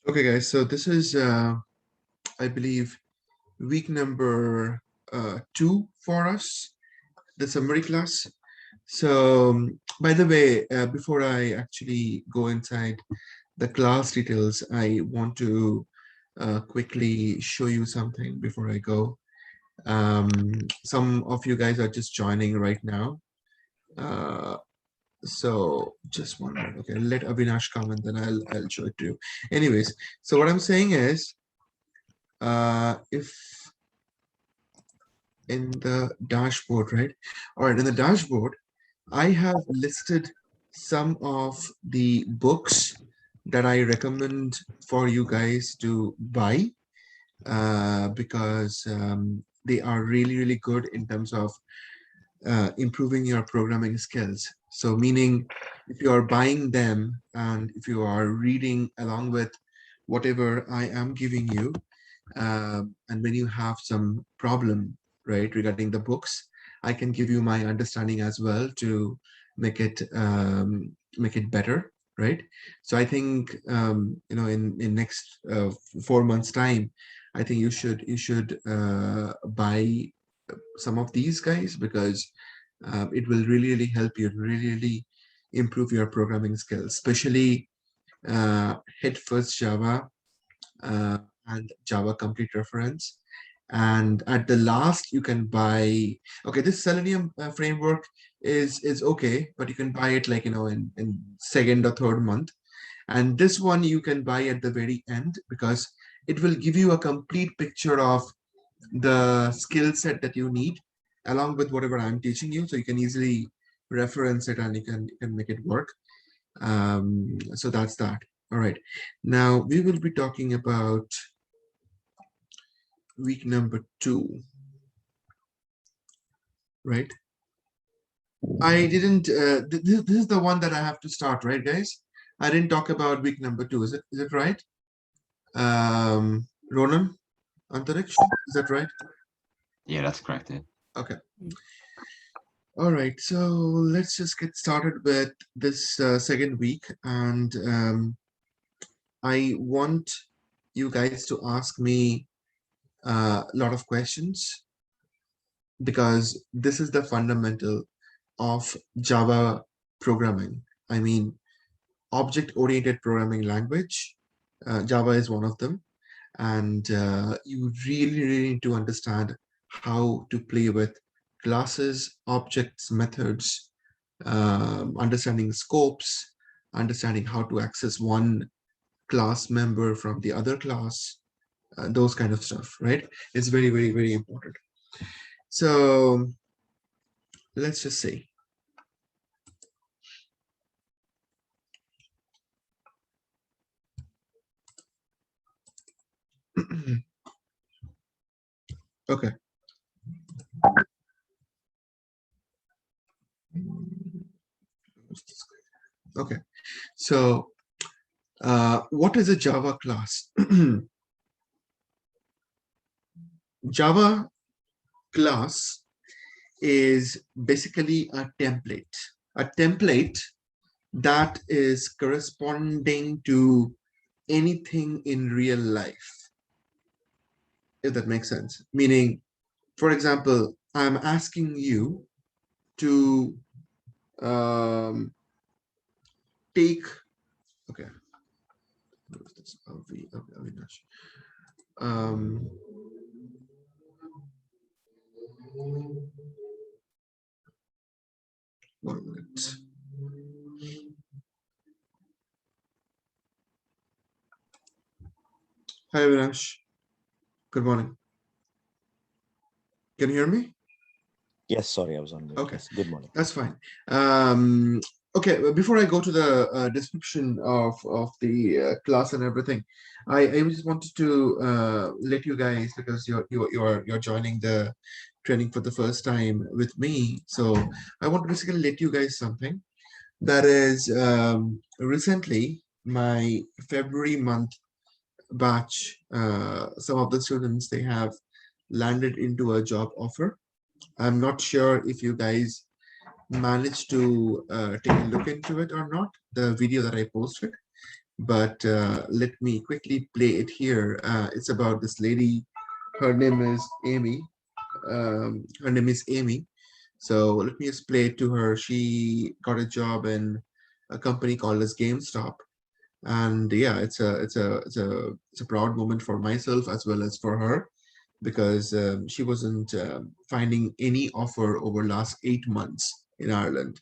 Okay, guys, so this is, I believe, week number 2 for us, the summary class. So, by the way, before I actually go inside the class details, I want to quickly show you something before I go. Some of you guys are just joining right now. So just one minute. Okay, let Avinash come and then I'll show it to you. Anyways, so what I'm saying is, if in the dashboard, right? All right, in the dashboard, I have listed some of the books that I recommend for you guys to buy because they are really, really good in terms of improving your programming skills. So meaning if you are buying them and if you are reading along with whatever I am giving you, and when you have some problem, right, regarding the books, I can give you my understanding as well to make it better, right? So I think in next 4 months time, I think you should buy some of these guys because it will really, really help you really, really improve your programming skills, especially head first Java uh, and Java complete reference. And at the last, you can buy, okay, this Selenium framework is okay, but you can buy it like, in second or third month. And this one you can buy at the very end because it will give you a complete picture of the skill set that you need along with whatever I'm teaching you. So you can easily reference it and you can make it work. So that's that. All right. Now we will be talking about week number 2, right? I didn't, this is the one that I have to start, right, guys? I didn't talk about week number 2. Is it right? Ronan, Antariksh, is that right? Yeah, that's correct. Yeah. Okay. All right, so let's just get started with this second week. And I want you guys to ask me a lot of questions because this is the fundamental of Java programming. I mean, object-oriented programming language. Java is one of them. And you really, really need to understand how to play with classes, objects, methods, understanding scopes, understanding how to access one class member from the other class, those kind of stuff, right? It's very, very, very important. So let's just say, okay. Okay, so what is a Java class? Java class is basically a template that is corresponding to anything in real life, if that makes sense. Meaning, for example, I'm asking you to take, okay, Avinash. Um, One minute. Hi, Avinash. Good morning. Can you hear me? Yes, sorry, I was on mute. Okay, yes. Good morning. That's fine. Okay, before I go to the description of the class and everything, I just wanted to let you guys, because you're joining the training for the first time with me, so I want to basically let you guys something that is recently my February month batch. Some of the students, they have landed into a job offer. I'm not sure if you guys managed to take a look into it or not, the video that I posted. but let me quickly play it here. It's about this lady. Her name is Amy. Her name is Amy. So let me just play it to her. She got a job in a company called as GameStop, and yeah, it's a proud moment for myself as well as for her, because she wasn't finding any offer over last 8 months in Ireland.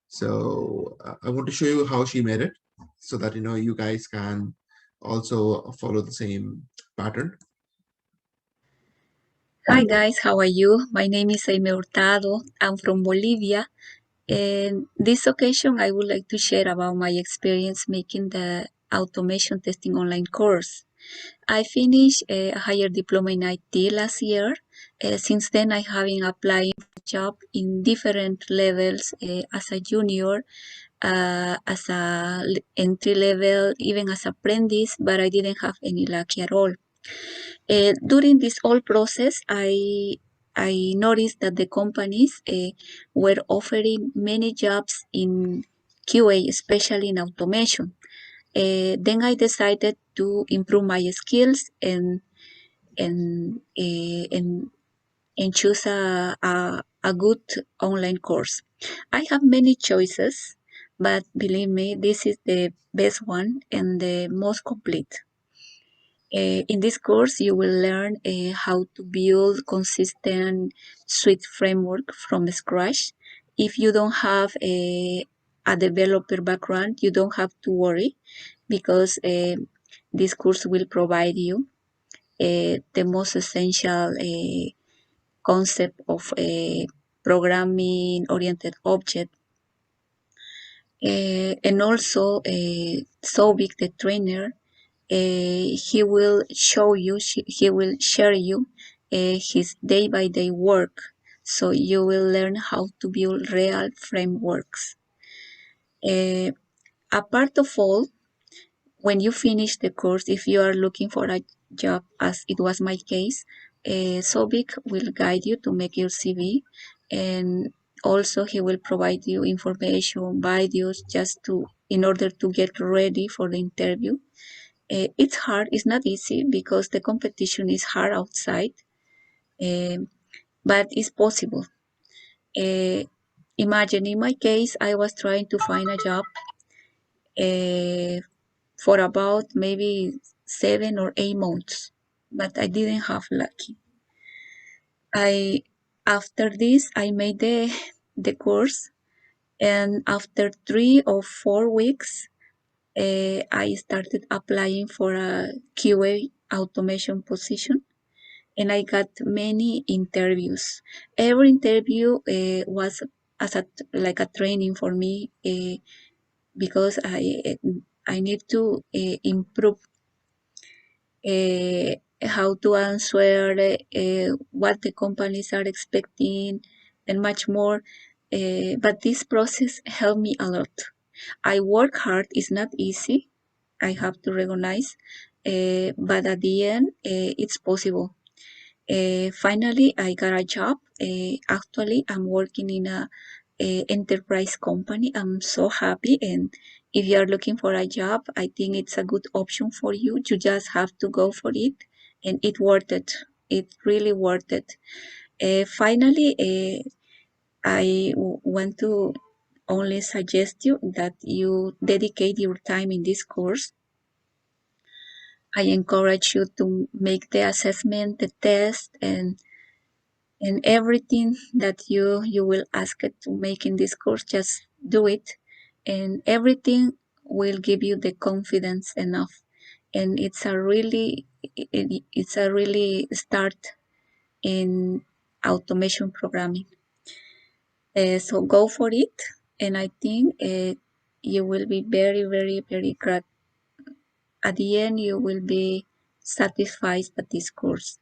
So I want to show you how she made it, so that you guys can also follow the same pattern. Hi guys, how are you? My name is Amy Hurtado. I'm from Bolivia. And this occasion, I would like to share about my experience making the automation testing online course. I finished a higher diploma in IT last year. Since then, I have been applying for job in different levels as a junior, as a entry level, even as apprentice, but I didn't have any luck at all. During this whole process, I noticed that the companies were offering many jobs in QA, especially in automation. Then I decided to improve my skills and uh, and and choose a good online course. I have many choices, but believe me, this is the best one and the most complete. In this course, you will learn how to build consistent suite framework from scratch. If you don't have a developer background, you don't have to worry, because this course will provide you the most essential concept of a programming oriented object. And also, Sobik, the trainer, he will show you, he will share you his day-by-day work, so you will learn how to build real frameworks. Apart of all, when you finish the course, if you are looking for a job, as it was my case, Sobik will guide you to make your CV, and also he will provide you information, videos, just to in order to get ready for the interview. It's hard, it's not easy, because the competition is hard outside, um, but it's possible. Uh, Imagine in my case, I was trying to find a job uh, for about maybe 7 or 8 months, but I didn't have lucky. I After this, I made the course, and after 3 or 4 weeks, I started applying for a QA automation position, and I got many interviews. Every interview was as like a training for me, because I need to improve how to answer what the companies are expecting, and much more. But this process helped me a lot. I work hard; it's not easy, I have to recognize, but at the end, it's possible. Finally, I got a job. Actually, I'm working in a enterprise company. I'm so happy. And if you are looking for a job, I think it's a good option for you. You just have to go for it, and it worth it. It really worth it. Finally, want to only suggest you that you dedicate your time in this course. I encourage you to make the assessment, the test, and everything that you will ask it to make in this course. Just do it, and everything will give you the confidence enough. And it's a really start in automation programming. So go for it, and I think you will be very, very, very glad. At the end, you will be satisfied with this course.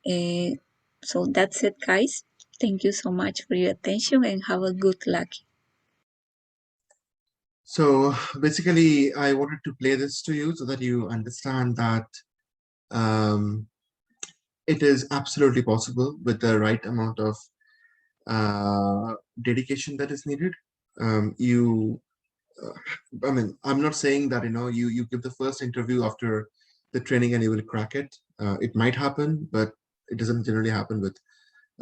Uh, so that's it, guys. Thank you so much for your attention, and have a good luck. So basically, I wanted to play this to you so that you understand that um, it is absolutely possible with the right amount of dedication that is needed. You I mean, I'm not saying that, you give the first interview after the training and you will crack it. It might happen, but it doesn't generally happen with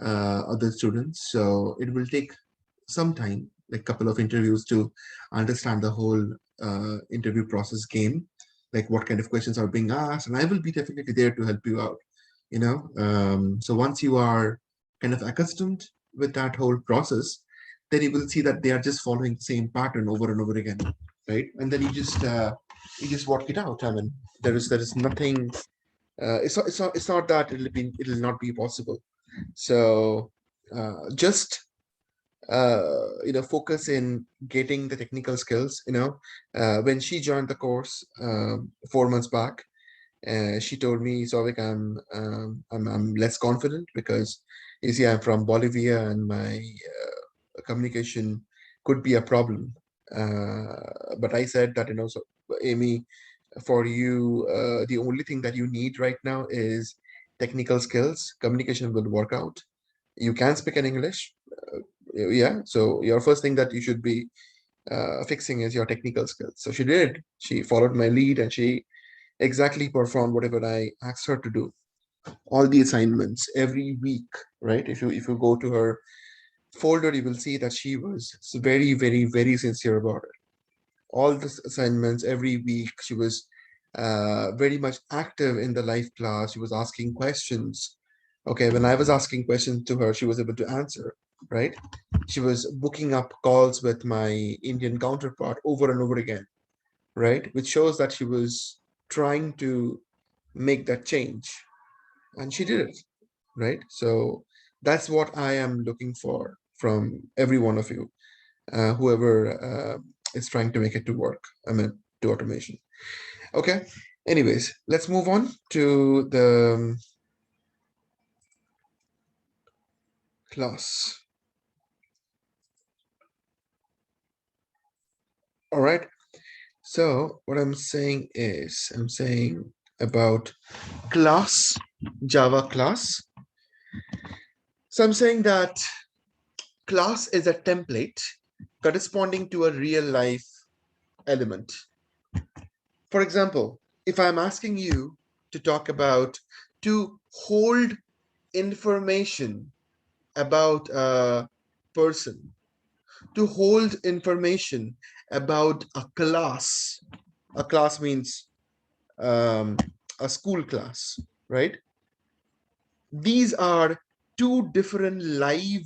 other students. So it will take some time, like a couple of interviews, to understand the whole interview process game, like what kind of questions are being asked. And I will be definitely there to help you out, So once you are kind of accustomed with that whole process, then you will see that they are just following the same pattern over and over again, right? And then you just work it out. I mean, there is nothing. It's not that it'll not be possible. So just focus in getting the technical skills. When she joined the course 4 months back, she told me, Souvik, I'm less confident because you see I'm from Bolivia and my communication could be a problem. But I said that, so Amy, for you, the only thing that you need right now is technical skills. Communication will work out. You can speak in English. Yeah. So your first thing that you should be fixing is your technical skills. So she did. She followed my lead and she exactly performed whatever I asked her to do. All the assignments every week, right? If you go to her folder, you will see that she was very, very, very sincere about it. All the assignments every week, she was very much active in the live class. She was asking questions. Okay, when I was asking questions to her, she was able to answer, right? She was booking up calls with my Indian counterpart over and over again, right? Which shows that she was trying to make that change, and she did it, right? So that's what I am looking for from every one of you, whoever is trying to make it to work. I mean, to automation. Okay. Anyways, let's move on to the class. All right. So what I'm saying is, I'm saying about class, Java class. So I'm saying that class is a template corresponding to a real life element. For example, if I'm asking you to talk about, to hold information about a person, to hold information about a class means a school class, right? These are two different live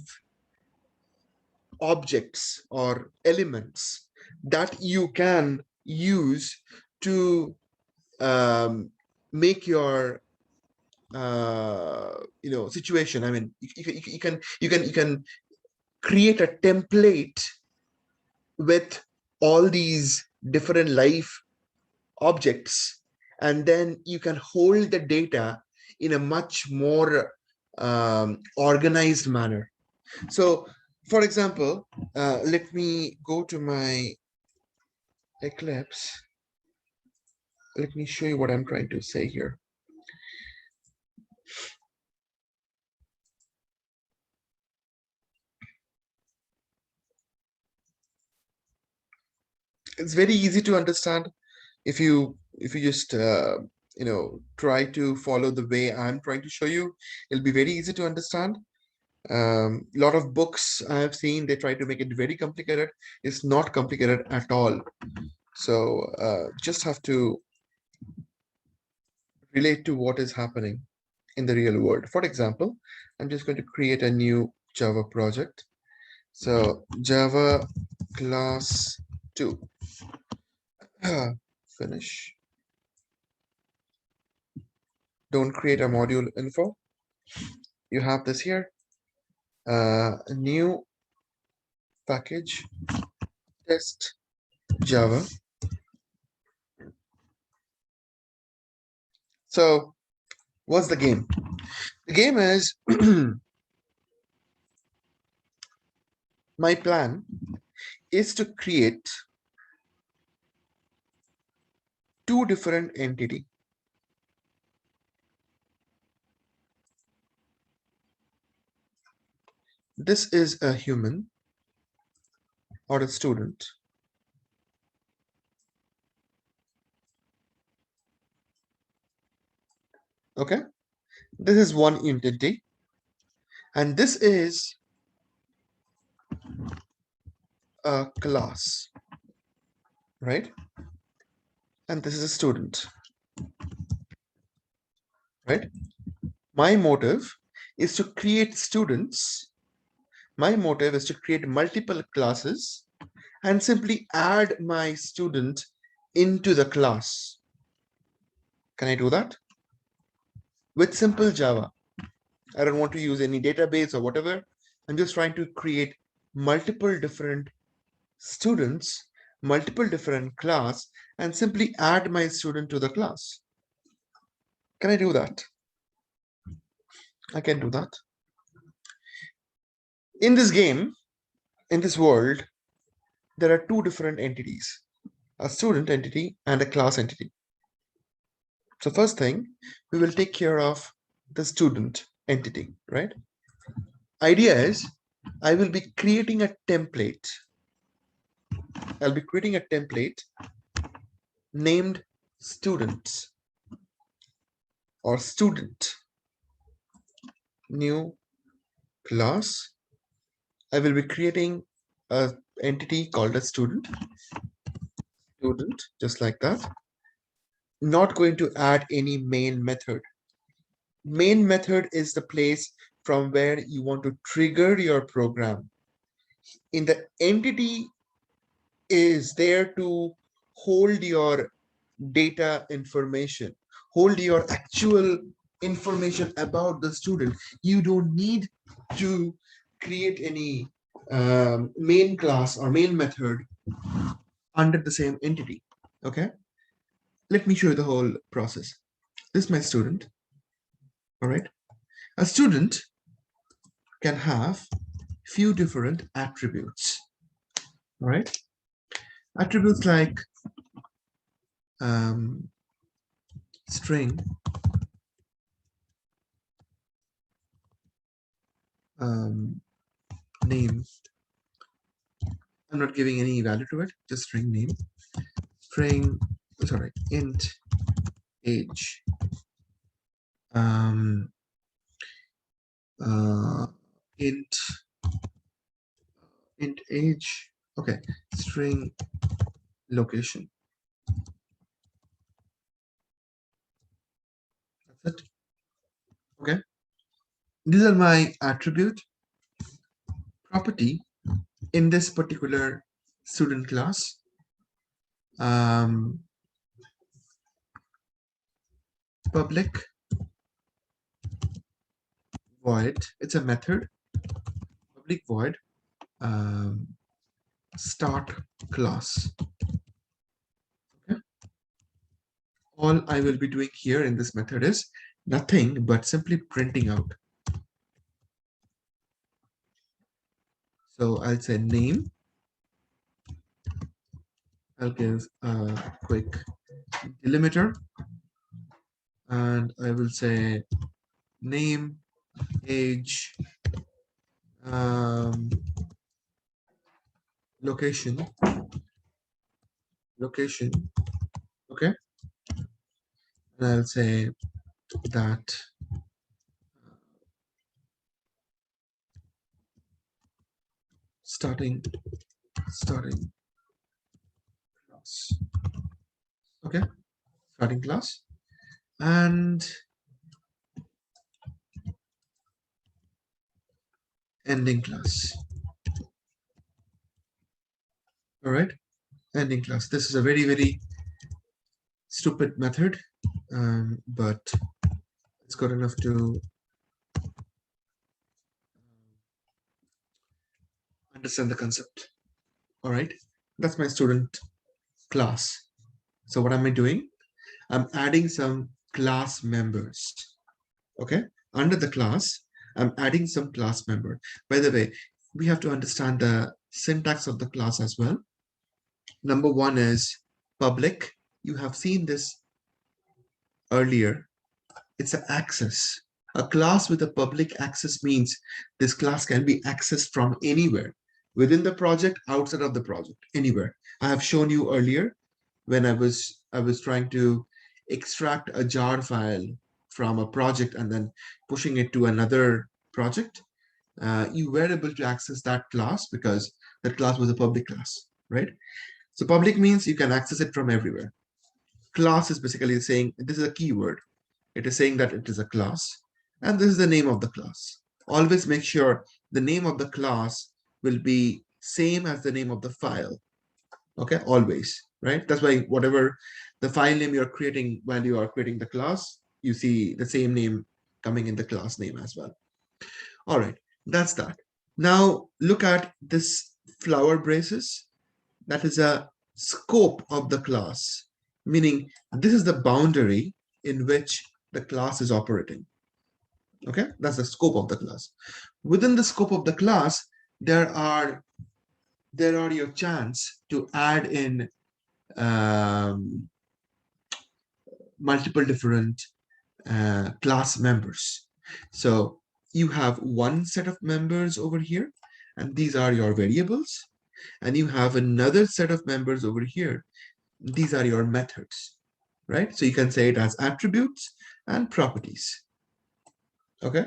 objects or elements that you can use to make your situation. I mean, you can create a template with all these different live objects, and then you can hold the data in a much more organized manner. So for example, let me go to my Eclipse. Let me show you what I'm trying to say here. It's very easy to understand if you just try to follow the way I'm trying to show you. It'll be very easy to understand. A lot of books I have seen, they try to make it very complicated. It's not complicated at all. So just have to relate to what is happening in the real world. For example, I'm just going to create a new Java project. So Java class 2. Finish. Don't create a module info. You have this here. A new package, test Java. So what's the game? The game is my plan is to create two different entities. This is a human or a student, Okay, this is one entity, and this is a class, right? And this is a student, right? My motive is to create students. My motive is to create multiple classes and simply add my student into the class. Can I do that? With simple Java. I don't want to use any database or whatever. I'm just trying to create multiple different students, multiple different class, and simply add my student to the class. Can I do that? I can do that. In this game, in this world, there are two different entities, a student entity and a class entity. So first thing, we will take care of the student entity, right? Idea is I will be creating a template. I'll be creating a template named students or student new class. I will be creating a entity called a student, just like that. Not going to add any main method. Main method is the place from where you want to trigger your program. In the entity is there to hold your data information, hold your actual information about the student. You don't need to create any main class or main method under the same entity. Okay, let me show you the whole process. This is my student. All right, a student can have few different attributes. All right, attributes like string, name. I'm not giving any value to it, just string name, string, sorry, int age, int age, okay, string location. That's it. Okay, these are my attribute property in this particular student class. Public void, it's a method, public void start class. Okay, all I will be doing here in this method is nothing but simply printing out. So I'll say name, I'll give a quick delimiter, and I will say name, age, location, okay, and I'll say that starting class, okay, starting class, and ending class. All right, ending class. This is a very stupid method, but it's good enough to understand the concept. All right, that's my student class. So what am I doing? I'm adding some class members. Okay, under the class, I'm adding some class member. By the way, we have to understand the syntax of the class as well. Number one is public. You have seen this earlier. It's an access. A class with a public access means this class can be accessed from anywhere, within the project, outside of the project, anywhere. I have shown you earlier when I was trying to extract a jar file from a project and then pushing it to another project, you were able to access that class because that class was a public class, right? So public means you can access it from everywhere. Class is basically saying this is a keyword. It is saying that it is a class, and this is the name of the class. Always make sure the name of the class will be same as the name of the file. Okay, always, right? That's why whatever the file name you're creating while you are creating the class, you see the same name coming in the class name as well. All right, that's that. Now look at this flower braces. That is a scope of the class, meaning this is the boundary in which the class is operating. Okay, that's the scope of the class. Within the scope of the class, there are your chance to add in multiple different class members. So you have one set of members over here, and these are your variables. And you have another set of members over here. These are your methods, right? So you can say it as attributes and properties. Okay.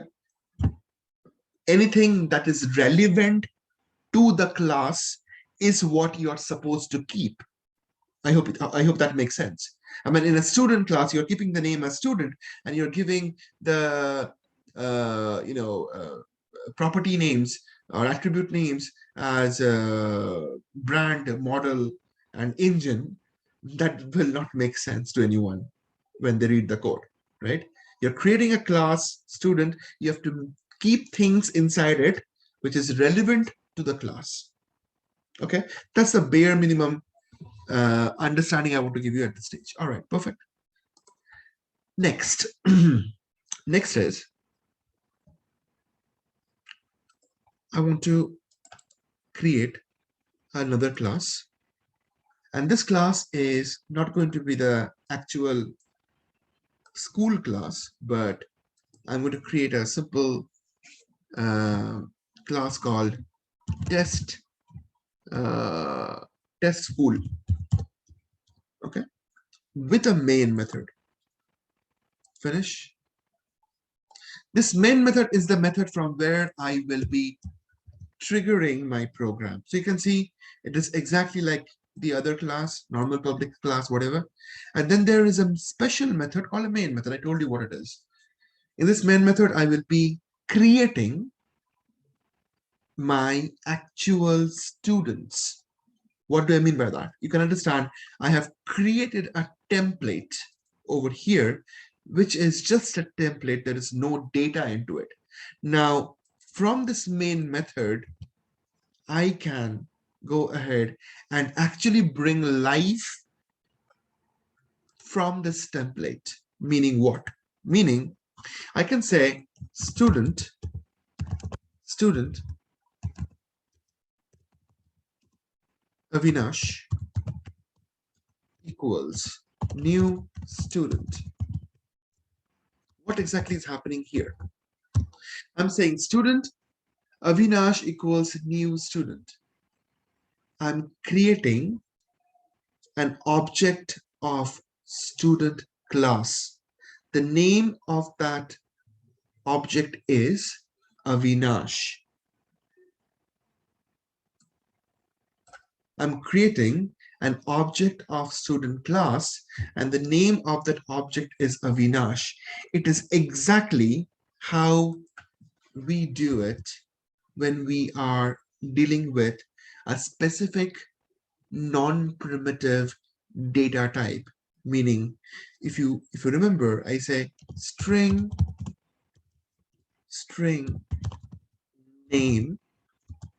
Anything that is relevant to the class is what you are supposed to keep. I hope that makes sense. I mean, in a student class, you're keeping the name as student, and you're giving the property names or attribute names as brand, model, and engine. That will not make sense to anyone when they read the code, right? You're creating a class student. You have to keep things inside it which is relevant to the class. Okay, that's the bare minimum understanding I want to give you at this stage. All right, perfect. Next, next is I want to create another class, and this class is not going to be the actual school class, but I'm going to create a simple class called test school. Okay, with a main method. Finish. This main method is the method from where I will be triggering my program. So you can see it is exactly like the other class, normal public class, whatever. And then there is a special method called a main method. I told you what it is. In this main method, I will be creating my actual students. What do I mean by that? You can understand I have created a template over here, which is just a template. There is no data into it. Now, from this main method, I can go ahead and actually bring life from this template. Meaning what? Meaning I can say student Avinash equals new student. What exactly is happening here? I'm saying student Avinash equals new student. I'm creating an object of student class. The name of that object is Avinash. I'm creating an object of student class, and the name of that object is Avinash. It is exactly how we do it when we are dealing with a specific non-primitive data type. Meaning, if you remember, I say string name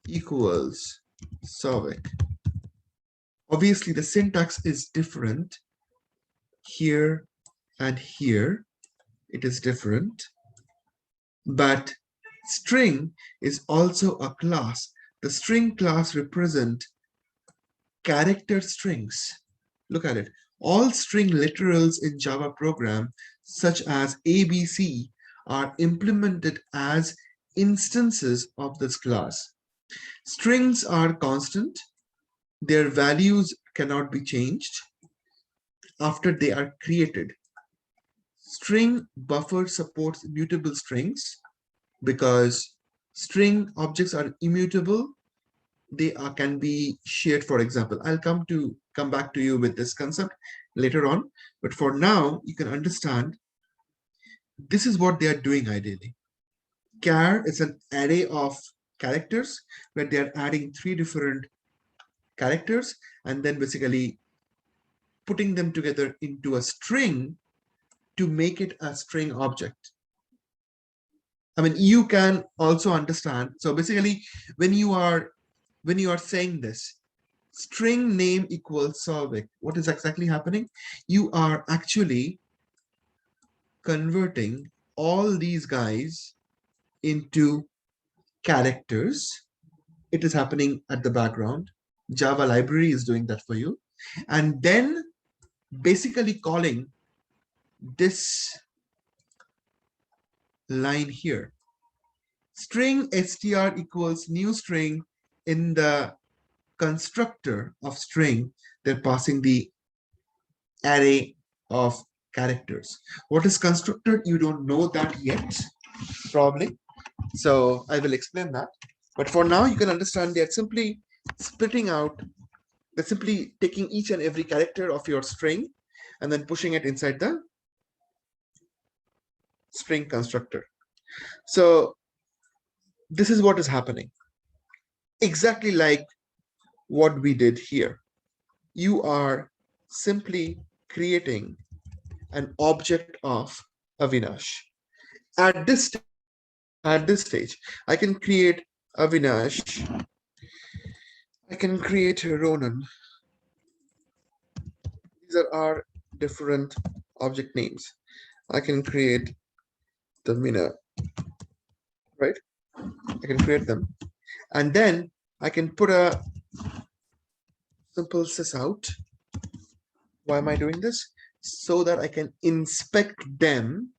equals Sovic. Obviously, the syntax is different here and here. It is different, but string is also a class. The string class represents character strings. Look at it. All string literals in Java program, such as ABC, are implemented as instances of this class. Strings are constant. Their values cannot be changed after they are created. string buffer supports mutable strings because string objects are immutable. They can be shared. For example, I'll come back to you with this concept later on, but for now you can understand this is what they are doing ideally. Char is an array of characters where they are adding 3 different characters and then basically putting them together into a string to make it a string object. I mean, you can also understand. So basically, when you are saying this, string name equals solving, what is exactly happening? You are actually converting all these guys into characters. It is happening at the background. Java library is doing that for you. And then basically calling this line here. String str equals new string. In the constructor of string, they're passing the array of characters. What is constructor? You don't know that yet, probably. So I will explain that. But for now, you can understand they're simply splitting out. They're simply taking each and every character of your string and then pushing it inside the string constructor. So this is what is happening. Exactly like what we did here. You are simply creating an object of Avinash. At this stage, I can create Avinash. I can create Ronan. These are our different object names. I can create the Mina, right? I can create them. And then I can put a simple sys out. Why am I doing this? So that I can inspect them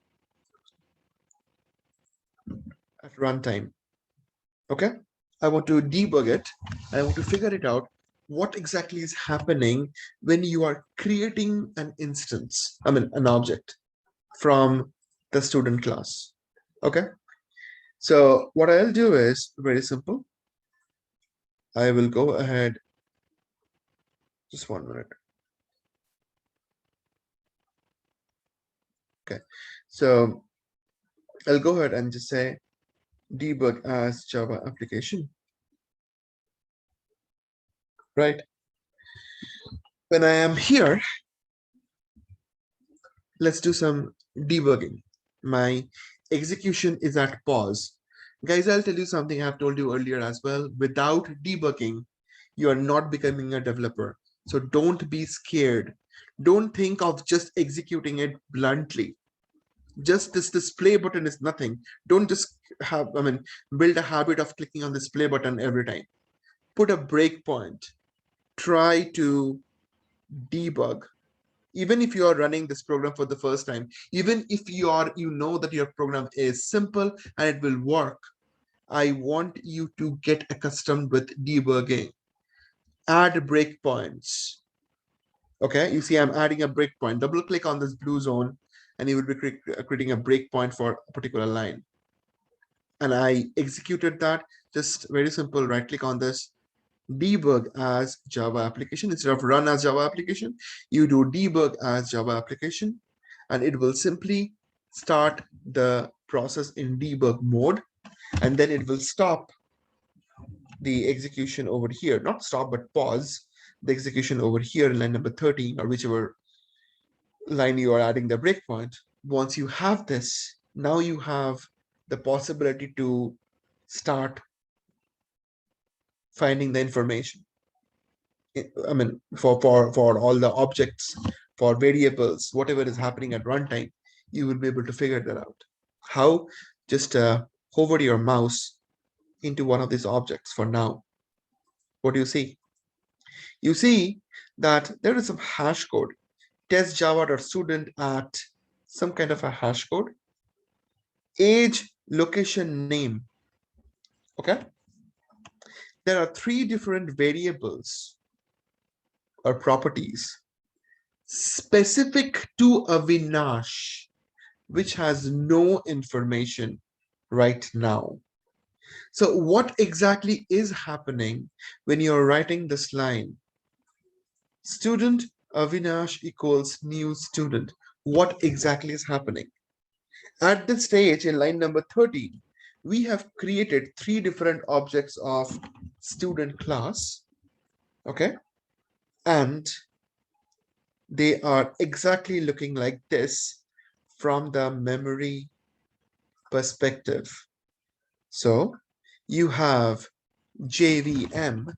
at runtime. Okay, I want to debug it. I want to figure it out. What exactly is happening when you are creating an instance, I mean, an object from the student class. Okay, so what I'll do is very simple. I will go ahead. Just 1 minute. Okay, so I'll go ahead and just say debug as Java application. Right. When I am here, let's do some debugging. My execution is at pause. Guys, I'll tell you something I've told you earlier as well. Without debugging, you are not becoming a developer. So don't be scared. Don't think of just executing it bluntly. Just this display button is nothing. Don't just build a habit of clicking on this play button every time. Put a breakpoint. Try to debug. Even if you are running this program for the first time, even if you know that your program is simple and it will work, I want you to get accustomed with debugging. Add breakpoints. Okay, you see I'm adding a breakpoint. Double click on this blue zone and you will be creating a breakpoint for a particular line. And I executed that. Just very simple, right click on this, debug as Java application. Instead of run as Java application, you do debug as Java application, and it will simply start the process in debug mode, and then it will stop the execution over here. Not stop, but pause the execution over here in line number 13 or whichever line you are adding the breakpoint. Once you have this, now you have the possibility to start finding the information. I mean, for all the objects, for variables, whatever is happening at runtime, you will be able to figure that out. How? Just hover your mouse into one of these objects for now. What do you see? You see that there is some hash code, test java.student at some kind of a hash code, age, location, name. Okay. There are 3 different variables or properties specific to Avinash. which has no information right now. So what exactly is happening when you're writing this line? Student Avinash equals new student. What exactly is happening? At this stage in line number 13, we have created 3 different objects of student class, okay? And they are exactly looking like this from the memory perspective. So you have JVM,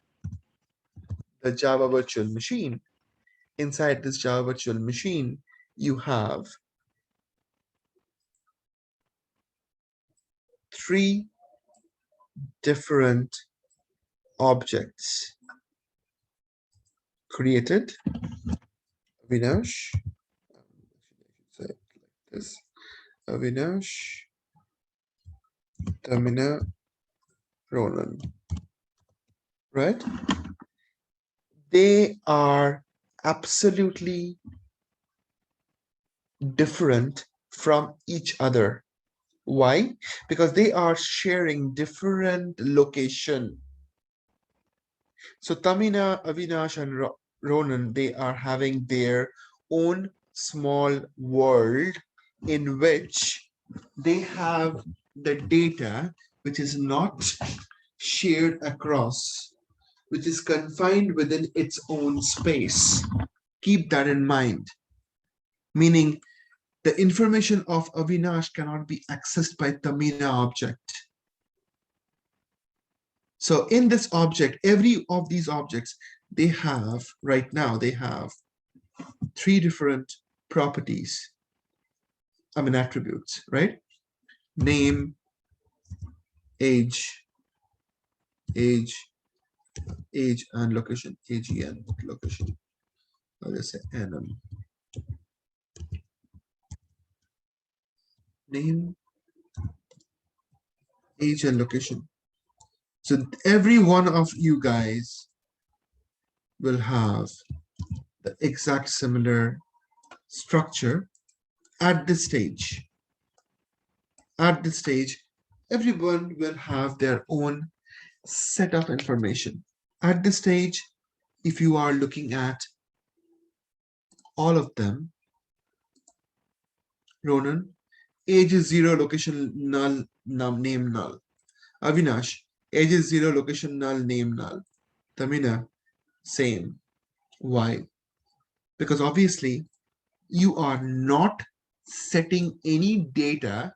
the Java virtual machine. Inside this Java virtual machine, you have 3 different objects created. Avinash, say it like this. Avinash, Tamina, Ronan, right? They are absolutely different from each other. Why? Because they are sharing different location. So Tamina, Avinash, and Ronan, they are having their own small world in which they have the data which is not shared across, which is confined within its own space. Keep that in mind. Meaning the information of Avinash cannot be accessed by Tamina object. So in this object, every of these objects, they have, right now, they have 3 different properties, attributes, right? Name, age, age, age, and location, AGN, location. I'll just say NM. Name, age, and location. So every one of you guys will have the exact similar structure at this stage. At this stage, everyone will have their own set of information. At this stage, if you are looking at all of them, Ronan, age is 0, location null, name null. Avinash, age is 0, location null, name null. Tamina, same. Why? Because obviously you are not setting any data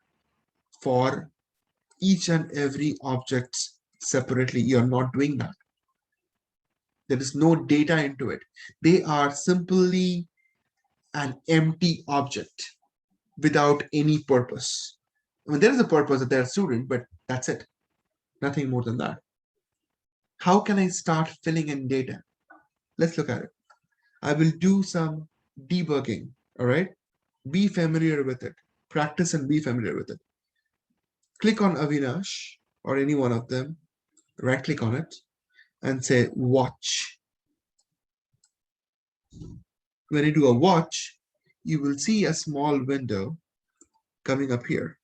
for each and every object separately. You're not doing that. There is no data into it. They are simply an empty object without any purpose. I mean, there is a purpose that they're a student, but that's it. Nothing more than that. How can I start filling in data? Let's look at it. I will do some debugging, all right? Be familiar with it. Practice and be familiar with it. Click on Avinash or any one of them, right click on it and say watch. When you do a watch, you will see a small window coming up here.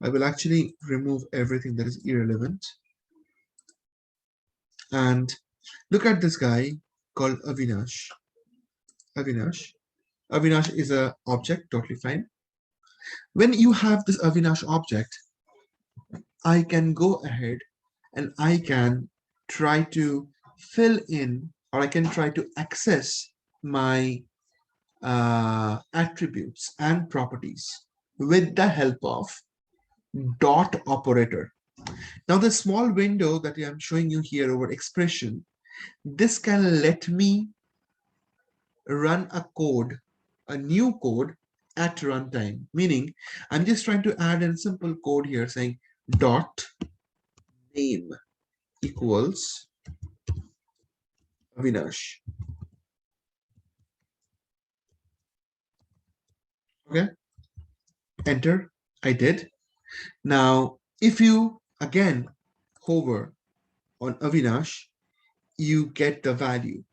I will actually remove everything that is irrelevant. And look at this guy called Avinash. Avinash is an object, totally fine. When you have this Avinash object, I can go ahead and I can try to fill in, or I can try to access my attributes and properties with the help of dot operator. Now the small window that I'm showing you here over expression, this can let me run a code, a new code at runtime, meaning I'm just trying to add a simple code here saying dot name equals Avinash. Okay, enter, I did. Now, if you again hover on Avinash, you get the value.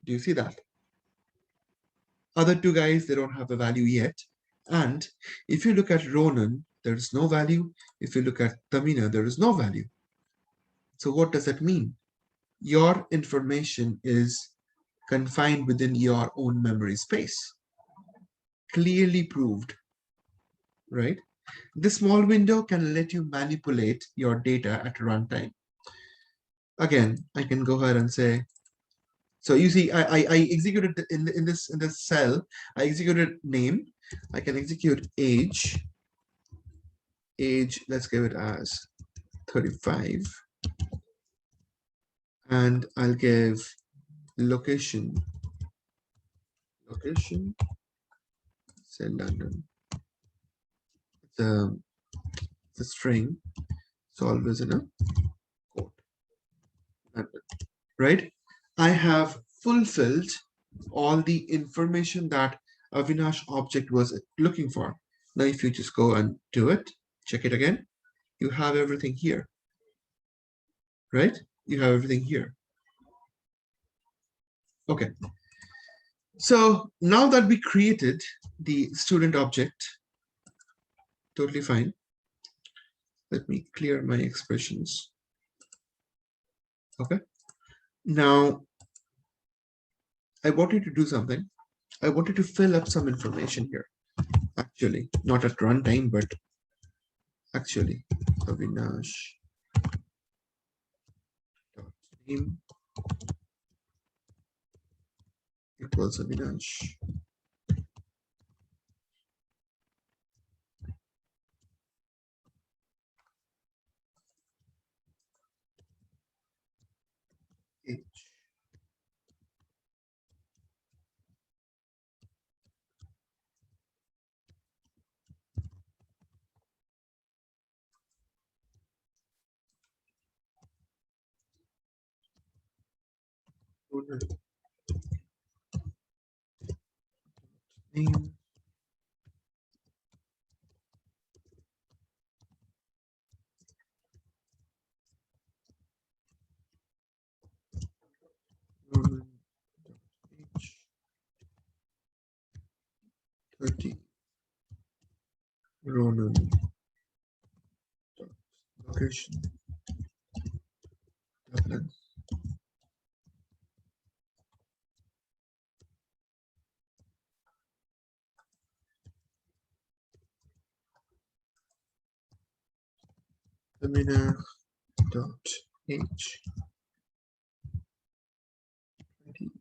Do you see that? Other two guys, they don't have a value yet. And if you look at Ronan, there is no value. If you look at Tamina, there is no value. So what does that mean? Your information is confined within your own memory space. Clearly proved, right? This small window can let you manipulate your data at runtime. Again, I can go ahead and say, so you see, I executed in this cell, I executed name. I can execute age. Age, let's give it as 35. And I'll give location. Location, say London. The string, so always in a quote. London, right? I have fulfilled all the information that Avinash object was looking for. Now, if you just go and do it, check it again, you have everything here, right? You have everything here. Okay. So now that we created the student object, totally fine. Let me clear my expressions. Okay. Now, I wanted to do something. I wanted to fill up some information here. Actually, not at runtime, but actually, Avinash name equals Avinash. Age. Name. Roman. Age. 30. Ronan. Location. Dublin. Seminar dot h 25.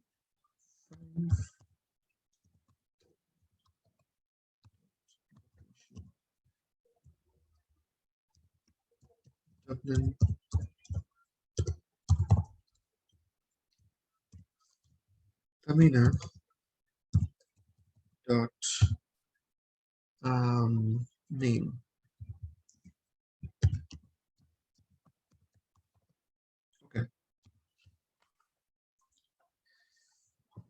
Dublin. Seminar dot name. Okay.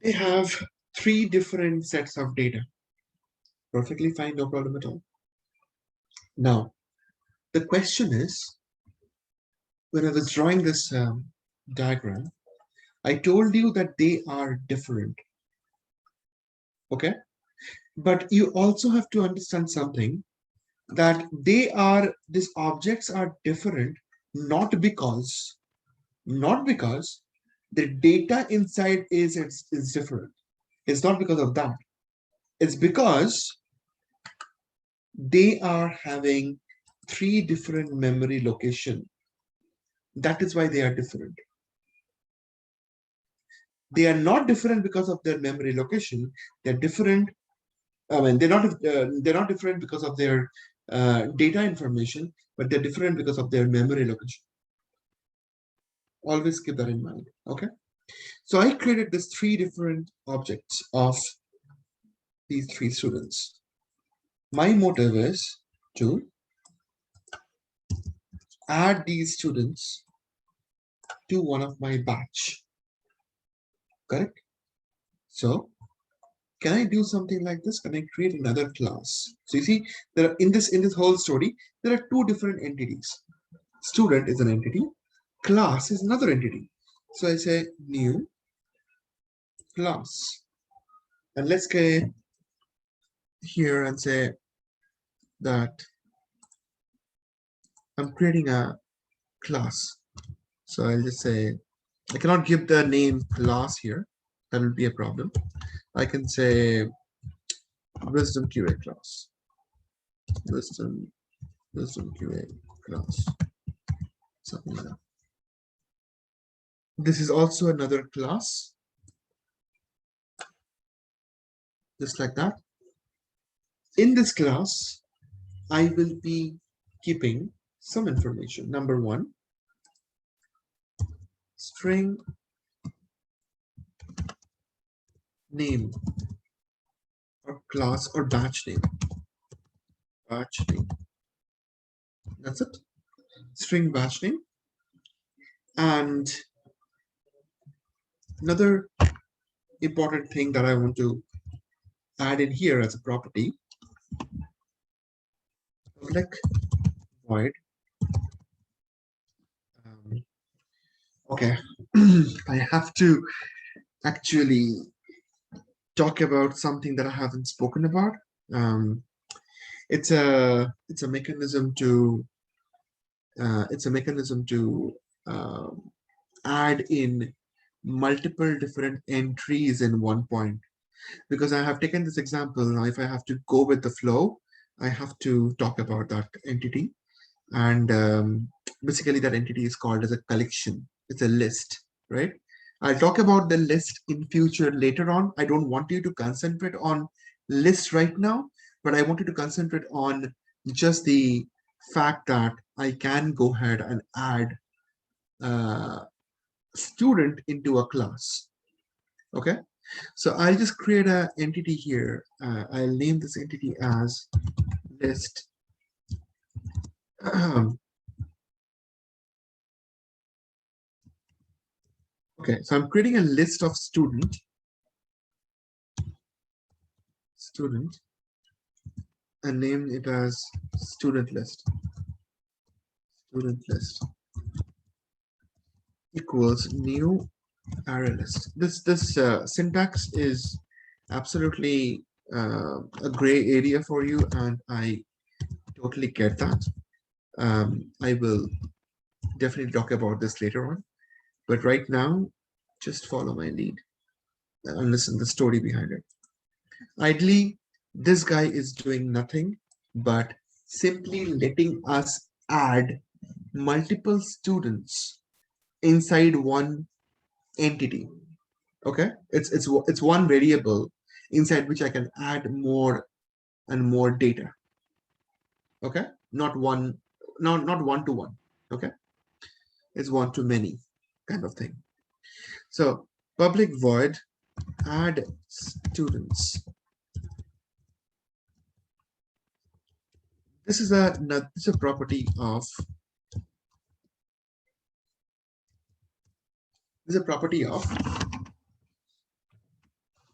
They have 3 different sets of data. Perfectly fine, no problem at all. Now, the question is, when I was drawing this diagram, I told you that they are different. Okay. But you also have to understand something, that these objects are different, not because the data inside is different. It's not because of that. It's because they are having 3 different memory locations. That is why they are different. They are not different because of their memory location. They're different. I mean, they're not different because of their data information, but they're different because of their memory location. Always keep that in mind. Okay. So I created these 3 different objects of these 3 students. My motive is to add these students to one of my batch. Correct? So can I do something like this? Can I create another class? So you see, there are in this whole story, there are 2 different entities. Student is an entity, class is another entity. So I say new class, And let's get here and say that I'm creating a class. So I'll just say, I cannot give the name class here. That will be a problem. I can say Wisdom QA class. Wisdom QA class. Something like that. This is also another class. Just like that. In this class, I will be keeping some information. Number one, string name or class or batch name. Batch name. That's it. String batch name. And another important thing that I want to add in here as a property, public void. Okay, I have to actually talk about something that I haven't spoken about. It's a mechanism to add in multiple different entries in one point. Because I have taken this example, now if I have to go with the flow, I have to talk about that entity. And basically that entity is called as a collection. It's a list, right? I'll talk about the list in future later on. I don't want you to concentrate on list right now, but I want you to concentrate on just the fact that I can go ahead and add a student into a class. Okay, so I'll just create an entity here. I'll name this entity as list. Okay, so I'm creating a list of student, and name it as student list. Student list equals new array list. This syntax is absolutely a gray area for you, and I totally get that. I will definitely talk about this later on, but right now, just follow my lead and listen to the story behind it. Ideally, this guy is doing nothing but simply letting us add multiple students inside one entity. Okay, it's one variable inside which I can add more and more data. Okay, not one to one. Okay, it's one to many kind of thing. So public void add students. This is a property of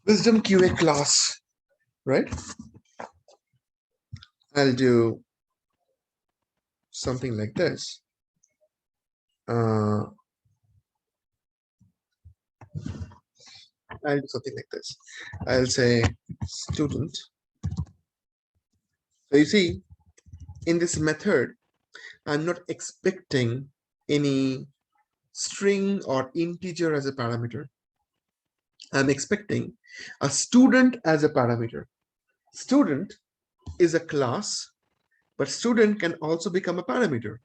Wisdom QA class, right? I'll do something like this. I'll do something like this. I'll say student. So you see, in this method, I'm not expecting any string or integer as a parameter. I'm expecting a student as a parameter. Student is a class, but student can also become a parameter.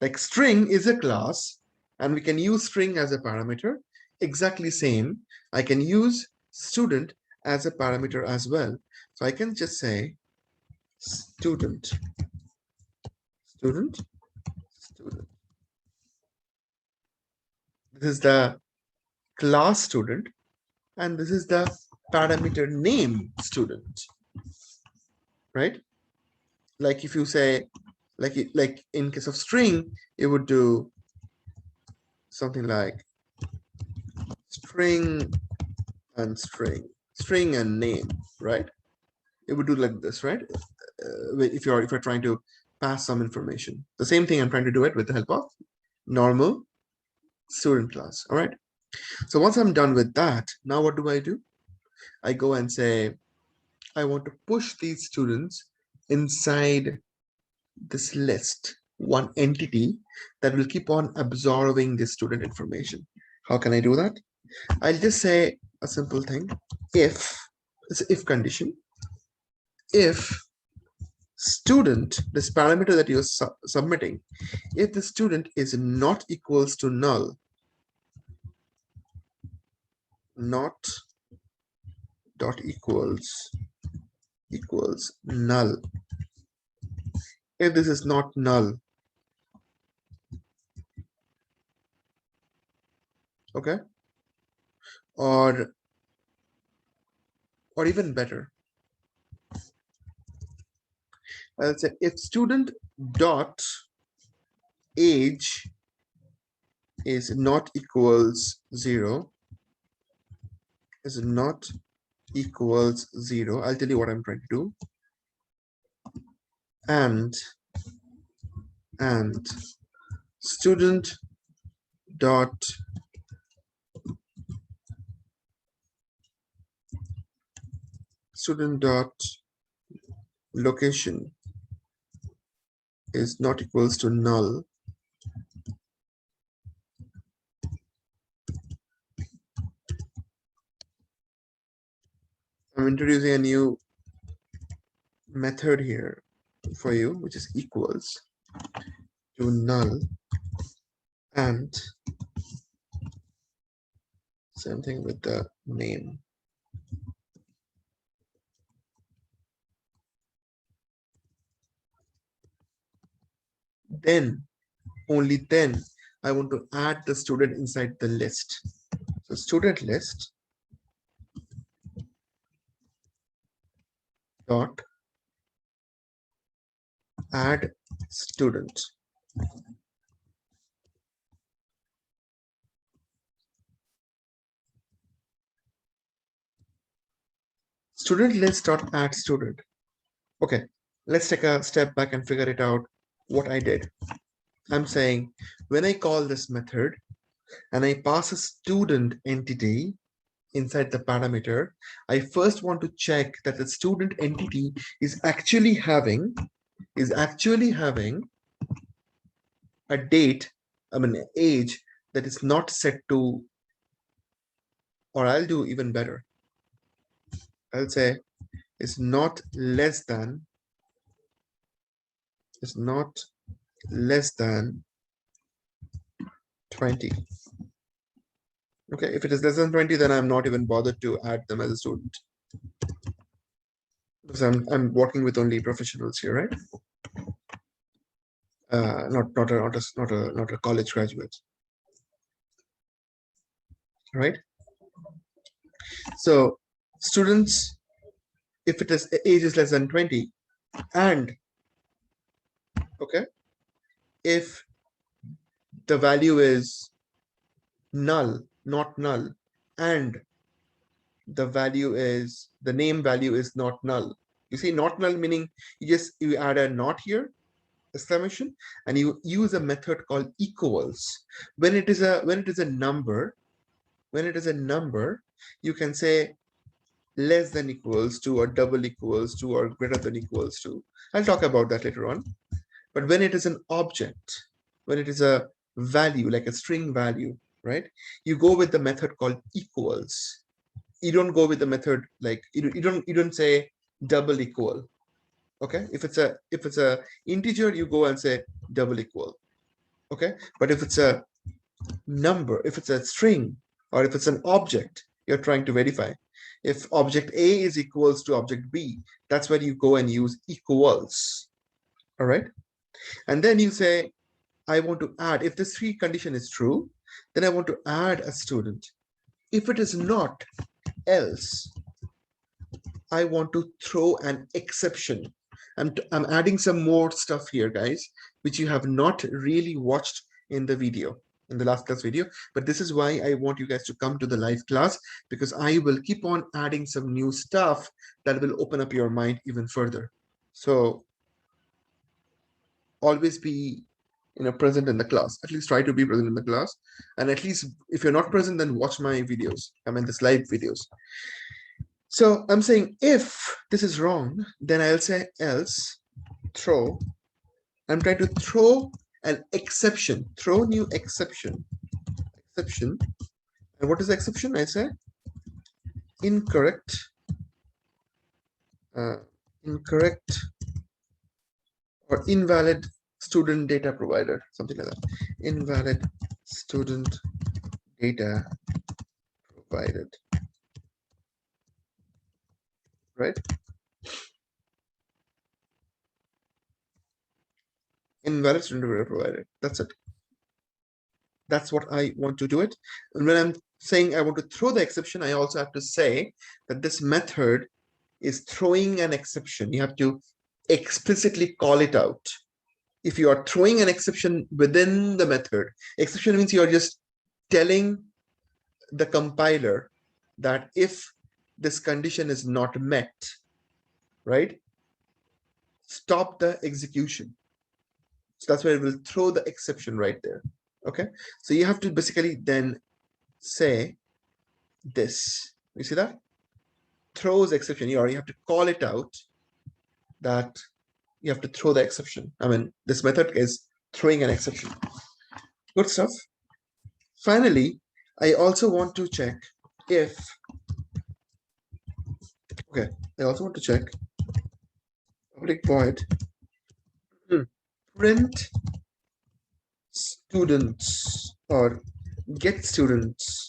Like string is a class, and we can use string as a parameter. Exactly same, I can use student as a parameter as well. So I can just say student. This is the class student, and this is the parameter name student, right? Like if you say, like in case of string, it would do something like string and name, right? It would do like this, right? If you're trying to pass some information. The same thing I'm trying to do it with the help of normal student class. All right. So once I'm done with that, now what do I do? I go and say, I want to push these students inside this list, one entity that will keep on absorbing this student information. How can I do that? I'll just say a simple thing. If, it's an if condition, if student, this parameter that you're submitting, if the student is not equals to null, not dot equals null. If this is not null, okay, or even better, I'll say if student dot age is not equals 0, is not equals 0. I'll tell you what I'm trying to do. And student dot location is not equals to null. I'm introducing a new method here for you, which is equals to null, and same thing with the name. Then, only then, I want to add the student inside the list. So student list dot add student. Student list dot add student. Okay, let's take a step back and figure it out what I did. I'm saying when I call this method and I pass a student entity inside the parameter, I first want to check that the student entity is actually having a date, age that is not set to, or I'll do even better. I'll say is not less than 20. Okay, if it is less than 20, then I'm not even bothered to add them as a student, because I'm working with only professionals here, right? Not a college graduate, right? So students, if it is age is less than 20, and okay, if the value is null, not null, and the name value is not null. You see, not null meaning you add a not here, exclamation, and you use a method called equals. When it is a number, you can say less than equals to, or double equals to, or greater than equals to. I'll talk about that later on. But when it is an object, when it is a value, like a string value, right, you go with the method called equals. You don't go with the method like you don't say double equal. Okay, if it's a integer, you go and say double equal. Okay, but if it's a number, if it's a string, or if it's an object you're trying to verify, if object A is equals to object B, that's where you go and use equals. All right, and then you say, I want to add, if this three condition is true, then I want to add a student. If it is not, else I want to throw an exception. I'm adding some more stuff here, guys, which you have not really watched in the video, in the last class video. But this is why I want you guys to come to the live class, because I will keep on adding some new stuff that will open up your mind even further. So always be present in the class. At least try to be present in the class. And at least if you're not present, then watch my videos. I mean, this live videos. So I'm saying if this is wrong, then I'll say else throw. I'm trying to throw an exception, throw new exception. And what is the exception? I say incorrect, incorrect or invalid student data provider, something like that. Invalid student data provided, right? Invalid student data provided. That's it. That's what I want to do it. And when I'm saying I want to throw the exception, I also have to say that this method is throwing an exception. You have to explicitly call it out. If you are throwing an exception within the method, exception means you're just telling the compiler that if this condition is not met, right, stop the execution. So that's where it will throw the exception right there. Okay, so you have to basically then say this. You see that? Throws exception. You have to call it out that you have to throw the exception. I mean, this method is throwing an exception. Good stuff. Finally, I also want to check if, okay, I also want to check public void print students or get students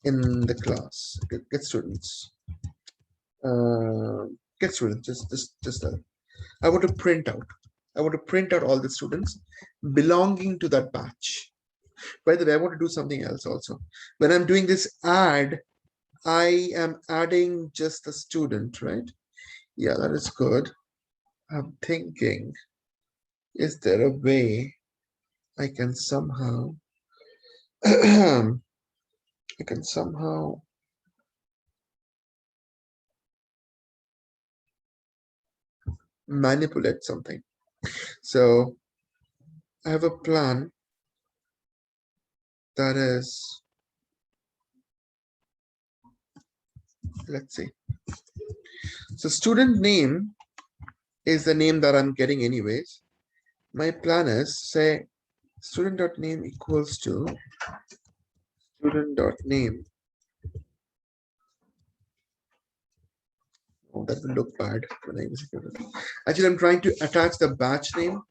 in the class. Get students. Get students. Just that. I want to print out. I want to print out all the students belonging to that batch. By the way, I want to do something else also. When I'm doing this add, I am adding just the student, right? Yeah, that is good. I'm thinking, is there a way I can somehow manipulate something? So I have a plan that is, let's see. So student name is the name that I'm getting anyways. My plan is say student.name equals to student.name. Oh, that will look bad when I execute it. Actually, I'm trying to attach the batch name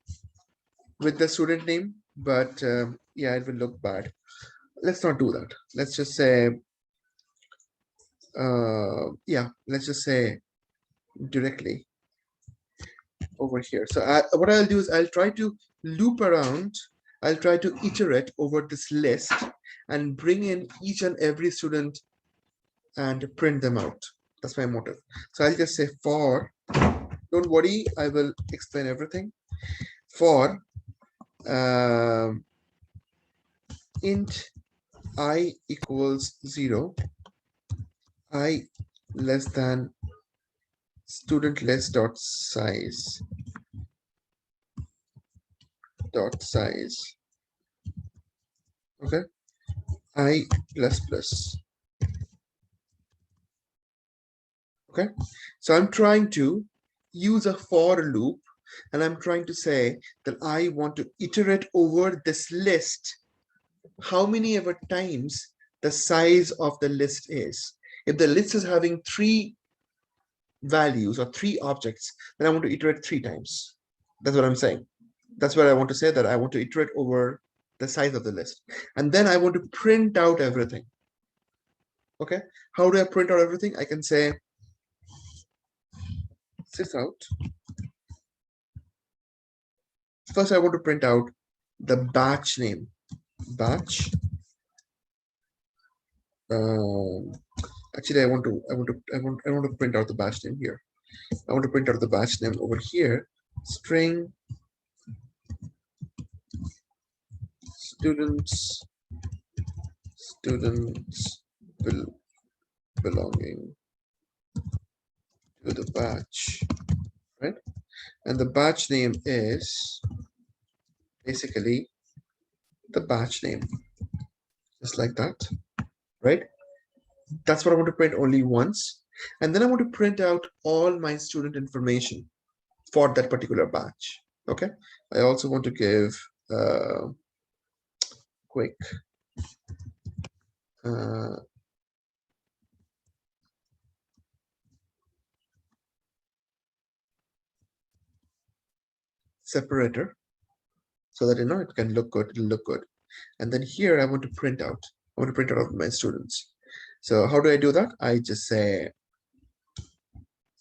with the student name, but yeah, it will look bad. Let's not do that. Let's just say, yeah, let's just say directly over here. So what I'll do is I'll try to loop around. I'll try to iterate over this list and bring in each and every student and print them out. That's my motive. So I'll just say for, don't worry, I will explain everything. For int I equals 0, I less than student list dot size okay, I plus plus. Okay, so I'm trying to use a for loop and I'm trying to say that I want to iterate over this list how many ever times the size of the list is. If the list is having 3 values or 3 objects, then I want to iterate 3 times. That's what I'm saying. That's what I want to say, that I want to iterate over the size of the list. And then I want to print out everything. Okay, how do I print out everything? I can say sys out. First, I want to print out the batch name. Batch. Actually, I want to print out the batch name here. I want to print out the batch name over here. String students belonging to the batch, right? And the batch name is basically the batch name, just like that, right? That's what I want to print only once. And then I want to print out all my student information for that particular batch. Okay. I also want to give quick separator so that it can look good. It'll look good. And then here I want to print out. I want to print out my students. So how do I do that? I just say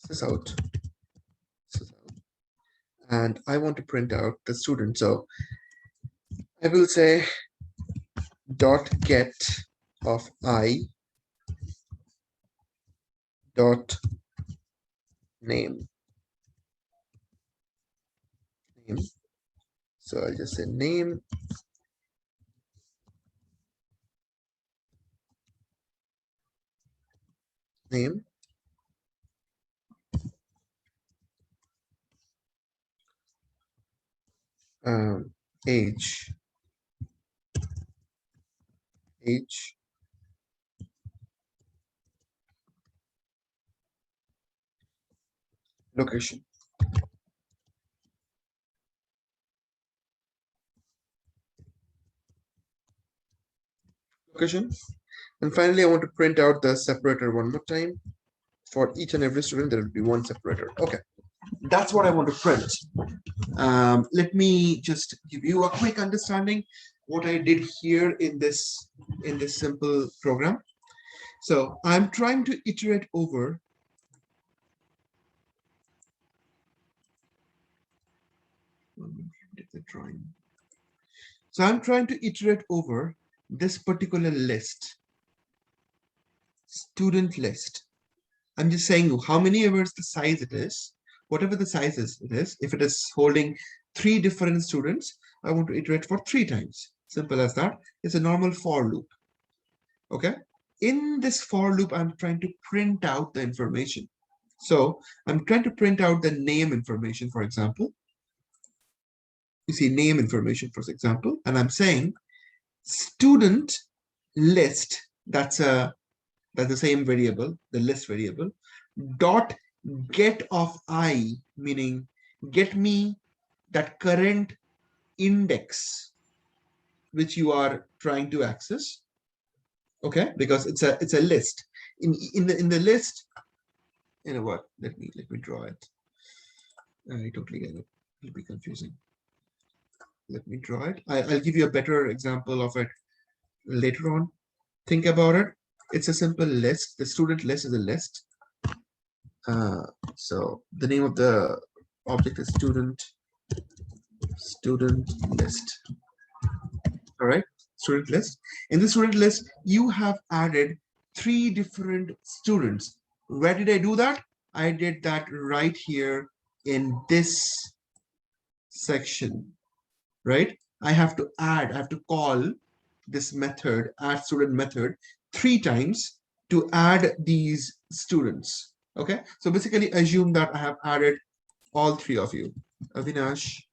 sysout, and I want to print out the student. So I will say dot get of I dot name. So I'll just say name age location. And finally, I want to print out the separator one more time. For each and every student, there will be one separator. Okay, that's what I want to print. Let me just give you a quick understanding what I did here in this simple program. So I'm trying to iterate over So I'm trying to iterate over this particular list, student list. I'm just saying how many ever the size it is, whatever the size is, if it is holding 3 different students, I want to iterate for 3 times. Simple as that. It's a normal for loop. Okay. In this for loop, I'm trying to print out the information. So I'm trying to print out the name information, for example. You see name information, for example, and I'm saying student list, that's the same variable, the list variable, dot get of I, meaning get me that current index which you are trying to access. Okay, because it's a list. In the list, you know what? Let me draw it. I totally get it. It'll be confusing. Let me draw it. I'll give you a better example of it later on. Think about it. It's a simple list. The student list is a list. So the name of the object is student list. All right, student list. In the student list, you have added 3 different students. Where did I do that? I did that right here in this section, right? I have to call this method, add student method, 3 times to add these students. Okay, so basically assume that I have added all 3 of you, Avinash,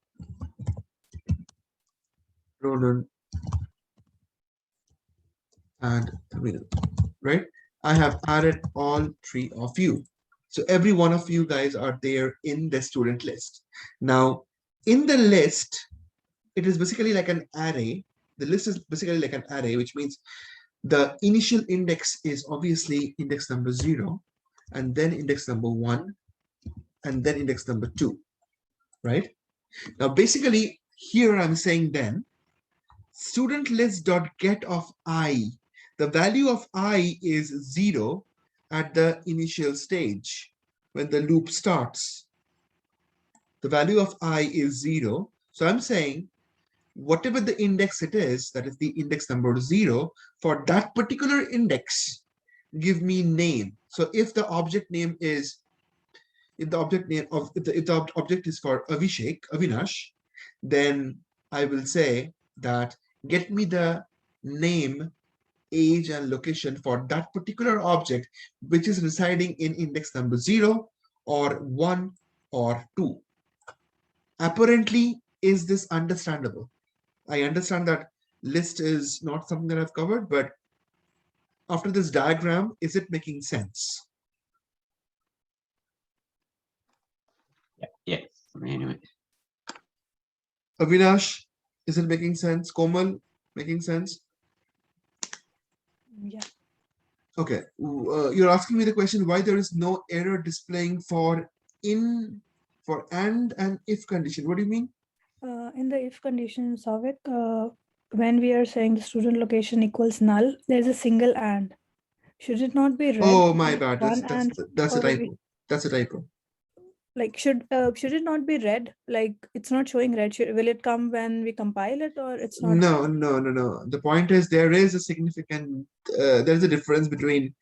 Ronan, and Aminu, right? I have added all 3 of you. So every one of you guys are there in the student list. Now, in the list, it is basically like an array. The list is basically like an array, which means the initial index is obviously index number 0, and then index number 1, and then index number 2, right? Now, basically, here I'm saying then, student list dot get of I, the value of I is 0 at the initial stage when the loop starts. The value of I is 0. So I'm saying whatever the index it is, that is the index number 0, for that particular index, give me name. So if the object name is, if the object is for Avinash, then I will say that get me the name, age, and location for that particular object, which is residing in index number 0 or 1 or 2. Apparently, is this understandable? I understand that list is not something that I've covered, but after this diagram, is it making sense? Yeah. For me anyway. Avinash, is it making sense? Komal, making sense? Yeah. Okay, you're asking me the question why there is no error displaying for and if condition. What do you mean? In the if condition, Savik, when we are saying the student location equals null, there's a single and. Should it not be red? Oh, my bad. One That's a or typo. That's a typo. like should it not be red? Like it's not showing red. Will it come when we compile it, or it's not? No. The point is there is a significant there's a difference between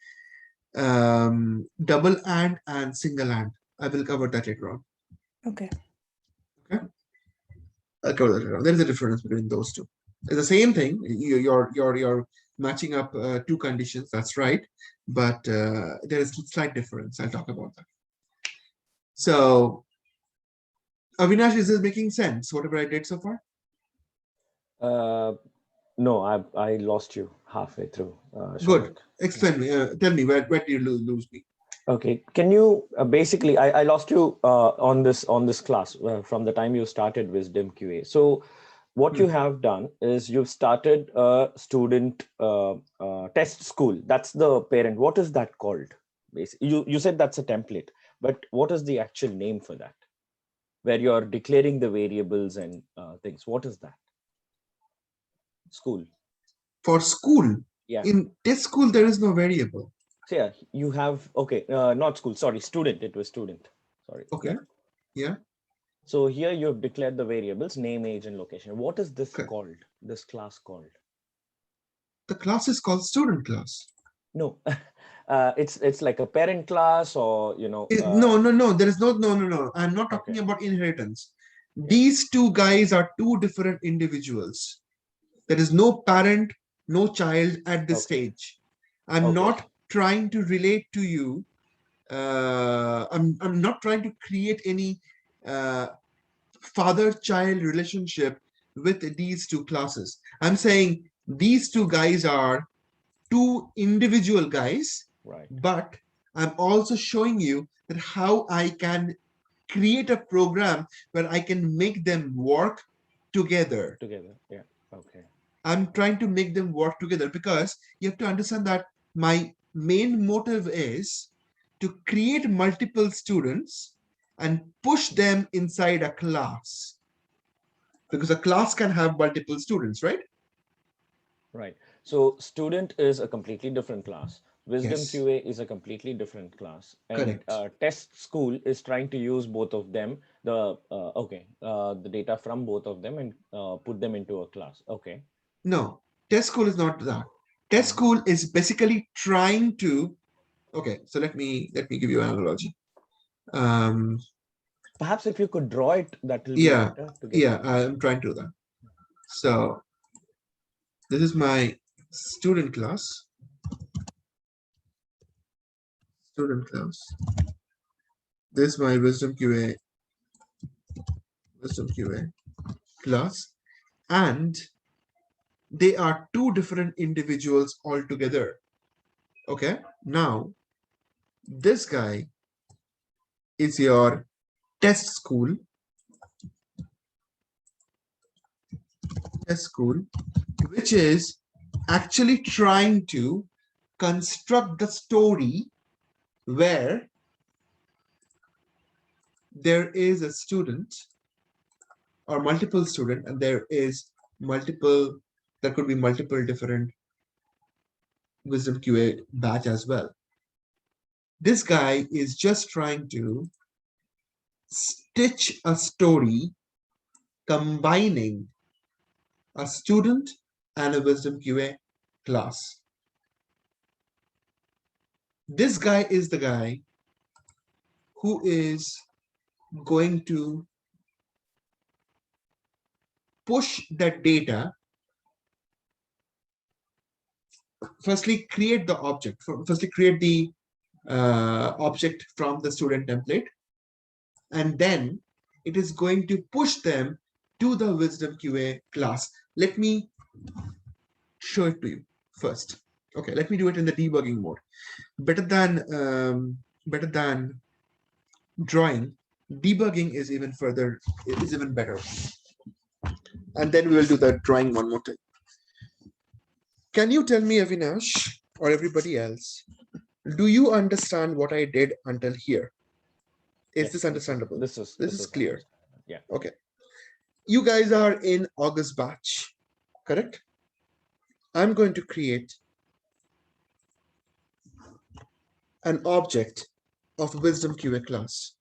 double and single and. I will cover that later on. Okay. I'll cover that later on. There is a difference between those two. It's the same thing. You're matching up two conditions. That's right, but there is a slight difference. I'll talk about that. So, Avinash, is this making sense? Whatever I did so far? No, I lost you halfway through. Good. Shaunak. Explain me. Tell me where did you lose me? Okay, can you basically I lost you on this class from the time you started Wisdom QA. So what you have done is you've started a student test school. That's the parent. What is that called? Basically, you said that's a template, but what is the actual name for that? Where you're declaring the variables and things. What is that? School. For school, Yeah. in test school, there is no variable. So yeah, you have, okay, not school, sorry, student, it was student, sorry. Okay, yeah. So here you have declared the variables, name, age, and location. What is this called, this class called? The class is called student class. No, it's like a parent class or, you know. No, there is no. I'm not talking about inheritance. These two guys are two different individuals. There is no parent, no child at this stage. I'm not trying to relate to you. I'm not trying to create any father-child relationship with these two classes. I'm saying these two guys are two individual guys, but I'm also showing you that how I can create a program where I can make them work together. Yeah, okay. I'm trying to make them work together because you have to understand that my main motive is to create multiple students and push them inside a class. Because a class can have multiple students, right? Right. So student is a completely different class. Wisdom QA is a completely different class. And test school is trying to use both of them, the data from both of them and put them into a class. Okay. No, test school is not that. Test school is basically trying to, okay, so let me give you an analogy. Perhaps if you could draw it, that will be better. I'm trying to do that. So this is my student class. This is my Wisdom QA class, and they are two different individuals altogether. Okay, now this guy is your test school, which is actually trying to construct the story where there is a student or multiple student, and there could be multiple different Wisdom QA batch as well. This guy is just trying to stitch a story combining a student and a Wisdom QA class. This guy is the guy who is going to push that data. Firstly, create the object. Firstly, create the object from the student template. And then it is going to push them to the Wisdom QA class. Let me show it to you first. Okay, let me do it in the debugging mode. Better than drawing, debugging is even further, is even better. And then we will do the drawing one more time. Can you tell me, Avinash, or everybody else, do you understand what I did until here? Is Yes, this understandable? This is clear. Yeah. Okay. You guys are in August batch, correct? I'm going to create an object of Wisdom QA class.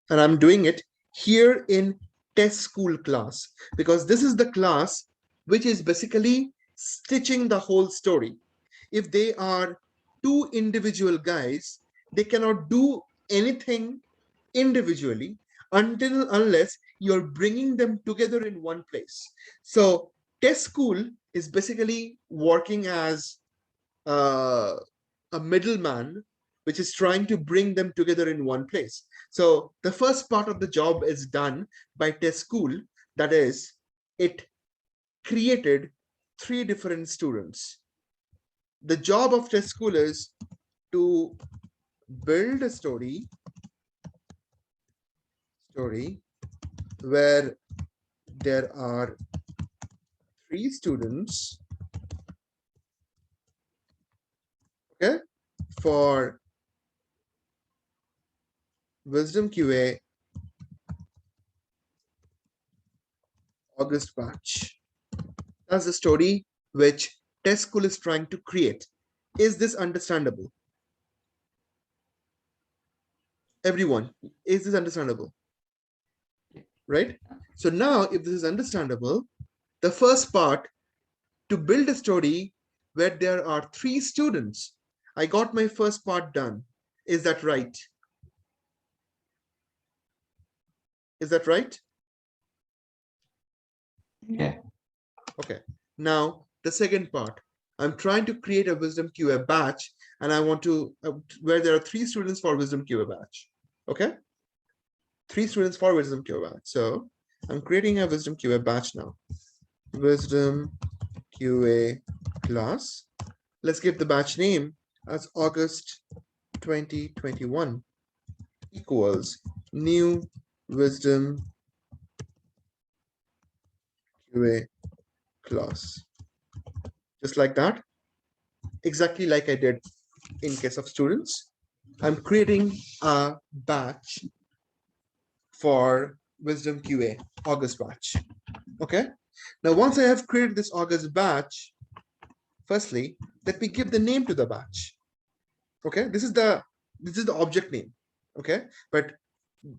And I'm doing it here in test school class, because this is the class which is basically stitching the whole story. If they are two individual guys, they cannot do anything individually unless you're bringing them together in one place. So test school is basically working as a middleman, which is trying to bring them together in one place. So the first part of the job is done by test school. That is, it created 3 different students. The job of test school is to build a story where there are 3 students, okay, for Wisdom QA August batch. That's the story which test school is trying to create. Is this understandable? Everyone, is this understandable? Right? So now, if this is understandable, the first part, to build a story where there are 3 students, I got my first part done. Is that right? Is that right? Yeah. Okay. Now, the second part, I'm trying to create a Wisdom QA batch, and I want to, where there are 3 students for Wisdom QA batch. Okay. 3 students for Wisdom QA batch. So I'm creating a Wisdom QA batch now. Wisdom QA class. Let's give the batch name as August 2021 equals new Wisdom QA class. Just like that, exactly like I did in case of students. I'm creating a batch for Wisdom QA August batch. Okay. Now, once I have created this August batch, firstly, let me give the name to the batch. Okay, this is the object name. Okay, but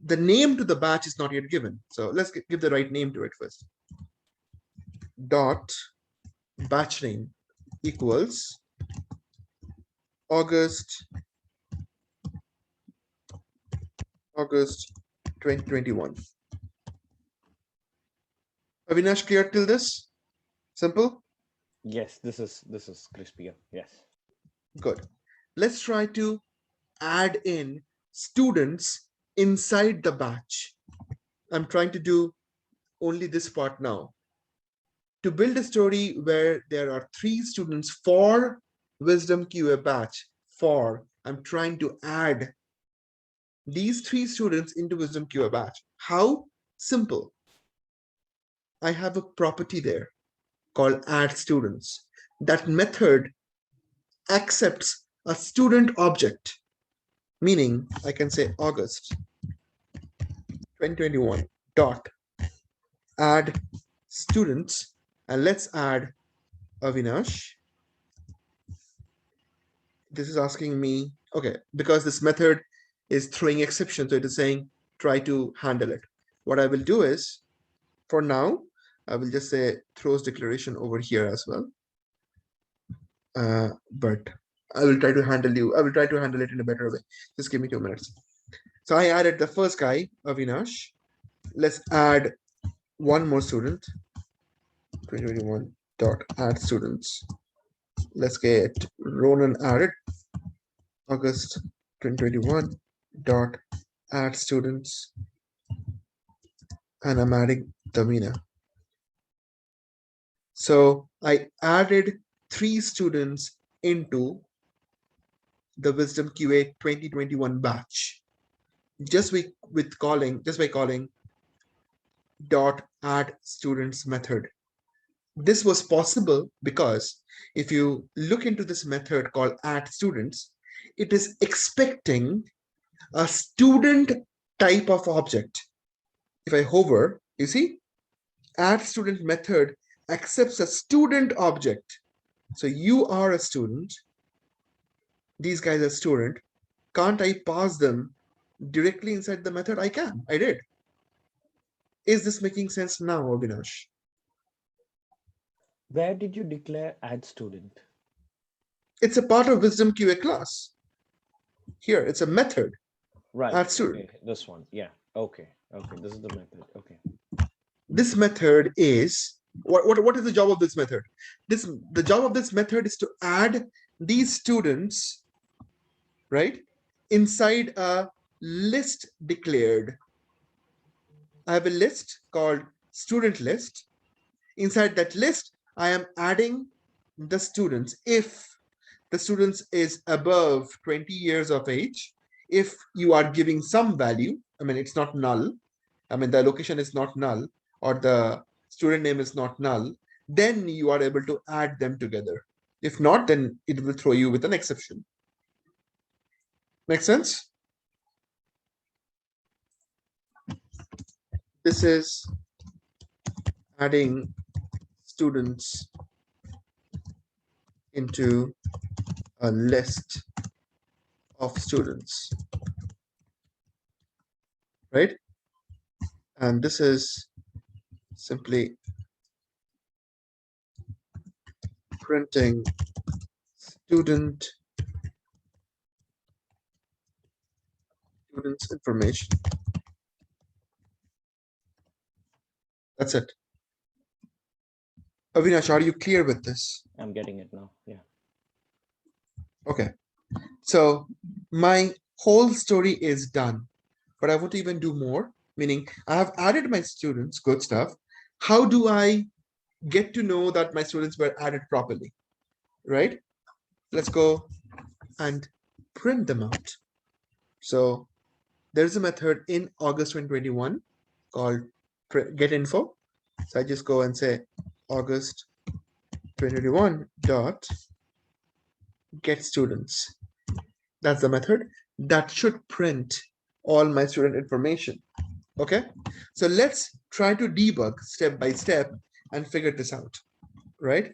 the name to the batch is not yet given. So let's give the right name to it first. Dot batch name equals August 2021. Avinash, clear till this? Simple? Yes, this is crispier. Yes. Good. Let's try to add in students inside the batch. I'm trying to do only this part now. To build a story where there are 3 students for Wisdom QA batch, I'm trying to add these 3 students into Wisdom QA batch. How? Simple. I have a property there called add students. That method accepts a student object, meaning I can say August 2021 dot add students, and let's add Avinash. This is asking me, okay, because this method is throwing exception, so it is saying try to handle it. What I will do is, for now, I will just say throws declaration over here as well. But I will try to handle you. I will try to handle it in a better way. Just give me 2 minutes. So I added the first guy, Avinash. Let's add one more student. 2021 dot add students. Let's get Ronan added. August 2021 dot add students, and I'm adding Tamina. So I added 3 students into the Wisdom QA 2021 batch just by calling dot add students method. This was possible because if you look into this method called add students, it is expecting a student type of object. If I hover, you see, add student method accepts a student object. So you are a student. These guys are student. Can't I pass them directly inside the method? I can. I did. Is this making sense now, Avinash? Where did you declare add student? It's a part of Wisdom QA class. Here, it's a method. Right. Add student. Okay, this one. Yeah. Okay. Okay. This is the method. Okay. This method is what is the job of this method? The job of this method is to add these students, right, inside a list declared. I have a list called student list. Inside that list, I am adding the students. If the students is above 20 years of age, if you are giving some value, I mean, it's not null, I mean, the location is not null, or the student name is not null, then you are able to add them together. If not, then it will throw you with an exception. Make sense? This is adding students into a list of students, right? And this is simply printing students information. That's it. Avinash, are you clear with this? I'm getting it now. Yeah. Okay. So my whole story is done, but I want to even do more, meaning I have added my students, good stuff. How do I get to know that my students were added properly, right? Let's go and print them out. So there's a method in August 2021 called getInfo. So I just go and say August 2021 dot get students. That's the method that should print all my student information. Okay, so let's try to debug step by step and figure this out, right?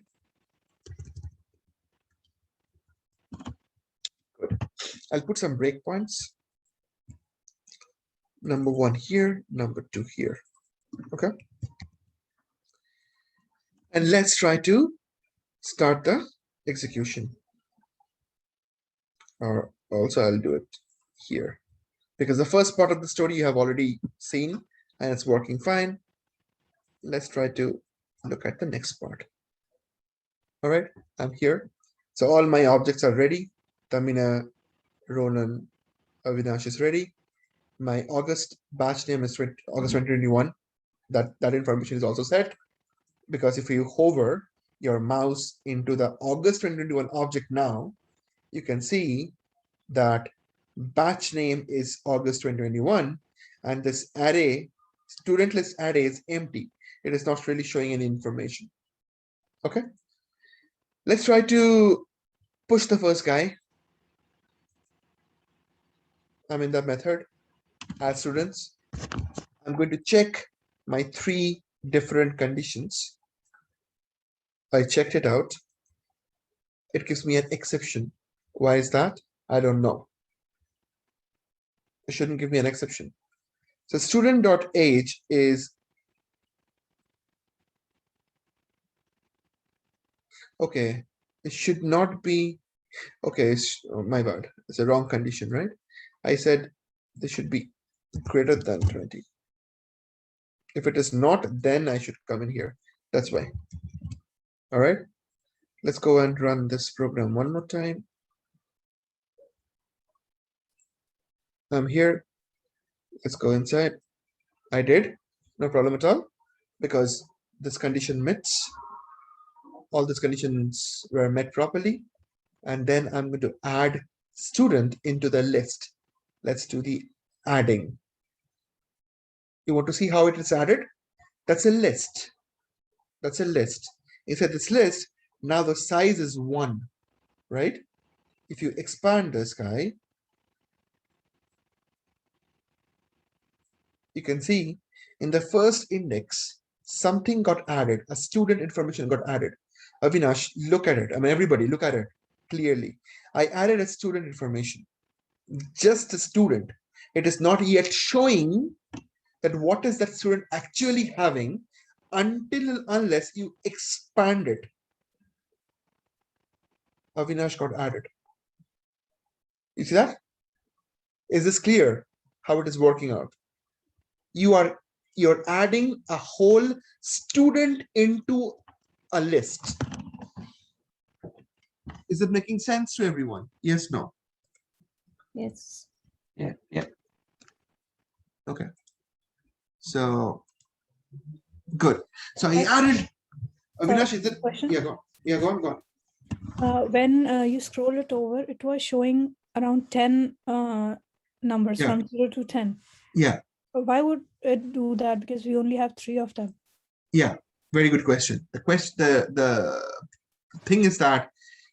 Good. I'll put some breakpoints. Number 1 here, number 2 here. Okay. And let's try to start the execution. Or also I'll do it here, because the first part of the story you have already seen and it's working fine. Let's try to look at the next part. All right, I'm here. So all my objects are ready. Tamina, Ronan, Avinash is ready. My August batch name is August 2021. That information is also set, because if you hover your mouse into the August 2021 object now, you can see that batch name is August 2021, and this array, student list array, is empty. It is not really showing any information. Okay, let's try to push the first guy. I'm in the method add students. I'm going to check my 3 different conditions. I checked it out. It gives me an exception. Why is that? I don't know. It shouldn't give me an exception. So student.age is okay. It should not be okay. Oh, my bad. It's a wrong condition, right? I said this should be greater than 20. If it is not, then I should come in here. That's why. All right. Let's go and run this program one more time. I'm here. Let's go inside. I did. No problem at all, because this condition meets. all these conditions were met properly. And then I'm going to add student into the list. Let's do the adding. You want to see how it is added? That's a list. That's a list. Inside this list, now the size is 1, right? If you expand this guy, you can see in the first index, something got added, a student information got added. Avinash, look at it. I mean, everybody, look at it clearly. I added a student information, just a student. It is not yet showing that what is that student actually having unless you expand it. Avinash got added. You see that? Is this clear how it is working out? You're adding a whole student into a list. Is it making sense to everyone? Yes, no? Yes. Yeah, yeah. Okay. So good. So I added. Avinash, is it? Question? Yeah, go. Yeah, go on, go on. When you scroll it over, it was showing around 10 numbers Yeah. from 0 to 10. Yeah. Why would it do that? Because we only have 3 of them. Yeah. Very good question. The thing is that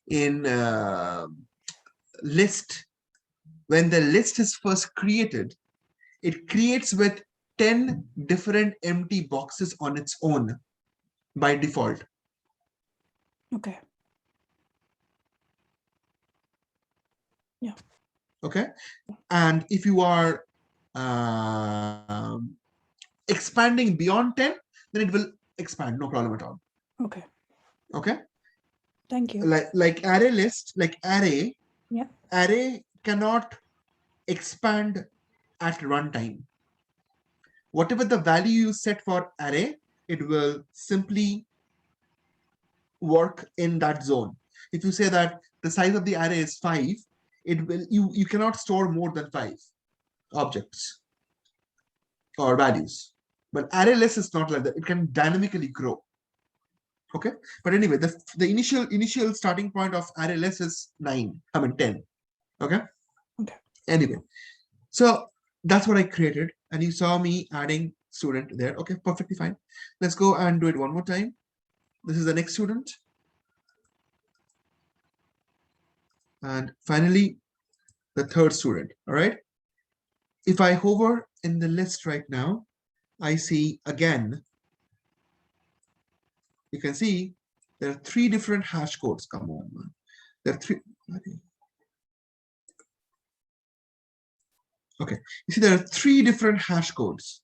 in list, when the list is first created, it creates with 10 different empty boxes on its own by default. Okay. Yeah. Okay. And if you are expanding beyond 10, then it will expand, no problem at all. Okay. Okay. Thank you. Like array list, like array. Yeah. Array cannot expand at runtime. Whatever the value you set for array, it will simply work in that zone. If you say that the size of the array is 5, it will you cannot store more than 5 objects or values. But array list is not like that. It can dynamically grow. Okay. But anyway, the initial starting point of array list is 10. Okay. Okay. Anyway, so that's what I created, and you saw me adding student there. Okay, perfectly fine. Let's go and do it one more time. This is the next student. And finally, the third student. All right. If I hover in the list right now, I see again, you can see there are 3 different hash codes. Come on, man. There are 3. Okay, you see there are 3 different hash codes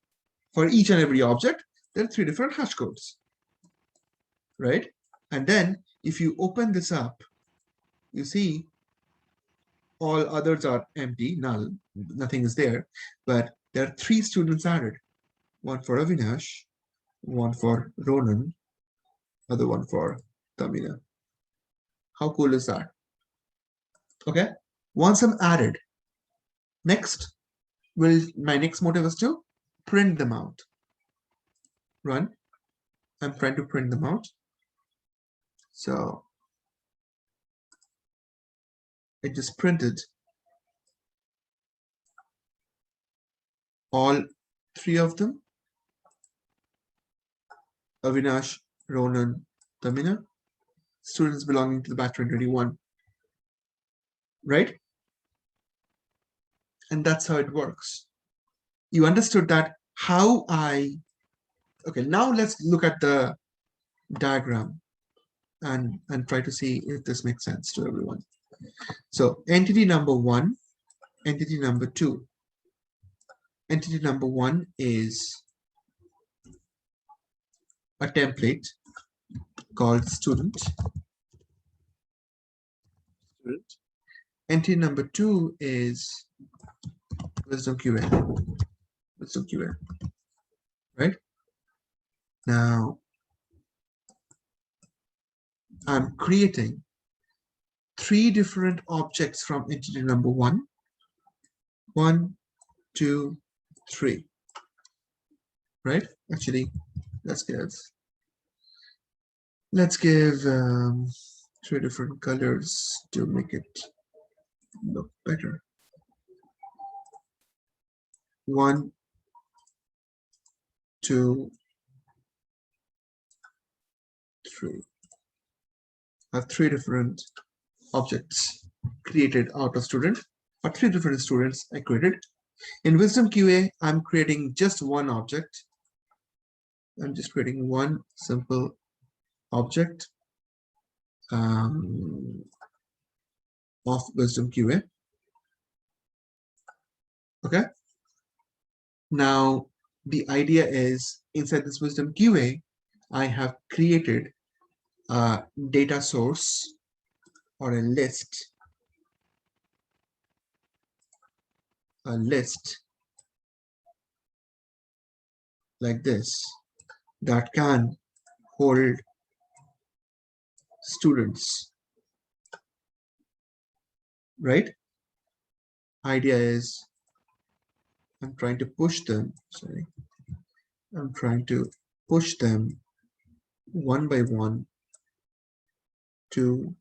for each and every object. There are 3 different hash codes, right? And then if you open this up, you see all others are empty, null, nothing is there, but there are 3 students added. One for Avinash, one for Ronan, other one for Tamina. How cool is that? Okay, once I'm added, next, my next motive is to print them out. Run. I'm trying to print them out. So it just printed all 3 of them. Avinash, Ronan, Tamina, students belonging to the batch 2021, right? And that's how it works. You understood that how okay, now let's look at the diagram and try to see if this makes sense to everyone. So entity number 1, entity number 2. Entity number 1 is a template called student. Entity number 2 is wisdom QA. Wisdom QA. Right? Now I'm creating 3 different objects from entity number 1. 1, 2, 3. Right? Actually, let's get Let's give 3 different colors to make it look better. 1, 2, 3. I have 3 different objects created out of student, or 3 different students I created. In Wisdom QA, I'm creating just one object. I'm just creating one simple object of Wisdom QA. Okay. Now, the idea is inside this Wisdom QA, I have created a data source or a list like this that can hold students, right? Idea is I'm trying to push them one by one to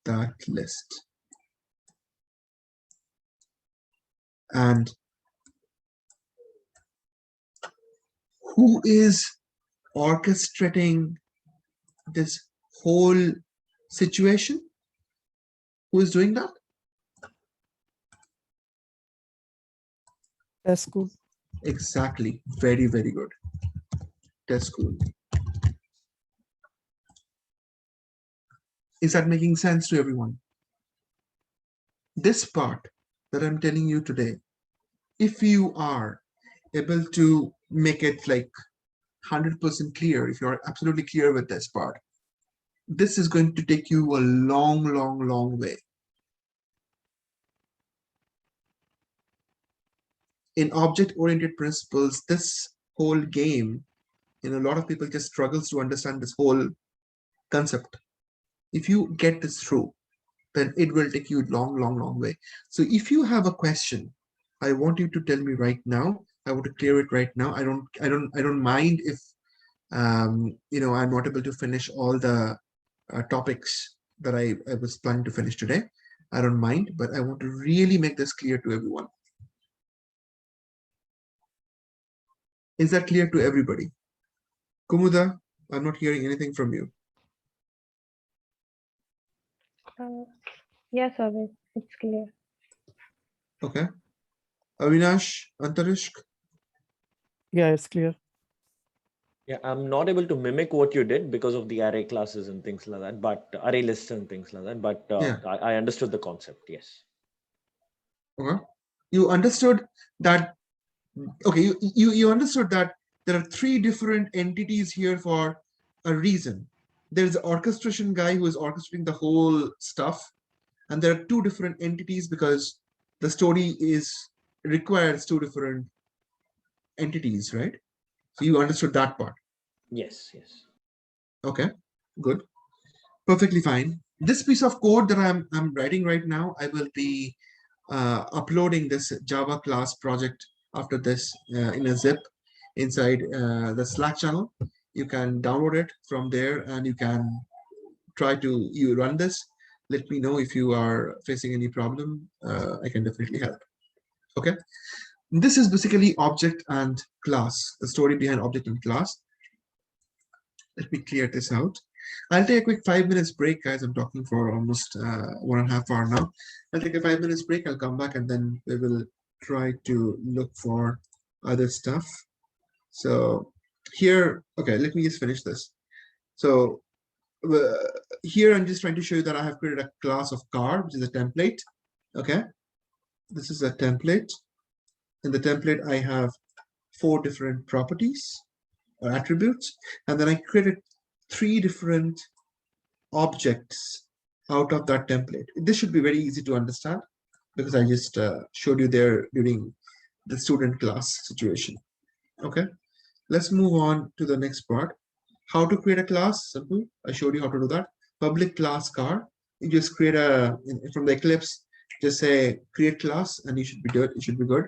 that list. And who is orchestrating this whole situation? Who is doing that? That's good. Exactly. Very, very good. That's cool. Is that making sense to everyone? This part that I'm telling you today, if you are able to make it like 100% clear, if you're absolutely clear with this part, this is going to take you a long, long, long way. In object-oriented principles, this whole game, a lot of people just struggles to understand this whole concept. If you get this through, then it will take you a long, long, long way. So if you have a question, I want you to tell me right now. I want to clear it right now. I don't mind if I'm not able to finish all the topics that I was planning to finish today. I don't mind, but I want to really make this clear to everyone. Is that clear to everybody? Kumuda, I'm not hearing anything from you. Yes, Avik, it's clear. Okay. Avinash, Antarishk? Yeah, it's clear. Yeah, I'm not able to mimic what you did because of the array classes and things like that, but array lists and things like that. But Yeah. I understood the concept. Yes. Okay. You understood that. Okay, you understood that there are 3 different entities here for a reason. There's the orchestration guy who is orchestrating the whole stuff, and there are 2 different entities because the story requires 2 different entities, right? So you understood that part. Yes. Yes. Okay, good, perfectly fine. This piece of code that I'm writing right now, I will be uploading this Java class project after this in a zip inside the Slack channel. You can download it from there and you can try to run this. Let me know if you are facing any problem. I can definitely help. Okay. This is basically object and class, the story behind object and class. Let me clear this out. I'll take a quick 5 minutes break, guys. I'm talking for almost 1.5 hours now. I'll take a 5 minutes break. I'll come back and then we will try to look for other stuff. So here, okay, let me just finish this. So here I'm just trying to show you that I have created a class of car, which is a template. Okay, this is a template. In the template, I have 4 different properties or attributes, and then I created 3 different objects out of that template. This should be very easy to understand because I just showed you there during the student class situation. Okay, let's move on to the next part. How to create a class? Simple. I showed you how to do that. Public class car. You just create from the Eclipse, just say create class, and you should be good. It should be good.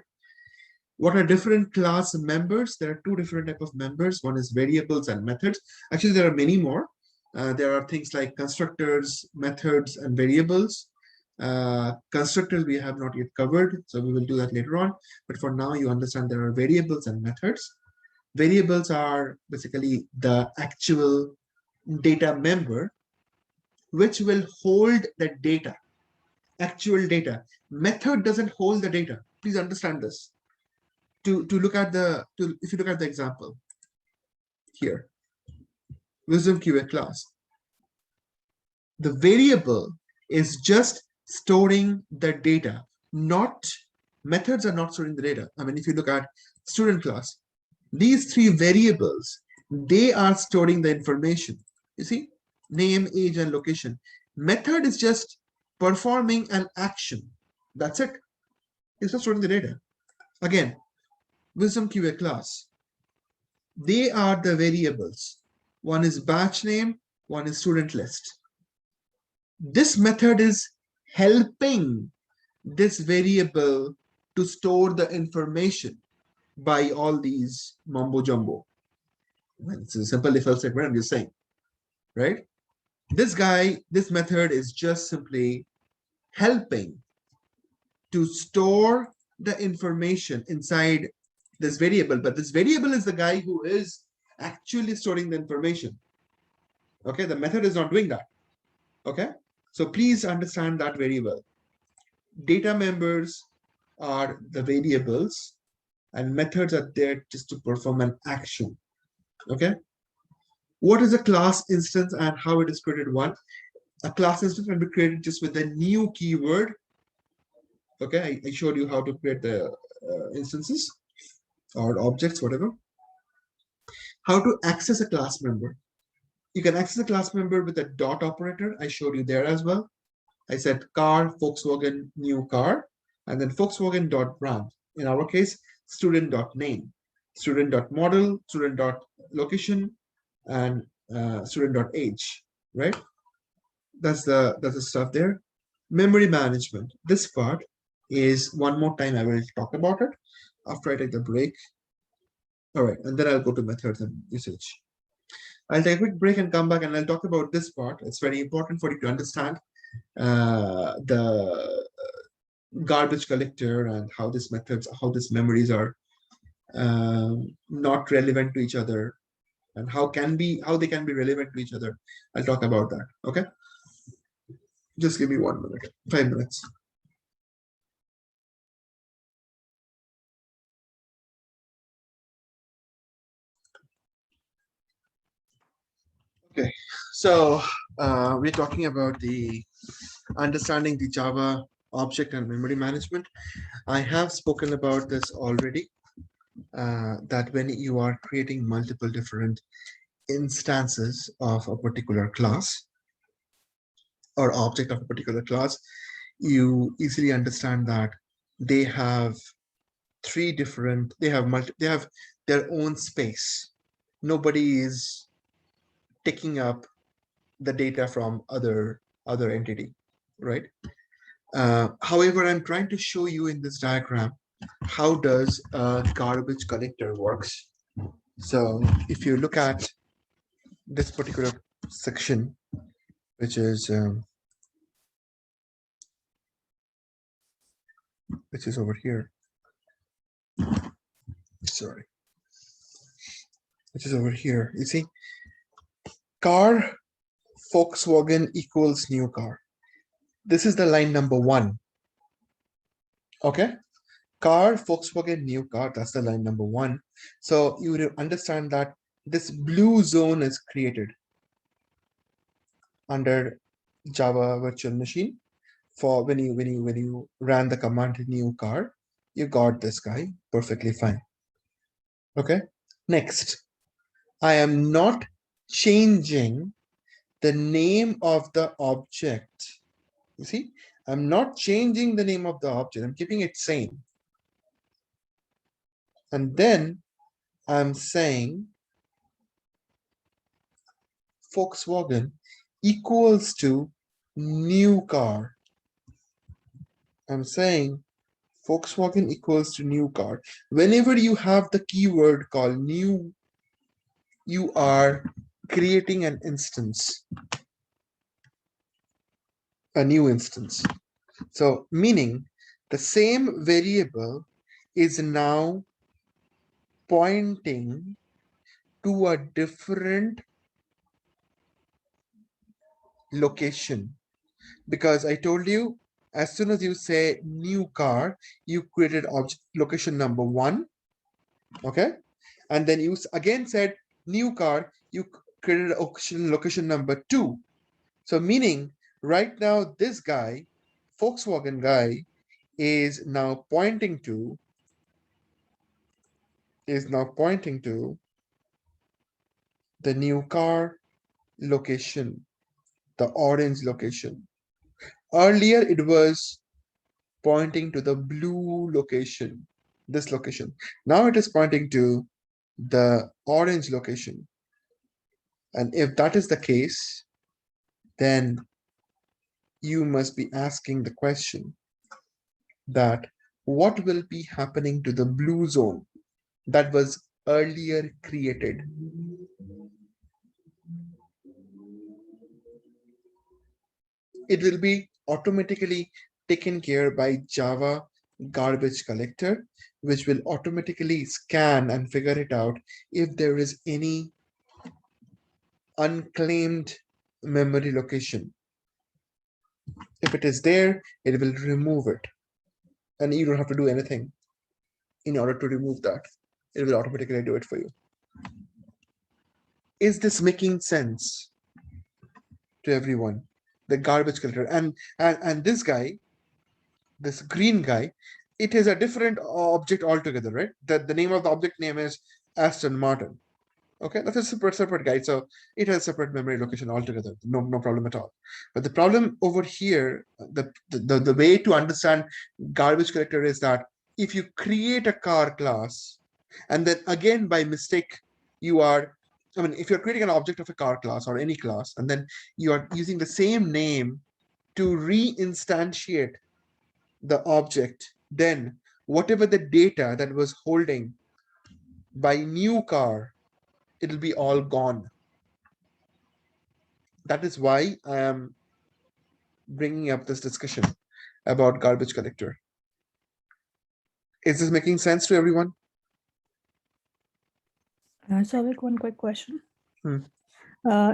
What are different class members? There are two different types of members. One is variables and methods. Actually, there are many more. There are things like constructors, methods, and variables. Constructors we have not yet covered, so we will do that later on. But for now, you understand there are variables and methods. Variables are basically the actual data member which will hold the data, actual data. Method doesn't hold the data. Please understand this. If you look at the example here, Wisdom QA class, the variable is just storing the data, not methods are not storing the data. I mean, if you look at student class, these three variables, they are storing the information. You see, name, age, and location. Method is just performing an action. That's it. It's not storing the data. Again, Wisdom QA class, they are the variables. One is batch name, one is student list. This method is helping this variable to store the information by all these mumbo jumbo. It's a simple if else statement, I'm just saying, right? This method is just simply helping to store the information inside this variable, but this variable is the guy who is actually storing the information. Okay, the method is not doing that. Okay, so please understand that very well. Data members are the variables and methods are there just to perform an action. Okay, what is a class instance and how it is created? One, a class instance can be created just with a new keyword. Okay, I showed you how to create the instances or objects, whatever. How to access a class member. You can access a class member with a dot operator. I showed you there as well. I said car, Volkswagen, new car, and then Volkswagen.brand. In our case, student.name, student.model, student.location, and student.age, right? That's the stuff there. Memory management. This part is one more time I will talk about it after I take the break. All right, and then I'll go to methods and usage. I'll take a quick break and come back and I'll talk about this part. It's very important for you to understand the garbage collector and how these methods, how these memories are not relevant to each other and how they can be relevant to each other. I'll talk about that. Okay. Just give me 1 minute, 5 minutes. Okay, so we're talking about the understanding the Java object and memory management. I have spoken about this already, that when you are creating multiple different instances of a particular class or object of a particular class, you easily understand that they have they have their own space. Nobody is taking up the data from other entity, right? However, I'm trying to show you in this diagram how does a garbage collector works. So if you look at this particular section, which is over here, sorry, which is over here, you see, car Volkswagen equals new car. This is the line number 1. Okay, car Volkswagen new car, that's the line number 1. So you would understand that this blue zone is created under Java virtual machine for when you ran the command new car, you got this guy perfectly fine. Okay, next, I am not changing the name of the object. You see, I'm not changing the name of the object, I'm keeping it same. And then I'm saying Volkswagen equals to new car. I'm saying Volkswagen equals to new car. Whenever you have the keyword called new, you are creating an instance, a new instance. So meaning the same variable is now pointing to a different location, because I told you as soon as you say new car, you created object location number 1, okay, and then you again said new car, you created location number 2. So meaning right now this guy, Volkswagen guy, is now pointing to the new car location, the orange location. Earlier it was pointing to the blue location, this location. Now it is pointing to the orange location. And if that is the case, then you must be asking the question that what will be happening to the blue zone that was earlier created? It will be automatically taken care by Java garbage collector, which will automatically scan and figure it out if there is any unclaimed memory location. If it is there, it will remove it. And you don't have to do anything in order to remove that. It will automatically do it for you. Is this making sense to everyone? The garbage collector and this guy, this green guy, it is a different object altogether, right? The name of the object name is Aston Martin. Okay, that's a separate guy. So it has separate memory location altogether. No problem at all. But the problem over here, the way to understand garbage collector is that if you create a car class, and then again by mistake, if you're creating an object of a car class or any class, and then you are using the same name to reinstantiate the object, then whatever the data that was holding by new car, it'll be all gone. That is why I am bringing up this discussion about garbage collector. Is this making sense to everyone? So one quick question. Hmm.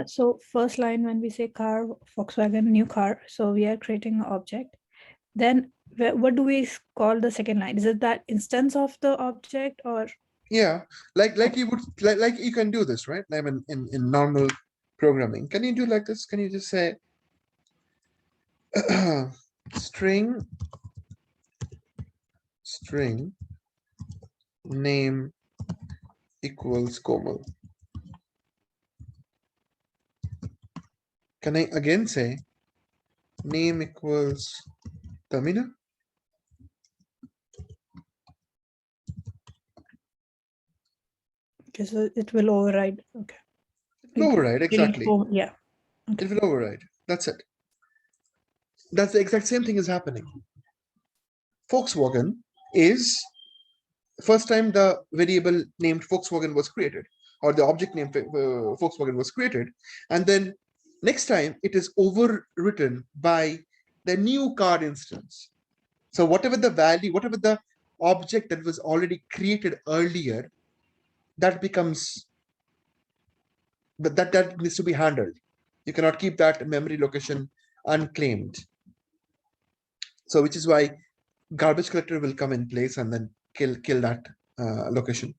So first line, when we say car, Volkswagen, new car, so we are creating an object. Then what do we call the second line? Is it that instance of the object, or? Yeah, like you would like you can do this, right? I mean, in normal programming, can you do like this? Can you just say string name equals Komal? Can I again say name equals Tamina? Okay, so it will override. Okay. It will override, exactly. Yeah. Okay. It will override. That's it. That's the exact same thing is happening. Volkswagen is first time the variable named Volkswagen was created, or the object named Volkswagen was created, and then next time it is overwritten by the new car instance. So whatever the value, whatever the object that was already created earlier, that becomes that needs to be handled. You cannot keep that memory location unclaimed. So which is why garbage collector will come in place and then kill that location.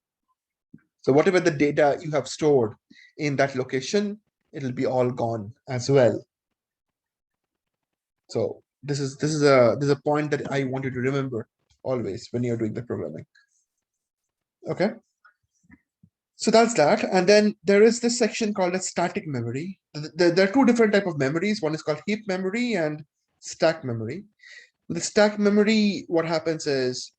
So whatever the data you have stored in that location, it'll be all gone as well. So this is a point that I want you to remember always when you're doing the programming. Okay. So that's that. And then there is this section called a static memory. There are two different types of memories. One is called heap memory and stack memory. The stack memory, what happens is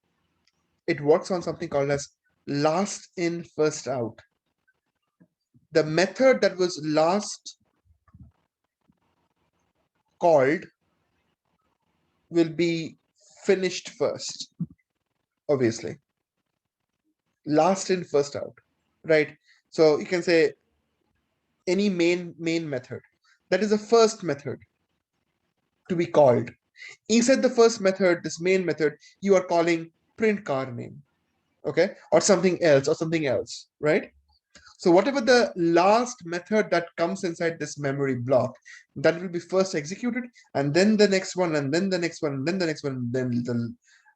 it works on something called as last in, first out. The method that was last called will be finished first. obviously. Last in, first out, right? So you can say any main method. That is the first method to be called. Inside the first method, this main method, you are calling print car name, okay? Or something else, right? So whatever the last method that comes inside this memory block, that will be first executed, and then the next one, and then the next one, and then the next one,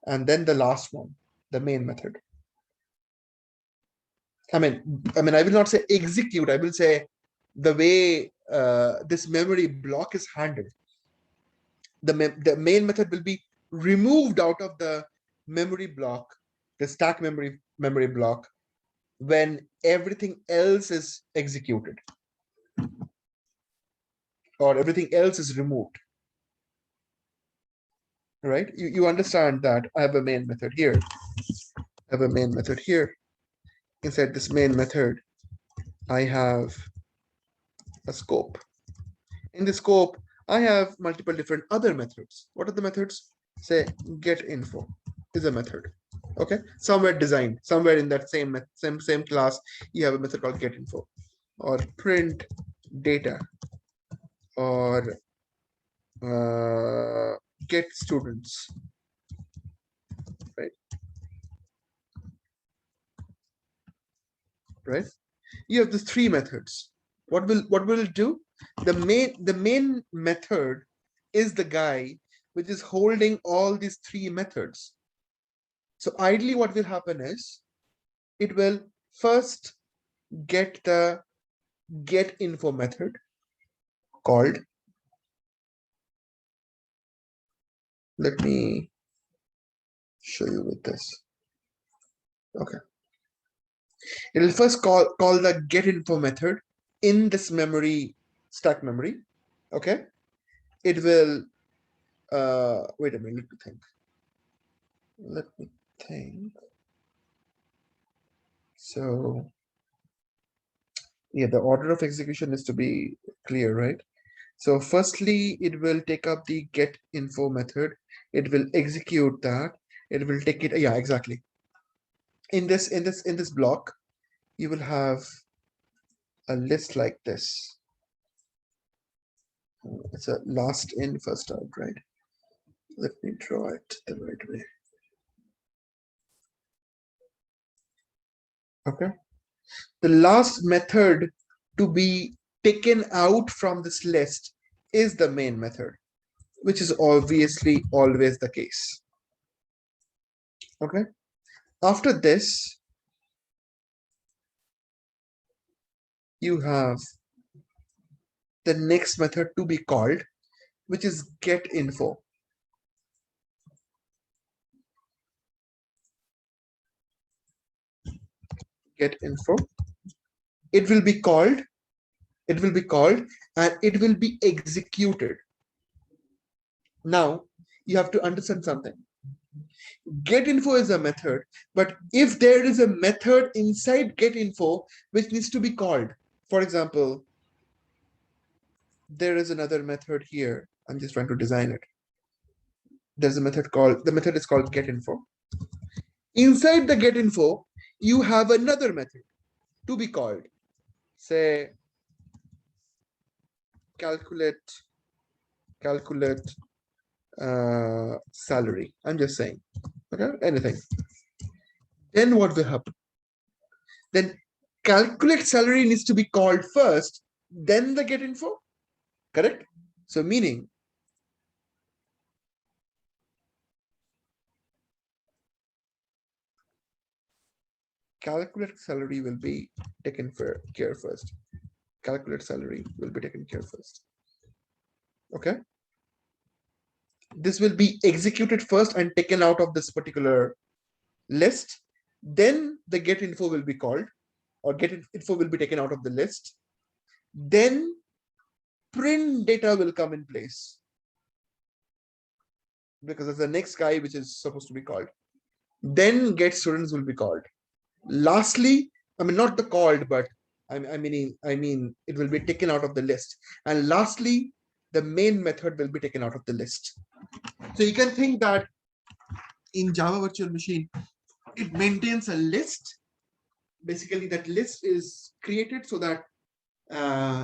and then the last one, the main method. I mean, I will not say execute. I will say the way this memory block is handled. The main method will be removed out of the memory block, the stack memory block, when everything else is executed or everything else is removed. Right? You understand that I have a main method here. I have a main method here. Inside this main method, I have a scope. In the scope, I have multiple different other methods. What are the methods? Say get info is a method. Okay, somewhere designed, somewhere in that same class, you have a method called get info, or print data, or get students. Right? You have these three methods. What will it do? The main method is the guy which is holding all these three methods. So ideally what will happen is it will first get the get info method called. Let me show you with this. Okay. It will first call the get info method in this memory, stack memory. Okay. It will wait a minute, let me think. So yeah, the order of execution is to be clear, right? So firstly, it will take up the get info method. It will execute that. It will take it. Yeah, exactly. In this block, you will have a list like this. It's a last in, first out, right? Let me draw it the right way. Okay. The last method to be taken out from this list is the main method, which is obviously always the case. Okay. After this, you have the next method to be called, which is get info. Get info. It will be called, and it will be executed. Now you have to understand something. Get info is a method, but if there is a method inside get info which needs to be called, for example, there is another method here. I'm just trying to design it. There's a method called, the method is called get info. Inside the get info, you have another method to be called, say calculate salary. I'm just saying, okay, anything. Then what will happen? Then calculate salary needs to be called first, then the get info, correct? So meaning calculate salary will be taken care first. Calculate salary will be taken care first. Okay. This will be executed first and taken out of this particular list. Then the get info will be called, or get info will be taken out of the list. Then print data will come in place, because it's the next guy which is supposed to be called. Then get students will be called. Lastly, I mean, not the called, but I mean it will be taken out of the list. And lastly, the main method will be taken out of the list. So you can think that in Java Virtual Machine, it maintains a list. Basically, that list is created so that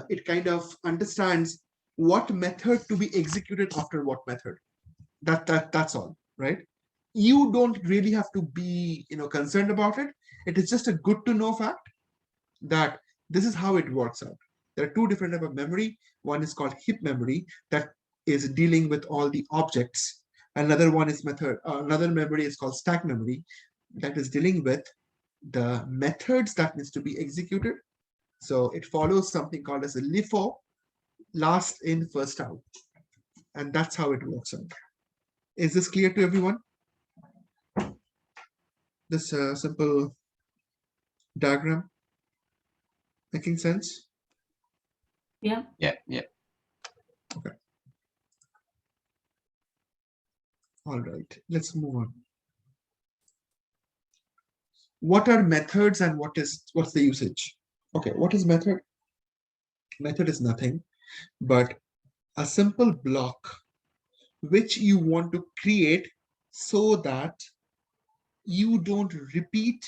it kind of understands what method to be executed after what method. That's all, right? You don't really have to be concerned about it. It is just a good to know fact that this is how it works out. There are two different types of memory. One is called heap memory that is dealing with all the objects. Another one is another memory is called stack memory that is dealing with the methods that needs to be executed. So it follows something called as a LIFO, last in, first out. And that's how it works out. Is this clear to everyone? This simple diagram making sense? Yeah. Okay. All right, let's move on. What are methods and what's the usage? Okay, what is method? Method is nothing but a simple block which you want to create so that you don't repeat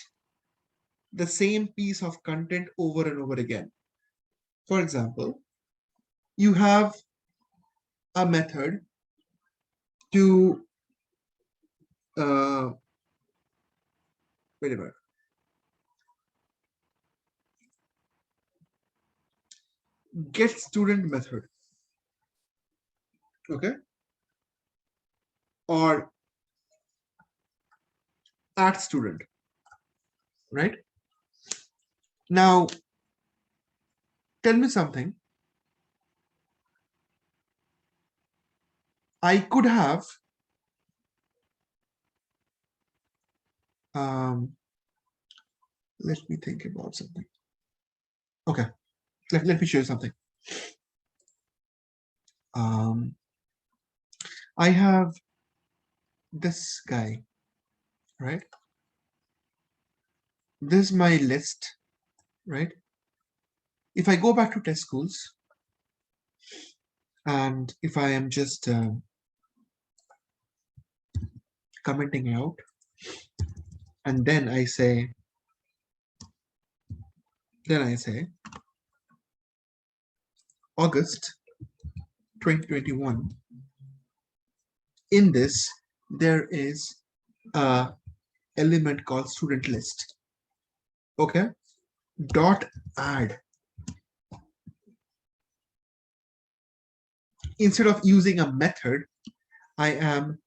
the same piece of content over and over again. For example, you have a method to wait a minute. Get student method, okay, or add student, right? Now, tell me something. I could have let me think about something. Okay, let me show you something. I have this guy, right? This is my list, right? If I go back to test schools and if I am just commenting out and then I say August 2021, in this there is a element called student list, okay, dot add. Instead of using a method, I am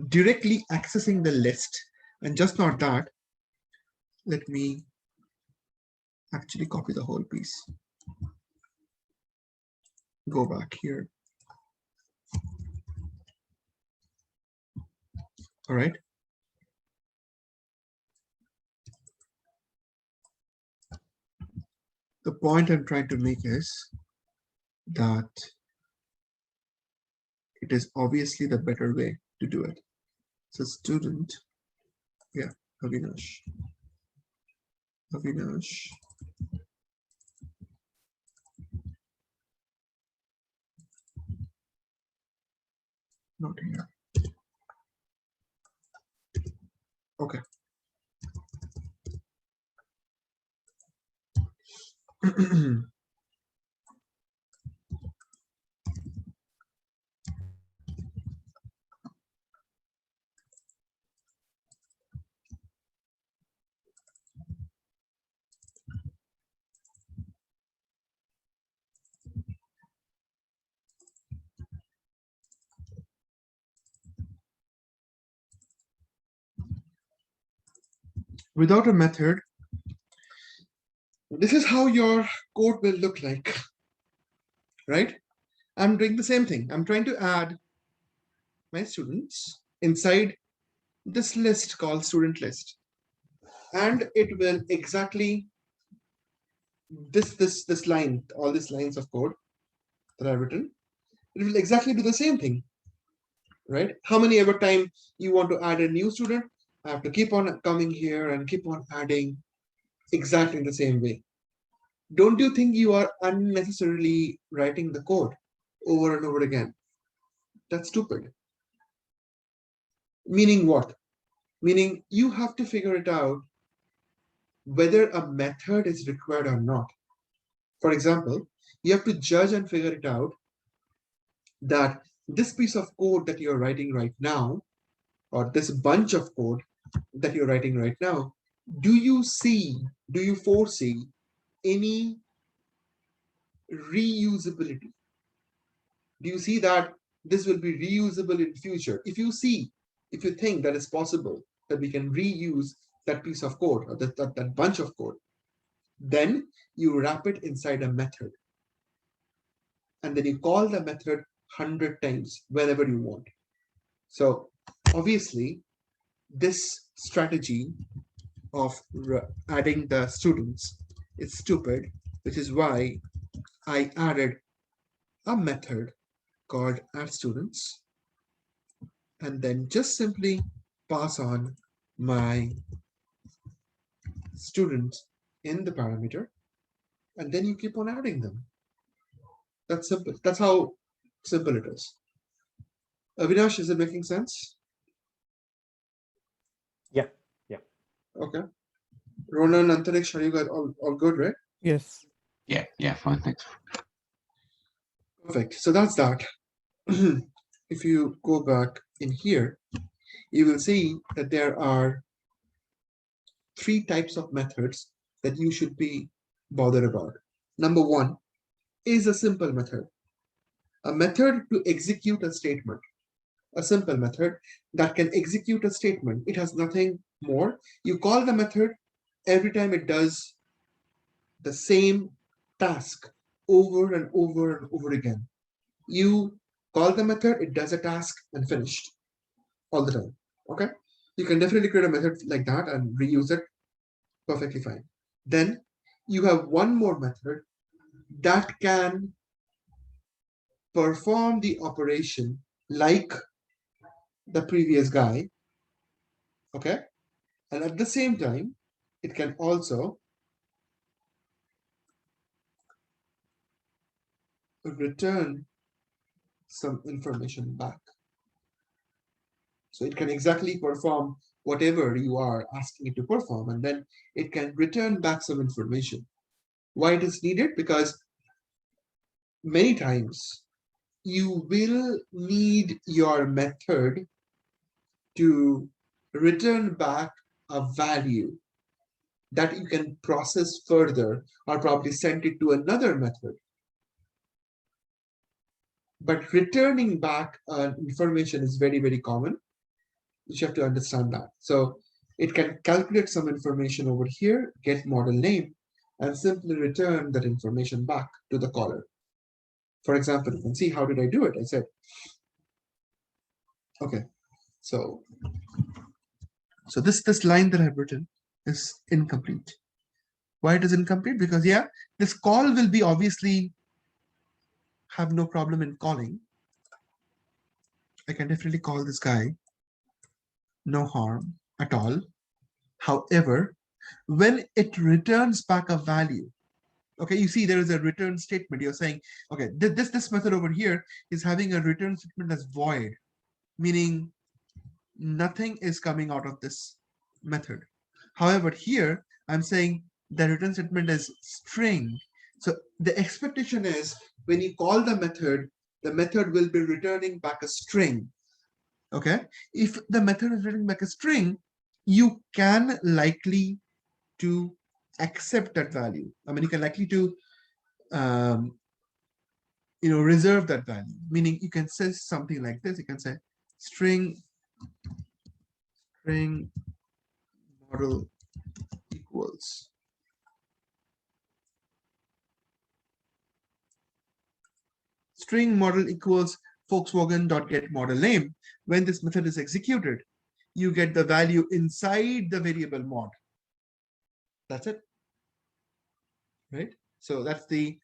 directly accessing the list. And just not that, let me actually copy the whole piece. Go back here. All right. The point I'm trying to make is that it is obviously the better way to do it. So student, yeah, Avinash, not here. Okay. Without a method, this is how your code will look like, right? I'm doing the same thing. I'm trying to add my students inside this list called student list. And it will exactly this line, all these lines of code that I've written, it will exactly do the same thing, right? How many ever time you want to add a new student, I have to keep on coming here and keep on adding exactly the same way. Don't you think you are unnecessarily writing the code over and over again? That's stupid. Meaning what? meaning you have to figure it out whether a method is required or not. For example, you have to judge and figure it out that this piece of code that you're writing right now, or this bunch of code that you're writing right now, do you foresee any reusability? Do you see that this will be reusable in future? If you think that it's possible that we can reuse that piece of code or that bunch of code, then you wrap it inside a method. And then you call the method 100 times whenever you want. So obviously, this strategy of adding the students is stupid, which is why I added a method called addStudents, and then just simply pass on my students in the parameter, and then you keep on adding them. That's simple. That's how simple it is. Avinash, is it making sense? Yeah. Okay. Ronan, Antariksh, are you guys all good, right? Yes. Yeah, fine, thanks. Perfect. So that's that. If you go back in here, you will see that there are 3 types of methods that you should be bothered about. Number 1 is a simple method. A method to execute a statement. A simple method that can execute a statement. It has nothing more. You call the method every time it does the same task over and over and over again. You call the method, it does a task and finished all the time. Okay, you can definitely create a method like that and reuse it perfectly fine. Then you have one more method that can perform the operation like the previous guy. Okay, and at the same time it can also return some information back. So it can exactly perform whatever you are asking it to perform, and then it can return back some information. Why it is needed? Because many times you will need your method to return back a value that you can process further or probably send it to another method. But returning back information is very, very common. You have to understand that. So it can calculate some information over here, get model name, and simply return that information back to the caller. For example, you can see how did I do it? I said, okay, so this line that I've written is incomplete. Why it is incomplete? Because yeah, this call will be obviously have no problem in calling. I can definitely call this guy, no harm at all. However, when it returns back a value, okay, you see there is a return statement. You're saying, okay, this method over here is having a return statement as void, meaning nothing is coming out of this method. However, here I'm saying the return statement is string. So the expectation is when you call the method will be returning back a string. Okay, if the method is returning back a string, you can likely to accept that value. I mean, you can likely to reserve that value, meaning you can say something like this. You can say string model equals Volkswagen.get model name. When this method is executed, you get the value inside the variable mod. That's it, right? So that's the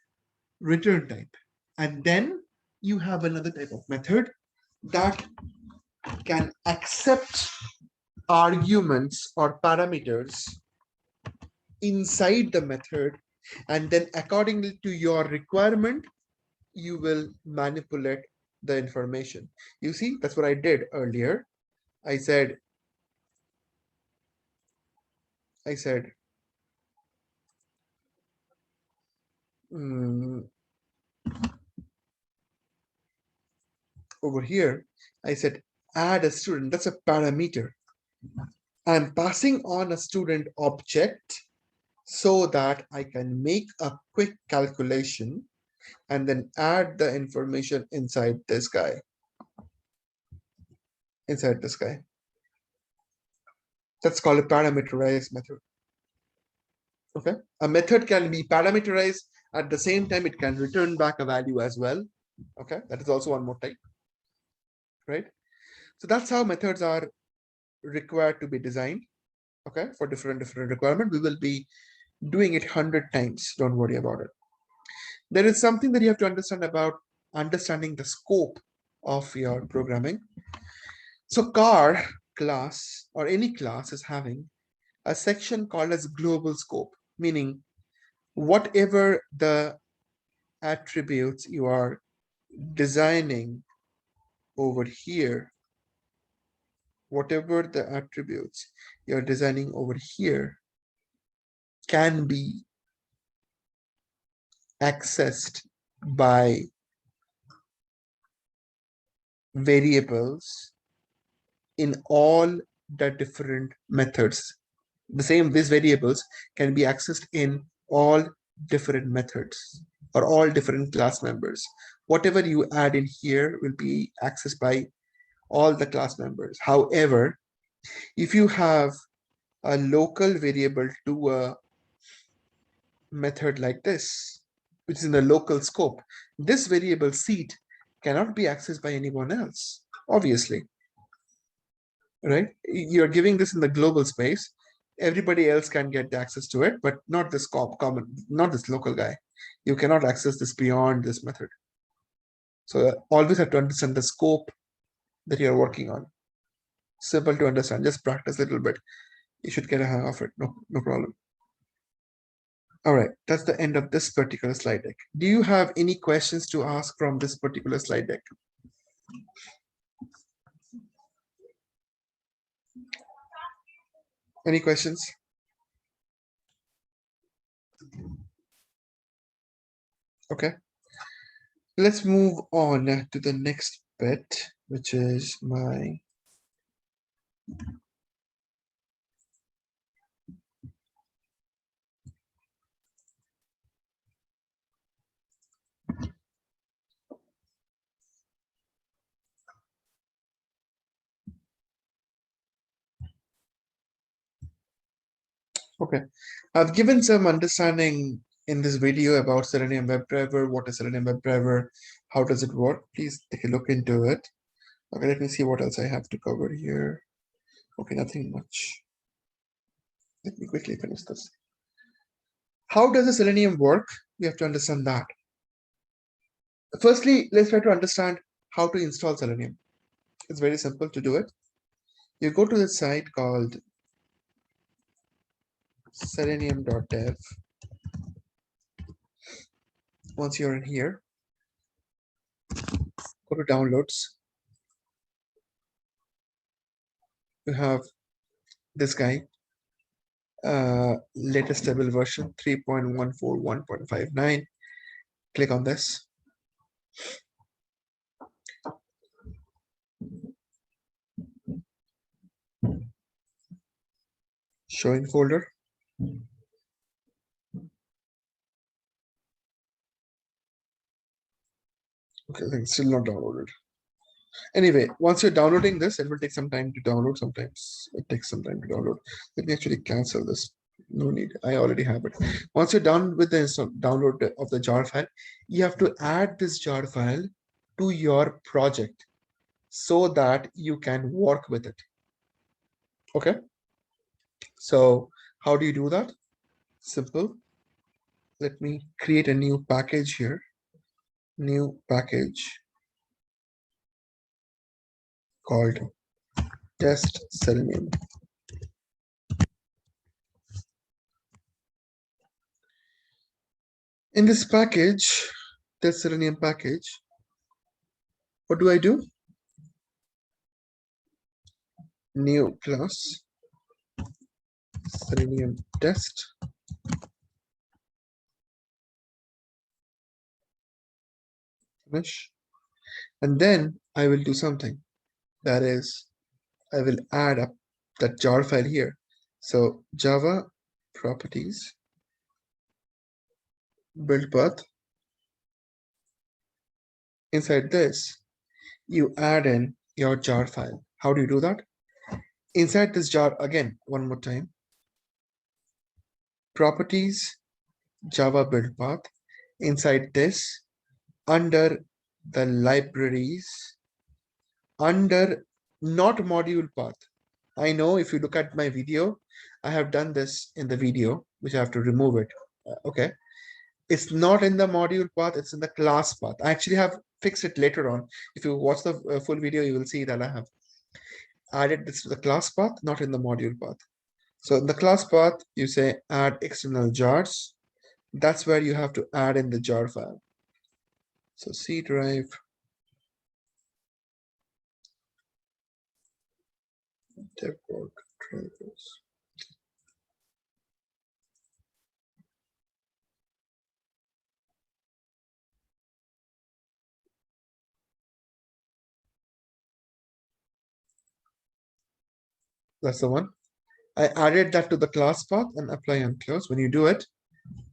return type. And then you have another type of method that can accept arguments or parameters inside the method, and then according to your requirement, you will manipulate the information. You see, that's what I did earlier. I said I said, over here, I said, add a student. That's a parameter. I'm passing on a student object so that I can make a quick calculation and then add the information inside this guy. That's called a parameterized method. Okay, a method can be parameterized at the same time it can return back a value as well. Okay, that is also one more type, right? So that's how methods are required to be designed. Okay, for different requirements. We will be doing it 100 times. Don't worry about it. There is something that you have to understand about understanding the scope of your programming. So car class or any class is having a section called as global scope, meaning whatever the attributes you are designing over here, whatever the attributes you're designing over here can be accessed by variables in all the different methods. These variables can be accessed in all different methods or all different class members. Whatever you add in here will be accessed by all the class members. However, if you have a local variable to a method like this, which is in the local scope, this variable seat cannot be accessed by anyone else, obviously, right? You're giving this in the global space. Everybody else can get access to it, but not this not this local guy. You cannot access this beyond this method. So always have to understand the scope that you're working on. Simple to understand, just practice a little bit. You should get a hang of it, no problem. All right, that's the end of this particular slide deck. Do you have any questions to ask from this particular slide deck? Any questions? Okay, let's move on to the next bit, which is my okay. I've given some understanding in this video about Selenium WebDriver. What is Selenium WebDriver? How does it work? Please take a look into it. Okay, let me see what else I have to cover here. Okay, nothing much. Let me quickly finish this. How does the Selenium work? We have to understand that. Firstly, let's try to understand how to install Selenium. It's very simple to do it. You go to the site called selenium.dev. Once you're in here, go to downloads. You have this guy, latest stable version 3.141.59. Click on this. Show in folder. Okay, I think it's still not downloaded. Anyway, once you're downloading this, it will take some time to download. Sometimes it takes some time to download. Let me actually cancel this. No need. I already have it. Once you're done with the download of the jar file, you have to add this jar file to your project so that you can work with it. Okay. So how do you do that? Simple. Let me create a new package here. New package called test Selenium. In this package, test Selenium package, what do I do? New class Selenium test. Finish. And then I will do something. That is, I will add up that jar file here. So Java properties, build path. Inside this, you add in your jar file. How do you do that? Inside this jar, again, one more time, properties, Java build path. Inside this, under the libraries, under not module path. I know if you look at my video, I have done this in the video, which I have to remove it. Okay. It's not in the module path, it's in the class path. I actually have fixed it later on. If you watch the full video, you will see that I have added this to the class path, not in the module path. So in the class path, you say add external jars. That's where you have to add in the jar file. So C drive, Debug drivers. That's the one. I added that to the class path and apply and close. When you do it,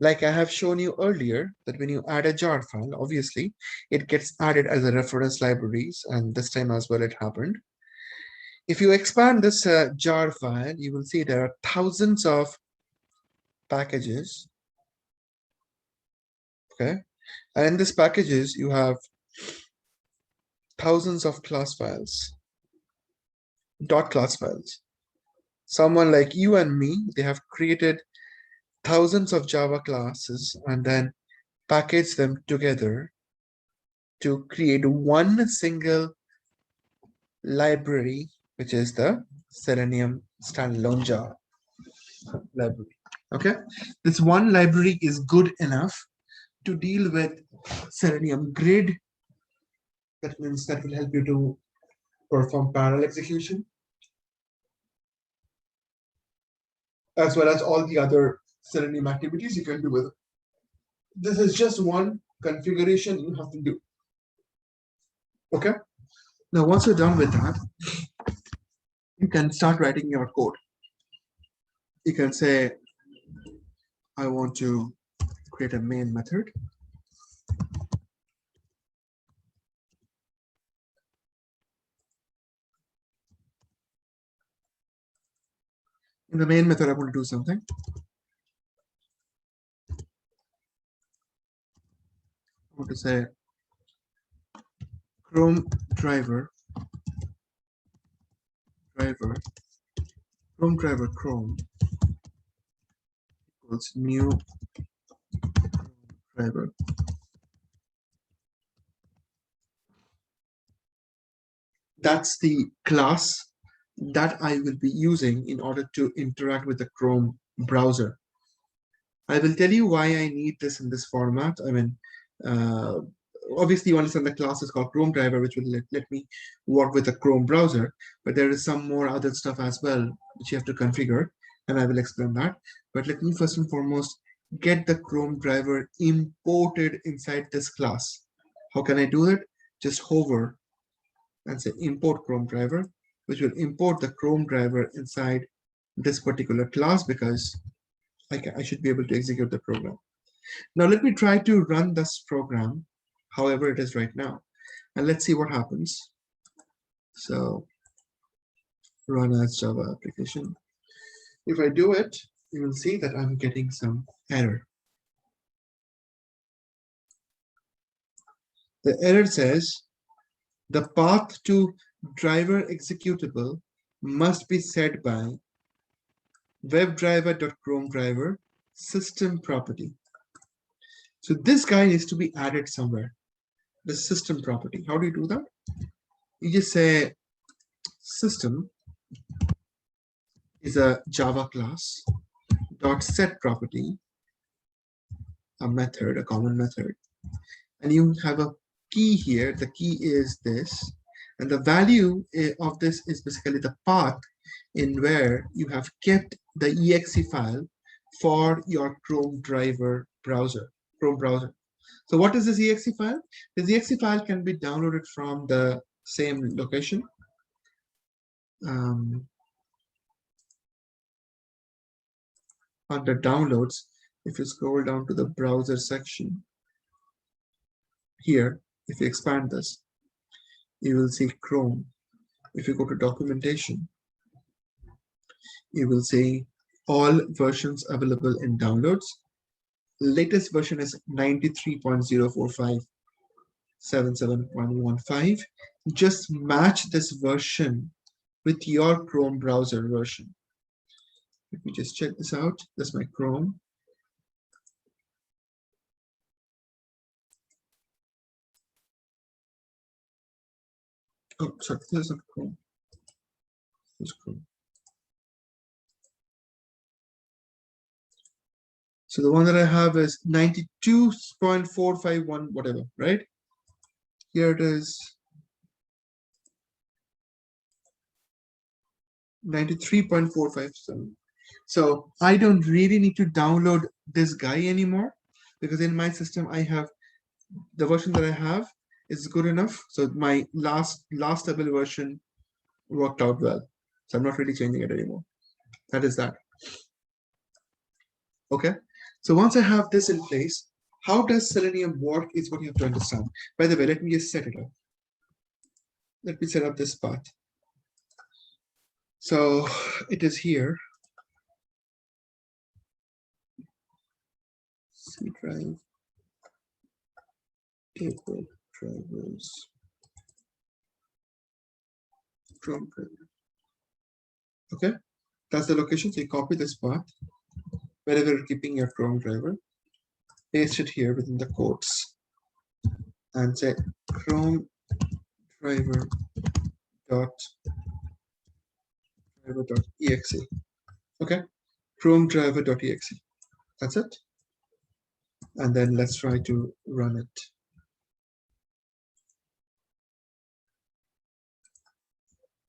like I have shown you earlier, that when you add a jar file, obviously it gets added as a reference libraries, and this time as well it happened. If you expand this jar file, you will see there are thousands of packages. Okay, and in these packages you have thousands of class files, dot class files. Someone like you and me, they have created thousands of Java classes and then package them together to create one single library, which is the Selenium standalone Java library. Okay, this one library is good enough to deal with Selenium grid. That means that will help you to perform parallel execution, as well as all the other Selenium activities you can do with it. This is just one configuration you have to do. Okay. Now, once you're done with that, you can start writing your code. You can say, I want to create a main method. In the main method, I want to do something. I want to say Chrome Chrome driver Chrome equals new Chrome driver. That's the class that I will be using in order to interact with the Chrome browser. I will tell you why I need this in this format. I mean, obviously you understand the class is called Chrome driver, which will let me work with the Chrome browser, but there is some more other stuff as well, which you have to configure, and I will explain that. But let me first and foremost get the Chrome driver imported inside this class. How can I do it? Just hover and say import Chrome driver, which will import the Chrome driver inside this particular class, because I should be able to execute the program. Now let me try to run this program however it is right now, and let's see what happens. So run as Java application. If I do it, you will see that I'm getting some error. The error says the path to driver executable must be set by WebDriver.ChromeDriver system property. So this guy needs to be added somewhere, the system property. How do you do that? You just say system is a Java class dot set property, a method, a common method, and you have a key here. The key is this, and the value of this is basically the path in where you have kept the exe file for your Chrome browser. So what is this exe file? This exe file can be downloaded from the same location. Under downloads, if you scroll down to the browser section, here, if you expand this, you will see Chrome. If you go to documentation, you will see all versions available in downloads. Latest version is 93.045.77.15. Just match this version with your Chrome browser version. Let me just check this out. That's my Chrome. Oh, sorry, this is not Chrome. This is Chrome. So the one that I have is 92.451, whatever, right? Here it is. 93.457. So I don't really need to download this guy anymore, because in my system I have the version that I have is good enough. So my last stable version worked out well. So I'm not really changing it anymore. That is that. Okay. So once I have this in place, how does Selenium work is what you have to understand. By the way, let me just set it up. Let me set up this path. So it is here. C drive, table drivers, Chrome driver. Okay, that's the location. So you copy this path wherever you're keeping your Chrome driver, paste it here within the quotes, and say Chrome driver dot exe. Okay, Chrome driver.exe. That's it. And then let's try to run it.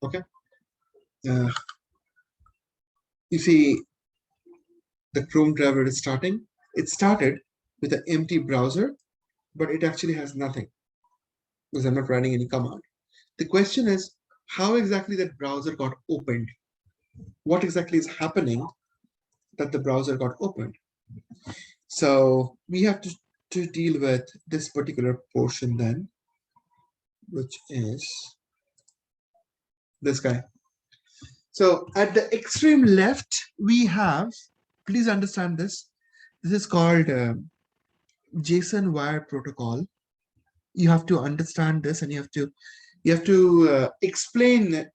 Okay. You see the Chrome driver is starting. It started with an empty browser, but it actually has nothing because I'm not running any command. The question is how exactly that browser got opened. What exactly is happening that the browser got opened? So we have to deal with this particular portion then, which is this guy. So at the extreme left, we have, please understand this. This is called JSON wire protocol. You have to understand this, and you have to explain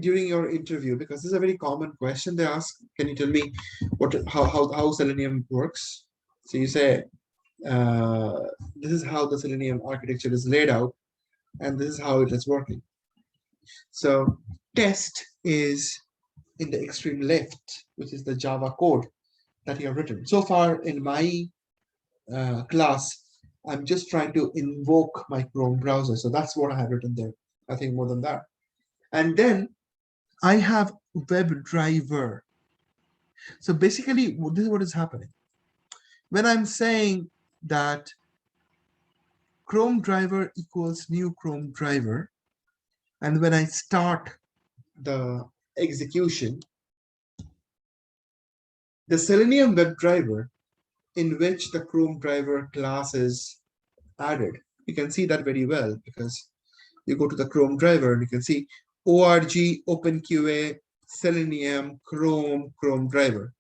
during your interview, because this is a very common question they ask. Can you tell me how Selenium works? So you say this is how the Selenium architecture is laid out, and this is how it is working. So test is in the extreme left, which is the Java code that you have written. So far in my class, I'm just trying to invoke my Chrome browser. So that's what I have written there. Nothing more than that. And then I have WebDriver. So basically, this is what is happening. When I'm saying that Chrome driver equals new Chrome driver, and when I start the execution, the Selenium WebDriver in which the Chrome driver class is added, you can see that very well because you go to the Chrome driver and you can see org, OpenQA, Selenium, Chrome driver.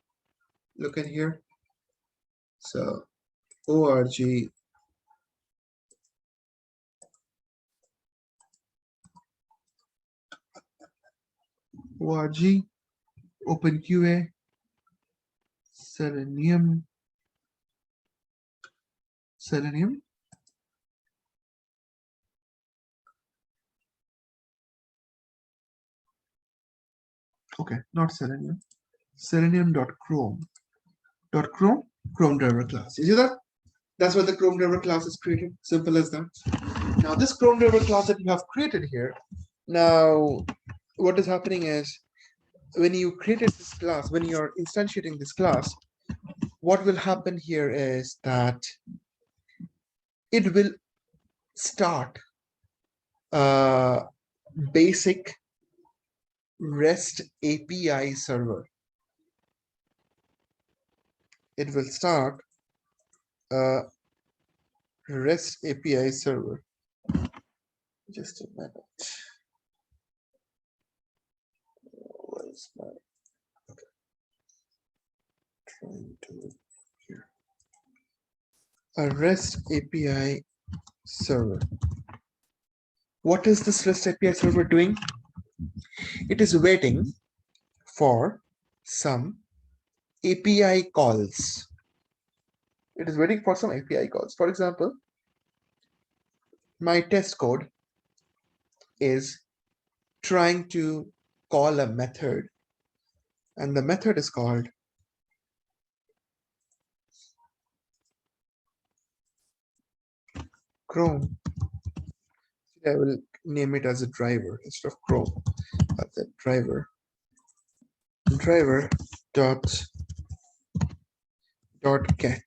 Look in here. So org, OpenQA, Selenium. Okay, not Selenium. Selenium.chrome. Chrome driver class. You see that? That's what the Chrome driver class is created. Simple as that. Now, this Chrome driver class that you have created here, now what is happening is when you created this class, when you're instantiating this class, what will happen here is that it will start a basic REST API server. It will start a REST API server. Just a minute. Where's my, okay. Trying to here. A REST API server. What is this REST API server doing? It is waiting for some API calls. It is waiting for some API calls. For example, my test code is trying to call a method, and the method is called Chrome. I will name it as a driver instead of Chrome. That's a driver. Driver dot get,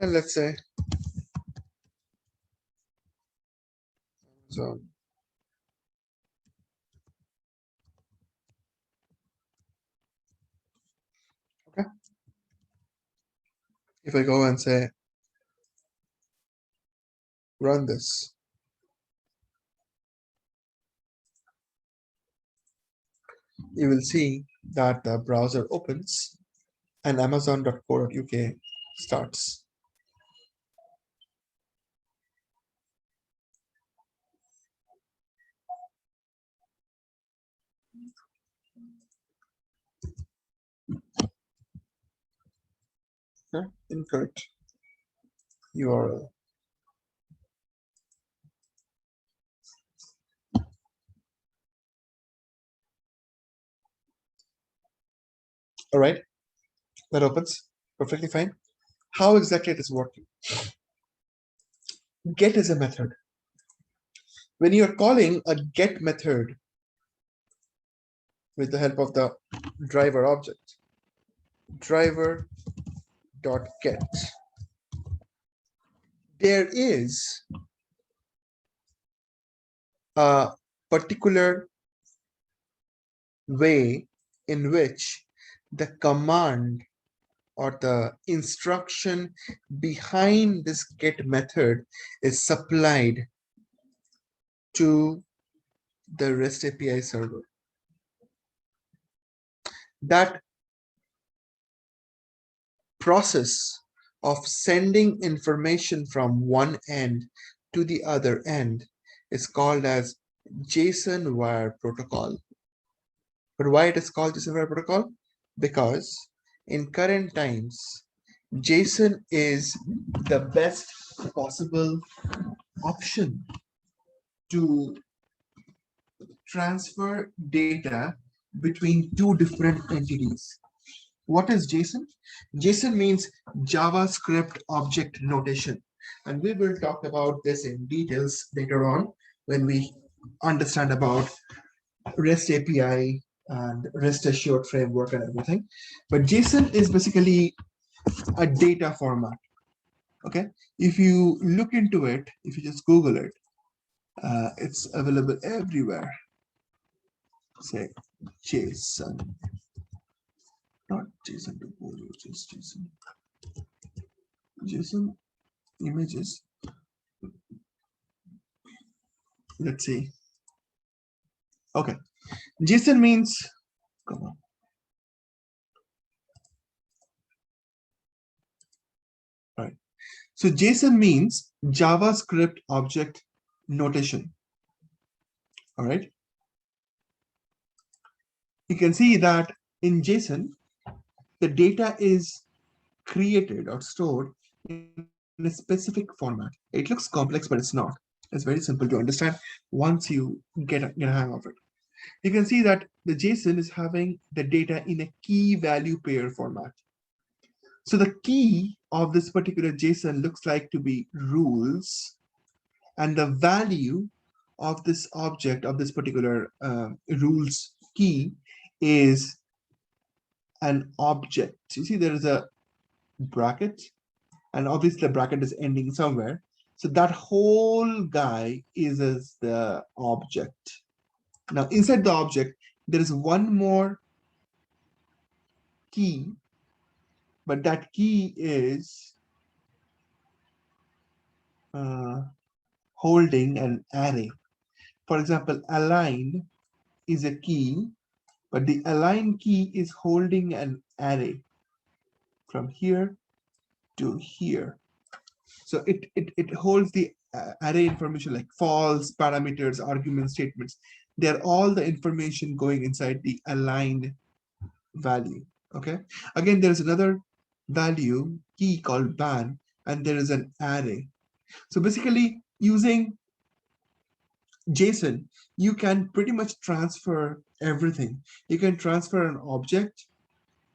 and let's say so. Okay. If I go and say run this, you will see that the browser opens and amazon.co.uk starts. Incorrect URL. All right, that opens perfectly fine. How exactly it is working? Get is a method. When you are calling a get method with the help of the driver object, driver dot get, there is a particular way in which the command or the instruction behind this get method is supplied to the REST API server. That process of sending information from one end to the other end is called as JSON wire protocol. But why it is called JSON wire protocol? Because in current times, JSON is the best possible option to transfer data between two different entities. What is JSON? JSON means JavaScript Object Notation. And we will talk about this in details later on when we understand about REST API and REST Assured framework and everything. But JSON is basically a data format. Okay, if you look into it, if you just Google it, it's available everywhere. Say JSON, not JSON to Google, just JSON. JSON images. Let's see. Okay, JSON means, come on. All right. So JSON means JavaScript Object Notation. All right. You can see that in JSON, the data is created or stored in a specific format. It looks complex, but it's not. It's very simple to understand once you get a hang of it. You can see that the JSON is having the data in a key value pair format. So the key of this particular JSON looks like to be rules, and the value of this object of this particular rules key is an object. You see, there is a bracket, and obviously the bracket is ending somewhere. So that whole guy is as the object. Now, inside the object, there is one more key, but that key is holding an array. For example, align is a key, but the align key is holding an array from here to here. So it holds the array information like false, parameters, arguments, statements. They're all the information going inside the aligned value. Okay. Again, there's another value key called ban, and there is an array. So basically, using JSON, you can pretty much transfer everything. You can transfer an object,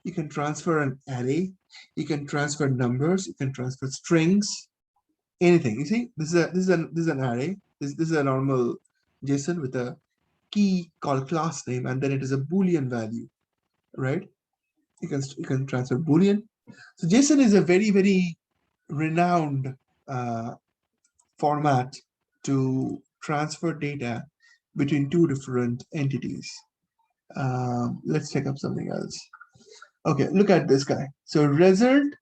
you can transfer an array, you can transfer numbers, you can transfer strings, anything. You see, this is an array. This is a normal JSON with a key called class name, and then it is a Boolean value, right? You can transfer Boolean. So JSON is a very, very renowned format to transfer data between two different entities. Let's check up something else. Okay, look at this guy. So result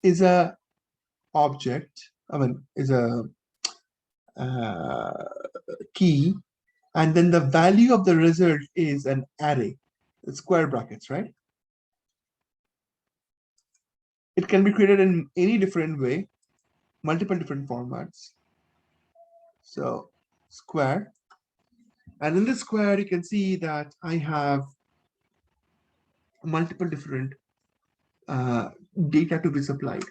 is a object. I mean, is a key, and then the value of the result is an array, square brackets, right? It can be created in any different way, multiple different formats. So square, and in the square you can see that I have multiple different data to be supplied.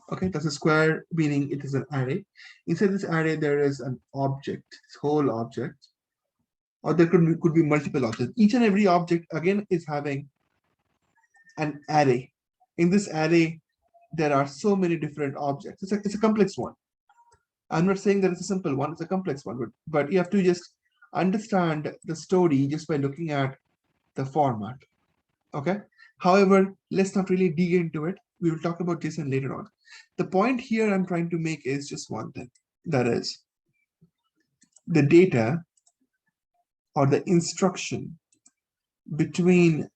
Okay, that's a square, meaning it is an array. Inside this array there is an object, this whole object, or there could be multiple objects. Each and every object again is having an array. In this array there are so many different objects. It's a complex one. I'm not saying that it's a simple one, it's a complex one, but you have to just understand the story just by looking at the format. Okay. However, let's not really dig into it. We will talk about JSON later on. The point here I'm trying to make is just one thing. That is, the data or the instruction between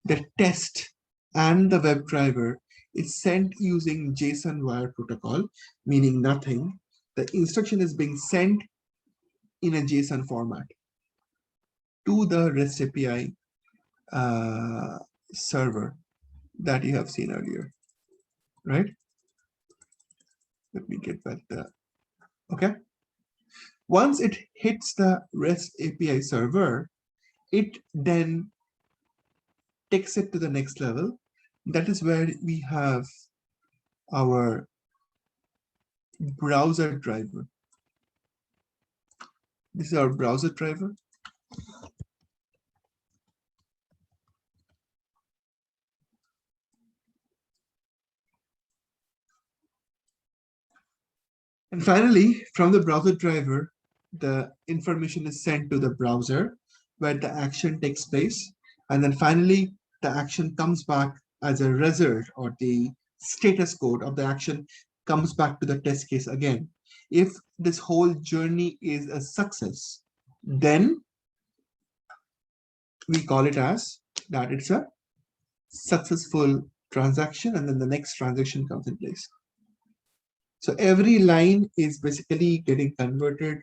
the test and the WebDriver is sent using JSON wire protocol, meaning nothing. The instruction is being sent in a JSON format to the REST API server that you have seen earlier, right? Let me get back there. Okay. Once it hits the REST API server, it then takes it to the next level. That is where we have our browser driver. This is our browser driver. And finally, from the browser driver, the information is sent to the browser where the action takes place. And then finally, the action comes back as a result, or the status code of the action comes back to the test case again. If this whole journey is a success, then we call it as that it's a successful transaction, and then the next transaction comes in place. So every line is basically getting converted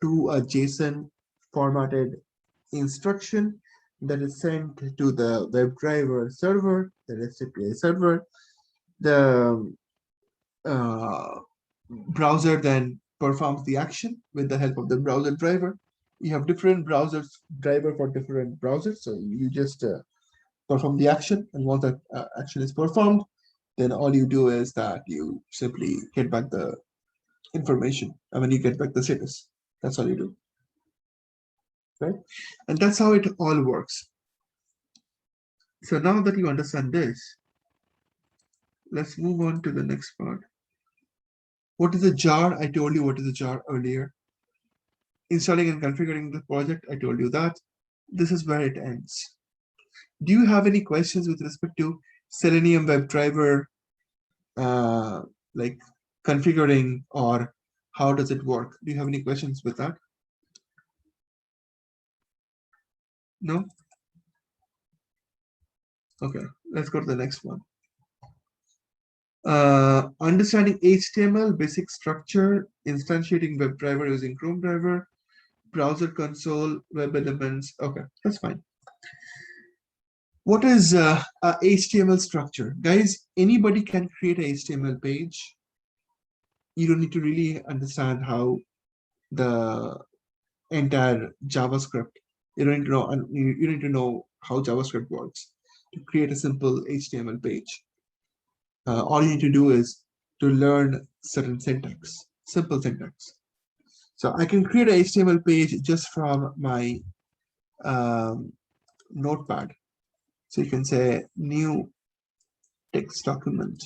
to a JSON formatted instruction that is sent to the WebDriver server, the REST API server. The browser then performs the action with the help of the browser driver. You have different browsers driver for different browsers, so you just perform the action, and once that action is performed, then all you do is that you simply get back the information. I mean, you get back the status. That's all you do, right? And that's how it all works. So now that you understand this, let's move on to the next part. What is a jar? I told you what is a jar earlier. Installing and configuring the project, I told you that. This is where it ends. Do you have any questions with respect to Selenium WebDriver, like configuring, or how does it work? Do you have any questions with that? No? Okay, let's go to the next one. Understanding HTML, basic structure, instantiating WebDriver using Chrome driver, browser console, web elements. Okay, that's fine. What is a HTML structure? Guys, anybody can create a HTML page. You don't need to really understand how the entire JavaScript. You don't need to know. You need to know how JavaScript works to create a simple HTML page. All you need to do is to learn certain syntax, simple syntax. So I can create a HTML page just from my notepad. So you can say new text document,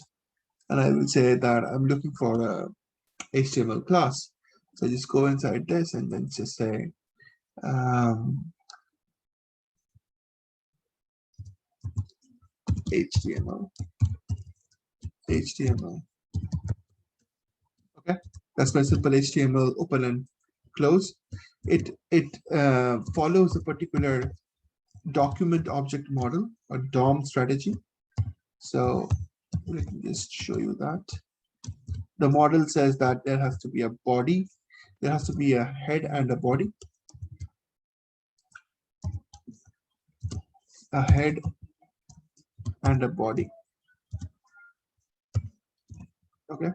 and I will say that I'm looking for a HTML class. So just go inside this and then just say HTML. Okay, that's my simple HTML open and close. It follows a particular document object model, or DOM strategy. So let me just show you that. The model says that there has to be a body, there has to be a head and a body. A head and a body. Okay.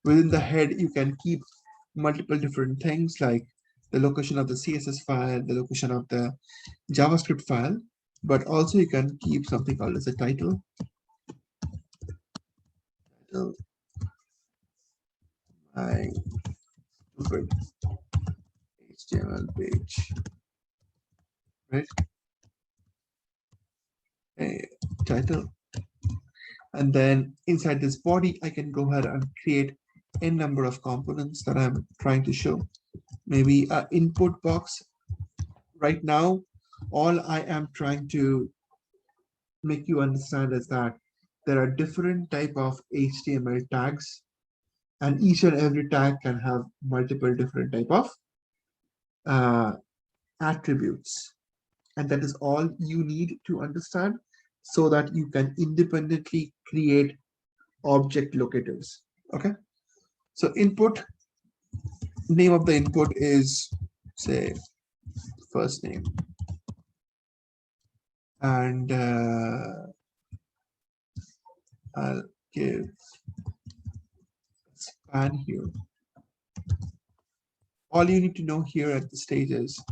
Within the head, you can keep multiple different things like the location of the CSS file, the location of the JavaScript file, but also you can keep something called as a title. My stupid HTML page, right? A title. And then inside this body, I can go ahead and create a number of components that I'm trying to show. Maybe an input box. Right now, all I am trying to make you understand is that there are different type of HTML tags, and each and every tag can have multiple different type of attributes. And that is all you need to understand so that you can independently create object locators. Okay. So input, name of the input is, say, first name. And I'll give span here. All you need to know here at the stage is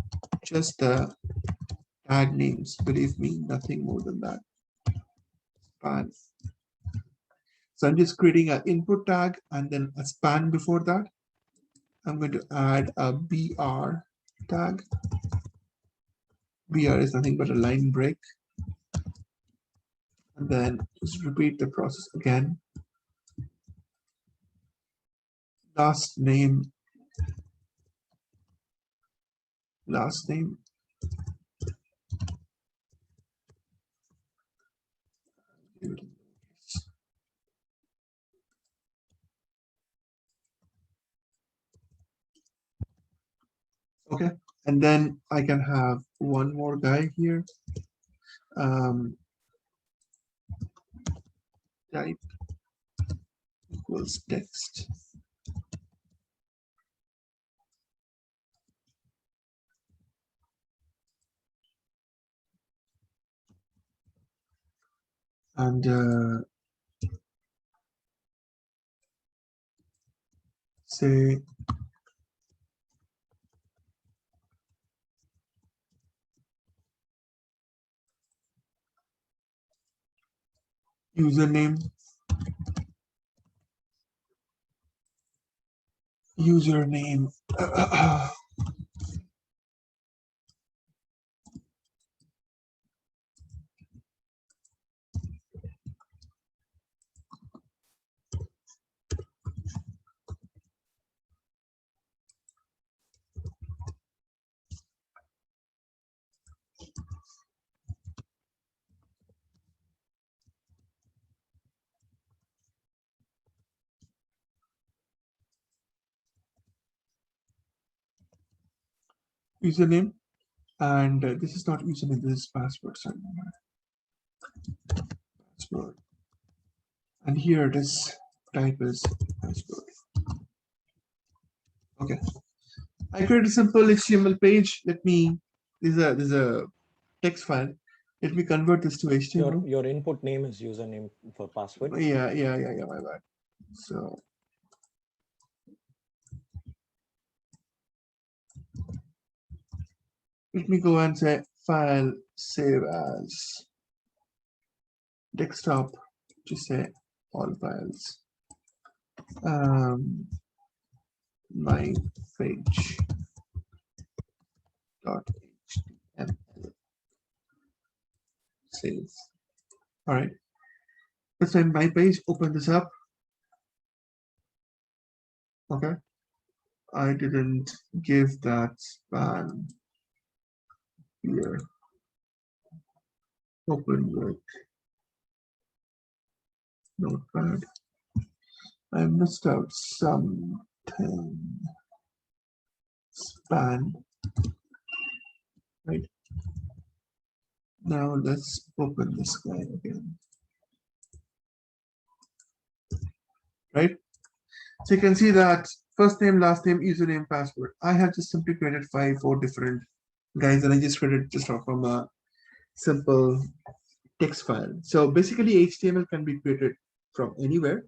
just the tag names. Believe me, nothing more than that. Span. So I'm just creating an input tag and then a span before that. I'm going to add a BR tag. BR is nothing but a line break. And then just repeat the process again. Last name. Last name. Okay, and then I can have one more guy here. Type equals text. And say username. Username. username, and this is not username, this is password. Sorry. Password. And here it is, type is password. Okay. I create a simple HTML page. Let me, this is a text file. Let me convert this to HTML. Your input name is username for password. Yeah, my bad. So let me go and say file save as desktop, just say all files. My page dot html save. All right, let's find my page. Open this up. Okay, I didn't give that span here. Open with notepad. I missed out something. Span. Right. Now let's open this guy again. Right. So you can see that first name, last name, username, password. I have just simply created 4 different guys, and I just created just from a simple text file. So basically, HTML can be created from anywhere,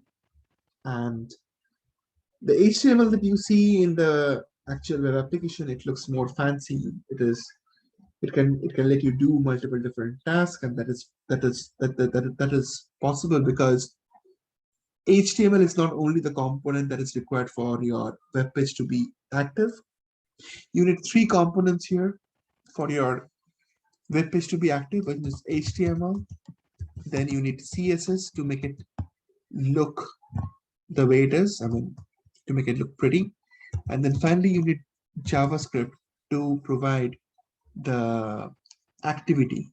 and the HTML that you see in the actual web application, it looks more fancy. It can let you do multiple different tasks, and that is possible because HTML is not only the component that is required for your web page to be active. You need 3 components here for your web page to be active, which is HTML. Then you need CSS to make it look the way it is. I mean, to make it look pretty. And then finally, you need JavaScript to provide the activity,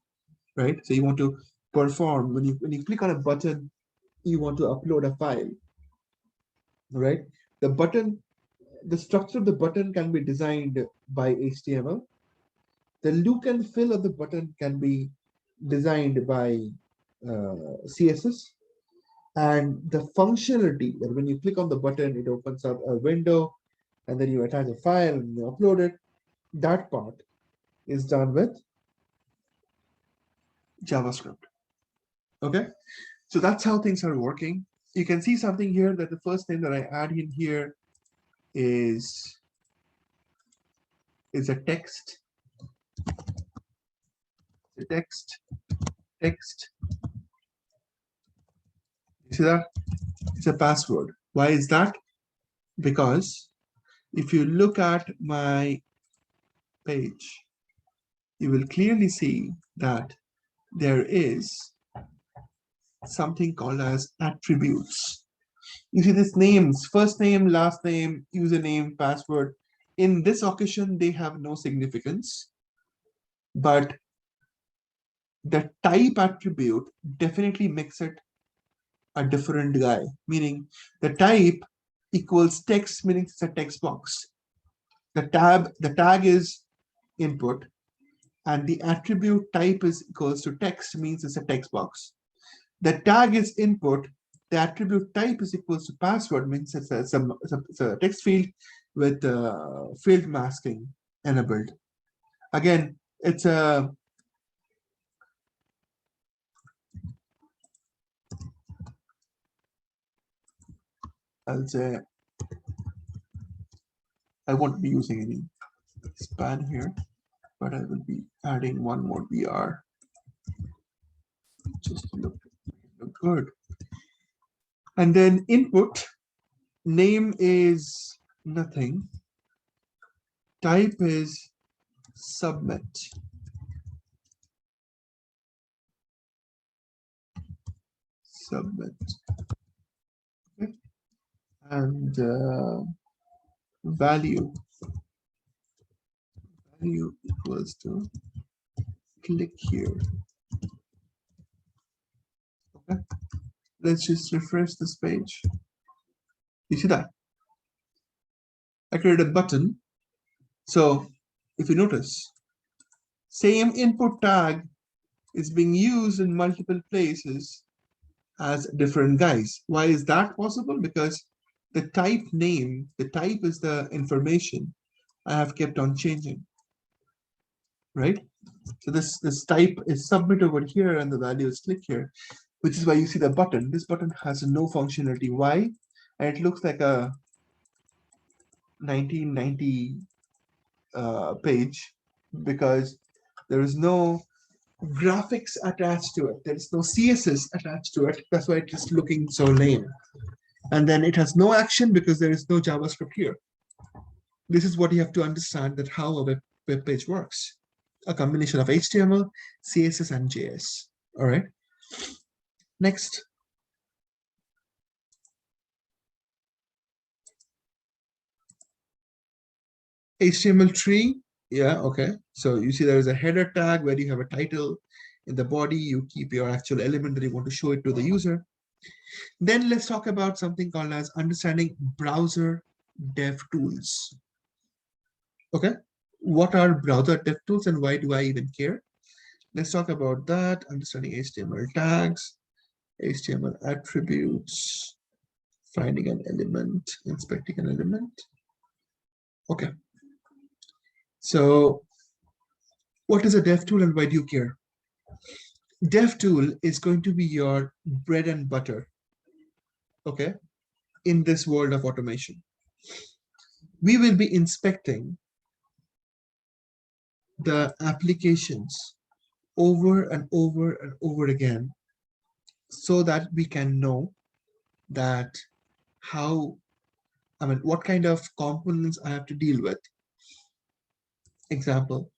right? So you want to perform when you click on a button, you want to upload a file, right? The structure of the button can be designed by HTML. The look and feel of the button can be designed by CSS. And the functionality that when you click on the button, it opens up a window, and then you attach a file and you upload it. That part is done with JavaScript. Okay, so that's how things are working. You can see something here that the first name that I add in here is a text. The text. You see that? It's a password. Why is that? Because if you look at my page, you will clearly see that there is something called as attributes. You see this names, first name, last name, username, password. In this occasion, they have no significance, but the type attribute definitely makes it a different guy, meaning the type equals text, meaning it's a text box. The tag is input, and the attribute type is equals to text, means it's a text box. The tag is input, the attribute type is equals to password, means it's a text field with field masking enabled. Again, it's a I'll say I won't be using any span here, but I will be adding one more BR just to look good. And then input, name is nothing, type is submit. Okay. And value equals to click here. Okay, let's just refresh this page. You see that I created a button. So if you notice, same input tag is being used in multiple places as different guys. Why is that possible? Because the type name, the type is the information I have kept on changing, right? So this type is submit over here and the value is click here, which is why you see the button. This button has no functionality. Why? And it looks like a 1990 page because there is no graphics attached to it. There is no CSS attached to it. That's why it is looking so lame. And then it has no action because there is no JavaScript here. This is what you have to understand, that how a web page works. A combination of HTML, CSS, and JS. All right. Next. HTML tree. Yeah, okay. So you see there is a header tag where you have a title. In the body, you keep your actual element that you want to show it to the user. Then let's talk about something called as understanding browser dev tools. Okay. What are browser dev tools and why do I even care? Let's talk about that. Understanding HTML tags, HTML attributes, finding an element, inspecting an element. Okay. So what is a dev tool and why do you care? Dev tool is going to be your bread and butter, okay, in this world of automation. We will be inspecting the applications over and over and over again so that we can know that what kind of components I have to deal with. Example,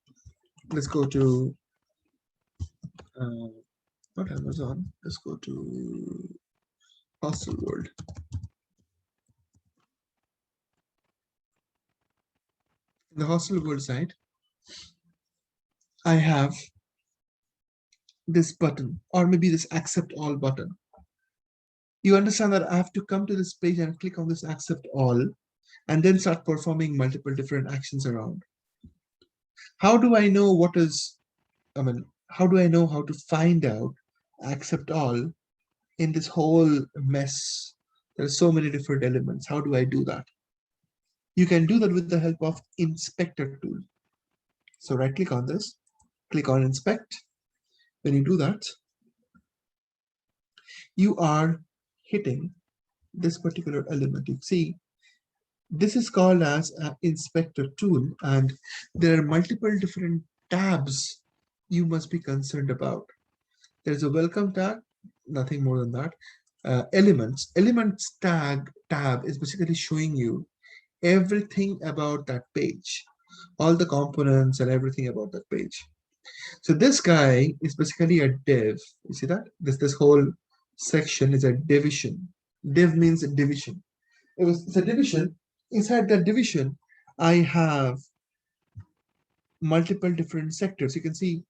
let's go to not Amazon, let's go to Hostel World. In the Hostel World side, I have this button, or maybe this accept all button. You understand that I have to come to this page and click on this accept all, and then start performing multiple different actions around. How do I know what is, how do I know how to find out accept all in this whole mess? There are so many different elements. How do I do that? You can do that with the help of inspector tool. So right click on this, click on inspect. When you do that, you are hitting this particular element. You see, this is called as an inspector tool, and there are multiple different tabs you must be concerned about. There's a welcome tag, nothing more than that. Elements tab is basically showing you everything about that page, all the components and everything about that page. So this guy is basically a div. You see that? This whole section is a division. Div means a division. It's a division. Inside that division, I have multiple different sectors. You can see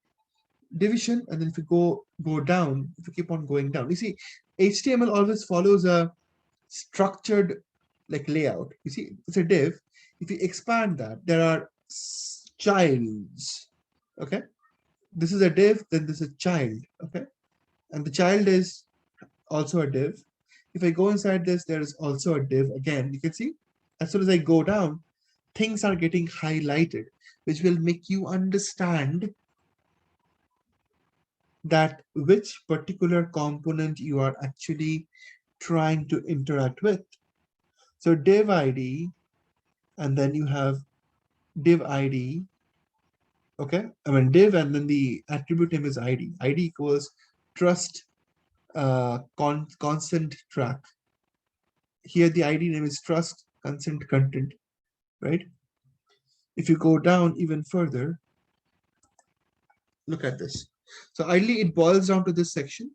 division, and then if you go down, if you keep on going down, you see HTML always follows a structured like layout. You see, it's a div. If you expand that, there are childs. Okay, this is a div, then this is a child. Okay, and the child is also a div. If I go inside this, there is also a div again. You can see, as soon as I go down, things are getting highlighted, which will make you understand that which particular component you are actually trying to interact with. So div ID, and then you have div ID. Okay, div, and then the attribute name is ID. ID equals trust consent track. Here the ID name is trust consent content, right? If you go down even further, look at this. So ideally it boils down to this section,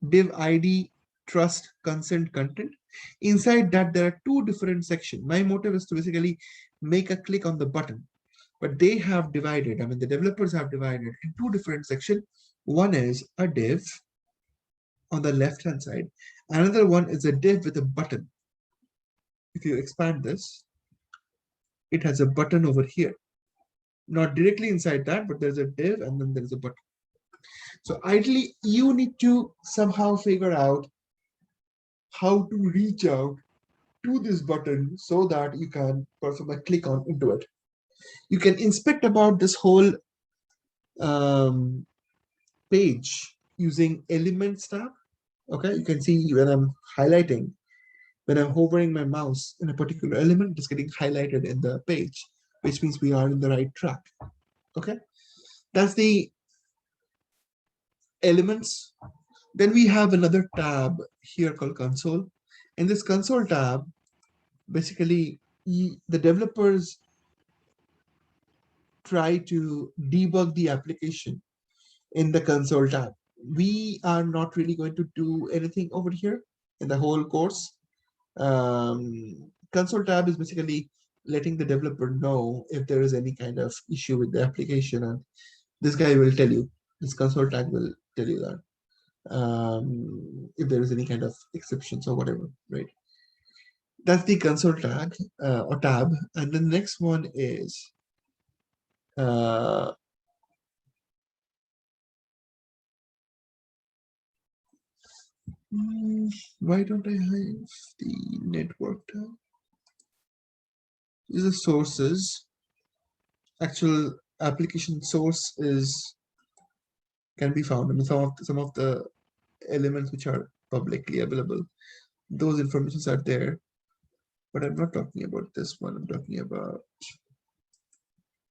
div ID trust consent content. Inside that there are two different sections. My motive is to basically make a click on the button, but they have divided, the developers have divided in two different sections. One is a div on the left hand side. Another one is a div with a button. If you expand this, it has a button over here. not directly inside that, but there's a div and then there's a button. So ideally, you need to somehow figure out how to reach out to this button so that you can perform a click on into it. You can inspect about this whole page using elements tab. Okay, you can see when I'm highlighting, when I'm hovering my mouse in a particular element, it's getting highlighted in the page, which means we are in the right track. Okay, that's the elements. Then we have another tab here called console. In this console tab, basically the developers try to debug the application in the console tab. We are not really going to do anything over here in the whole course. Console tab is basically letting the developer know if there is any kind of issue with the application, and this guy will tell you, this console tag will tell you that if there is any kind of exceptions or whatever, right? That's the console tag or tab. And the next one is why don't I have the network tab? These are sources. Actual application source can be found. I mean, some of the elements which are publicly available, those informations are there. But I'm not talking about this one. I'm talking about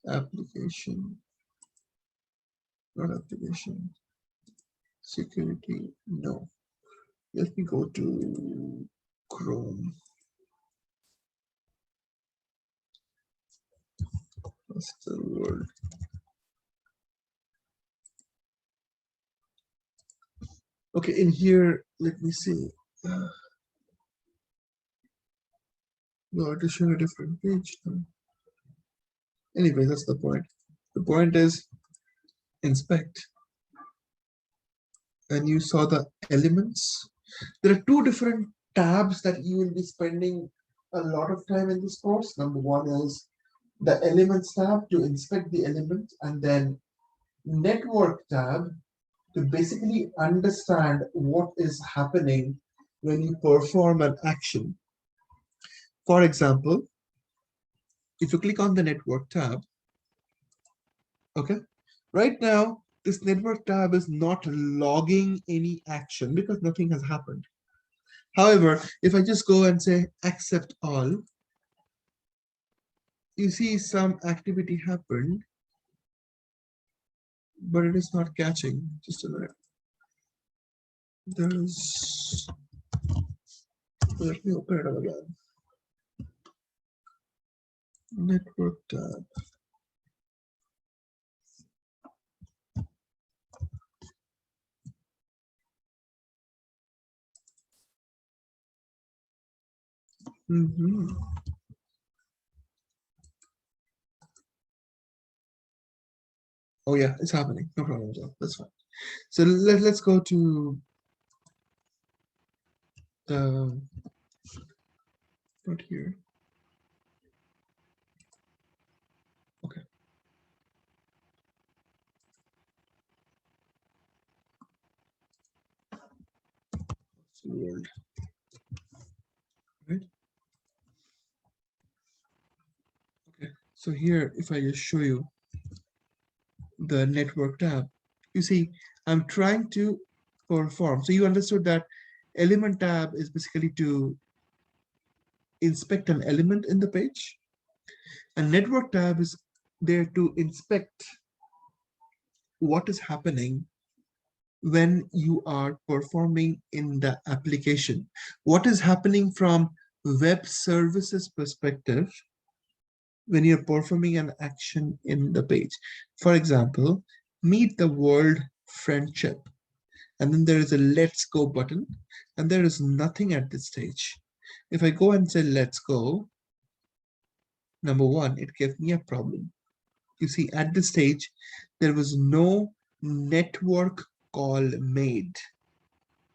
application, not application. Security, no. Let me go to Chrome. What's the word? Okay, in here, let me see. No, it is showing a different page now. Anyway, that's the point. The point is inspect. And you saw the elements. There are two different tabs that you will be spending a lot of time in this course. Number one is the elements tab to inspect the element, and then network tab to basically understand what is happening when you perform an action. For example, if you click on the network tab, okay, right now this network tab is not logging any action because nothing has happened. However, if I just go and say accept all, you see some activity happened, but it is not catching. Just a minute. There's, let me open it up again. Network tab. Oh yeah, it's happening. No problem. That's fine. So let's go to the right here. Okay. World. Right. Okay. So here, if I just show you the network tab, you see I'm trying to perform. So you understood that element tab is basically to inspect an element in the page, and network tab is there to inspect what is happening when you are performing in the application. What is happening from web services perspective when you're performing an action in the page. For example, meet the world friendship, and then there is a let's go button, and there is nothing at this stage. If I go and say let's go, number one, it gave me a problem. You see, at this stage, there was no network call made.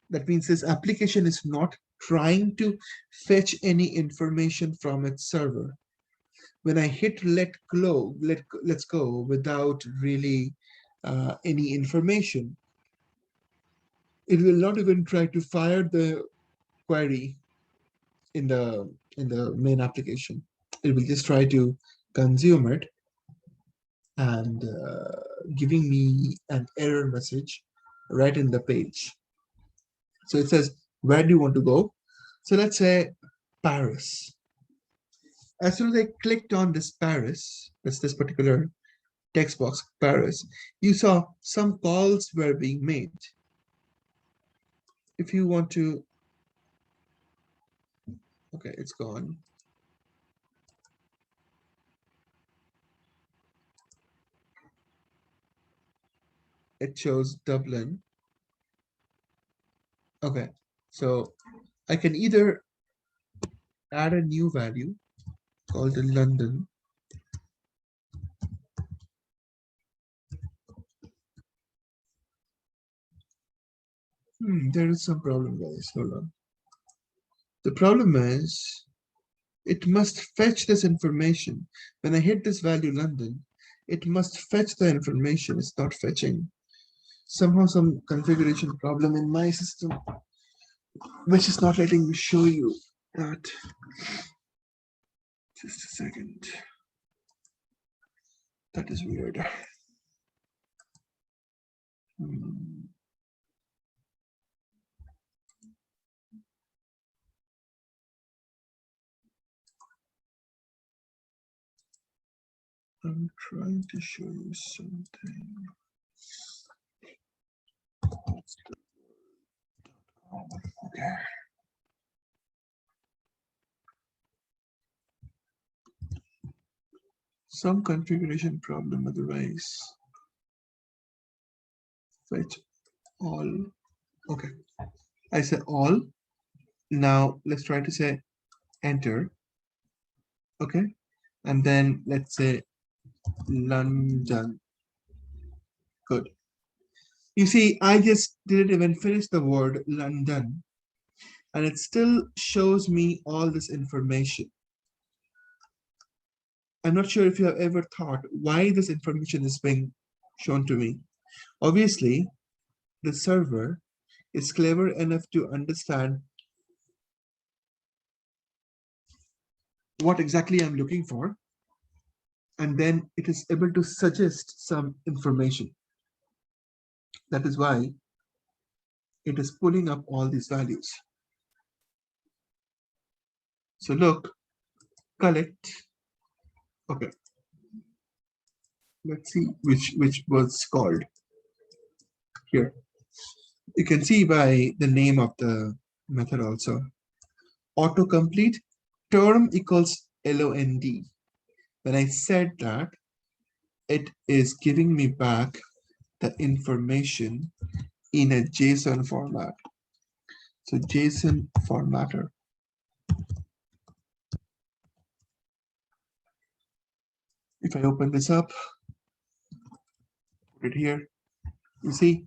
That means this application is not trying to fetch any information from its server. when I hit let's go without really any information, it will not even try to fire the query in the main application. It will just try to consume it and giving me an error message right in the page. So it says, where do you want to go? So let's say Paris. As soon as I clicked on this Paris, that's this particular text box, Paris, you saw some calls were being made. If you want to, okay, it's gone. It shows Dublin. Okay, so I can either add a new value called London. There is some problem, guys. Hold on. The problem is it must fetch this information. When I hit this value London, it must fetch the information. It's not fetching. Somehow some configuration problem in my system, which is not letting me show you that. Just a second. That is weird. I'm trying to show you something. Okay. Some configuration problem otherwise. Fetch all. Okay. I said all. Now let's try to say enter. Okay. And then let's say London. Good. You see, I just didn't even finish the word London, and it still shows me all this information. I'm not sure if you have ever thought why this information is being shown to me. Obviously, the server is clever enough to understand what exactly I'm looking for, and then it is able to suggest some information. That is why it is pulling up all these values. So look, collect. Okay. Let's see which was called here. You can see by the name of the method also. Autocomplete term equals LOND. When I said that, it is giving me back the information in a JSON format. So Json Formatter. If I open this up, put it here, you see,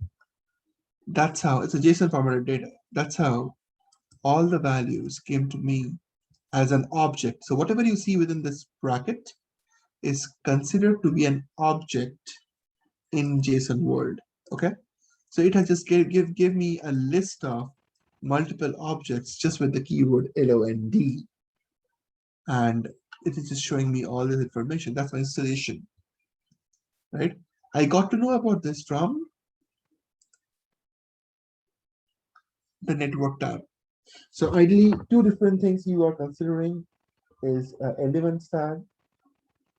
that's how it's a JSON formatted data. That's how all the values came to me as an object. So whatever you see within this bracket is considered to be an object in JSON world. Okay, so it has just give me a list of multiple objects just with the keyword LOND, and it is just showing me all this information. That's my installation, right? I got to know about this from the network tab. So ideally, two different things you are considering is elements tab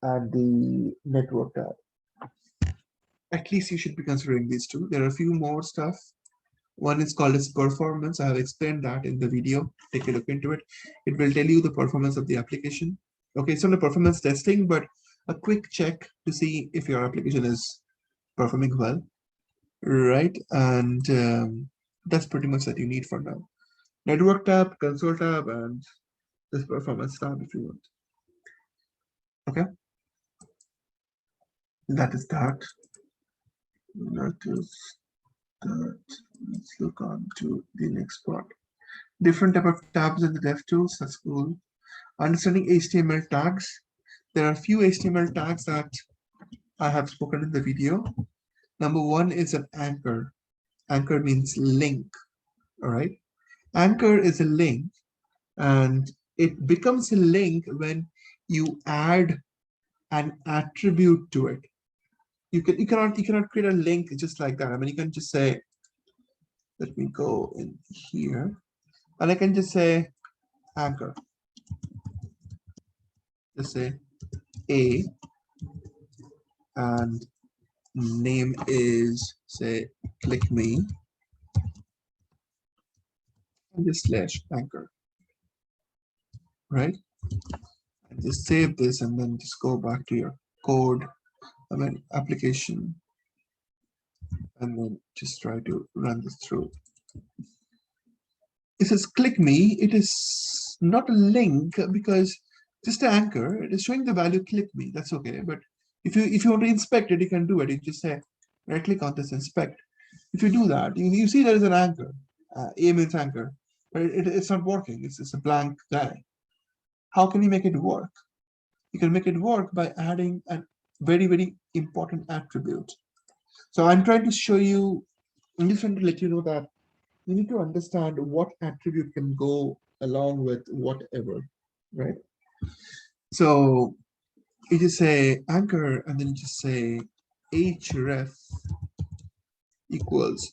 and the network tab. At least you should be considering these two. There are a few more stuff. One is called as performance. I have explained that in the video. Take a look into it. It will tell you the performance of the application. Okay, it's not a performance testing, but a quick check to see if your application is performing well, right? And that's pretty much that you need for now. Network tab, console tab, and this performance tab if you want. Okay, that is that. That is that. Let's look on to the next part. Different type of tabs in the Devtools. That's cool. Understanding HTML tags. there are a few HTML tags that I have spoken in the video. Number one is an anchor. Anchor means link, all right? Anchor is a link, and it becomes a link when you add an attribute to it. You cannot create a link just like that. I mean, you can just say, let me go in here, and I can just say anchor. Just say A, and name is, say, click me, and just slash anchor, right? And just save this and then just go back to your code, I mean application, and then just try to run this through. It says click me. It is not a link because just an anchor. It is showing the value click me. That's okay. But if you want to inspect it, you can do it. You just say right click on this inspect. If you do that, you see there is an anchor. A means anchor, but it's not working. It's a blank guy. How can you make it work? You can make it work by adding a very, very important attribute. So I'm trying to show you, I'm just trying to let you know that you need to understand what attribute can go along with whatever, right? So you just say anchor, and then you just say href equals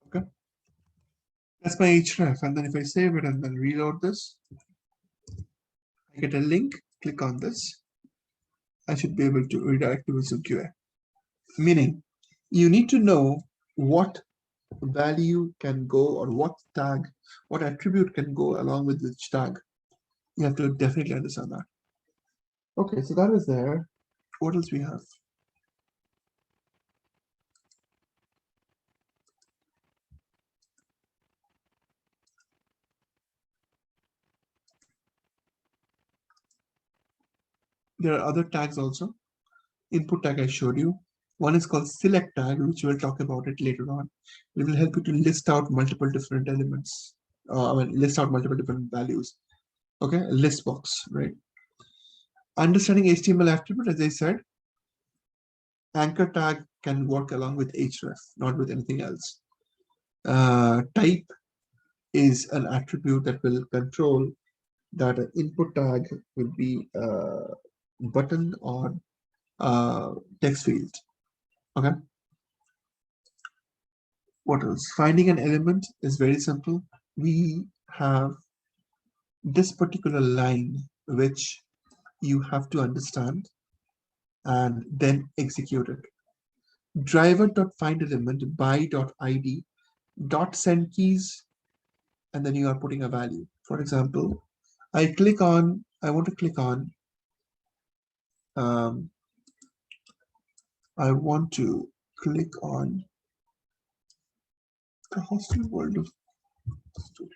okay, that's my href. And then if I save it and then reload this, I get a link, click on this, I should be able to redirect to Visual QA. Meaning, you need to know what value can go, or what tag, what attribute can go along with which tag. You have to definitely understand that. Okay, so that is there. What else we have? There are other tags also. Input tag I showed you. One is called select tag, which we'll talk about it later on. It will help you to list out multiple different elements. List out multiple different values. Okay, a list box, right? Understanding HTML attribute, as I said, anchor tag can work along with href, not with anything else. Type is an attribute that will control that an input tag will be a button or text field. Okay. What else? Finding an element is very simple. We have this particular line which you have to understand and then execute it. Driver.findElement by.id .send keys, and then you are putting a value. For example, I want to click on I want to click on the hostel world of student.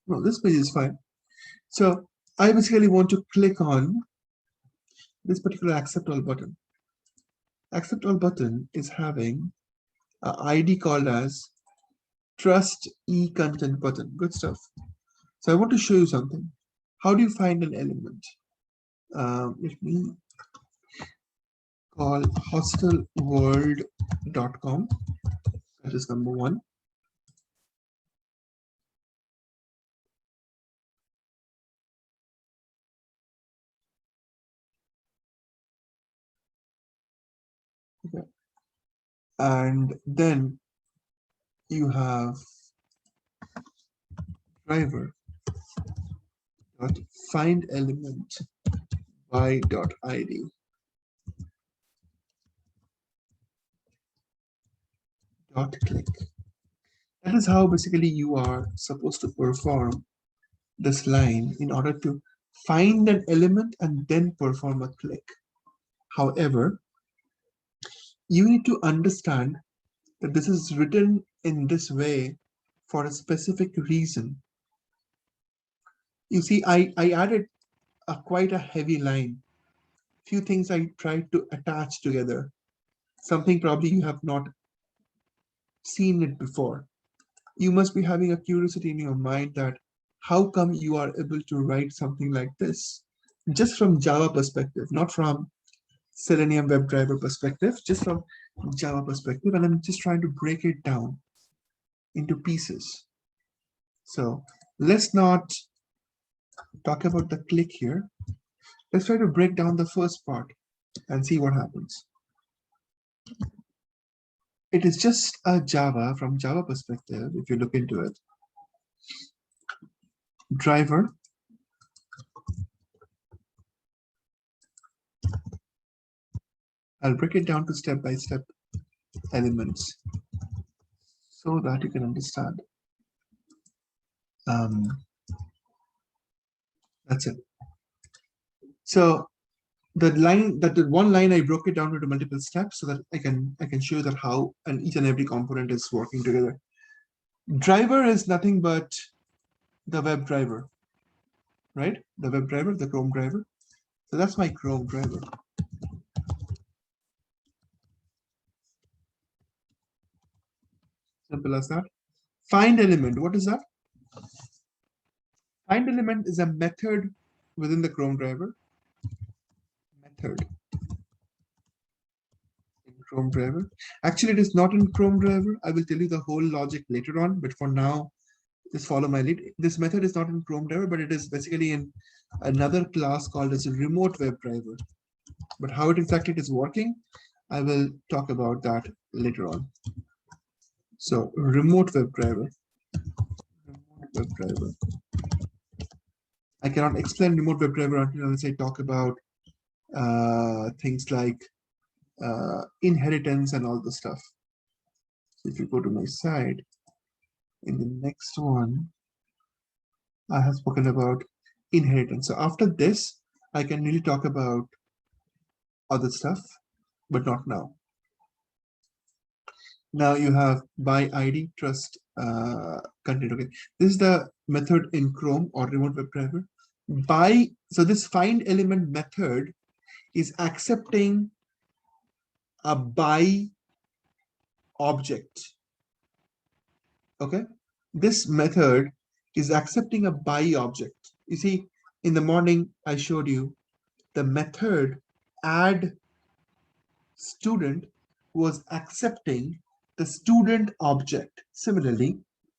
No, this page is fine. So I basically want to click on this particular accept all button. Accept all button is having an ID called as trust e-content button. Good stuff. So I want to show you something. How do you find an element? Let me call hostelworld.com. That is number one. Okay. And then you have driver dot find element by dot id dot click. That is how basically you are supposed to perform this line in order to find an element and then perform a click. However, you need to understand that this is written in this way for a specific reason. You see, I added quite a heavy line. Few things I tried to attach together. Something probably you have not seen it before. You must be having a curiosity in your mind that how come you are able to write something like this? Just from Java perspective, not from Selenium WebDriver perspective, just from Java perspective. And I'm just trying to break it down into pieces. So let's not talk about the click here. Let's try to break down the first part and see what happens. It is just a Java from Java perspective. If you look into it, driver, I'll break it down to step-by-step elements so that you can understand. That's it. So the one line I broke it down into multiple steps so that I can show you that how each and every component is working together. Driver is nothing but the web driver, right? The web driver, the Chrome driver. So that's my Chrome driver. Simple as that. Find element, what is that? Find element is a method within the Chrome driver. Method in Chrome driver. Actually, it is not in Chrome driver. I will tell you the whole logic later on, but for now, just follow my lead. This method is not in Chrome driver, but it is basically in another class called as a remote web driver. But how it exactly is working, I will talk about that later on. So remote web driver. Remote web driver. I cannot explain remote web driver until I talk about things like inheritance and all the stuff. So if you go to my side, in the next one, I have spoken about inheritance. So after this, I can really talk about other stuff, but not now. Now you have by ID trust content. Okay, this is the method in Chrome or remote web driver. So this find element method is accepting a by object. Okay, this method is accepting a by object. You see, in the morning I showed you the method add student was accepting the student object. Similarly,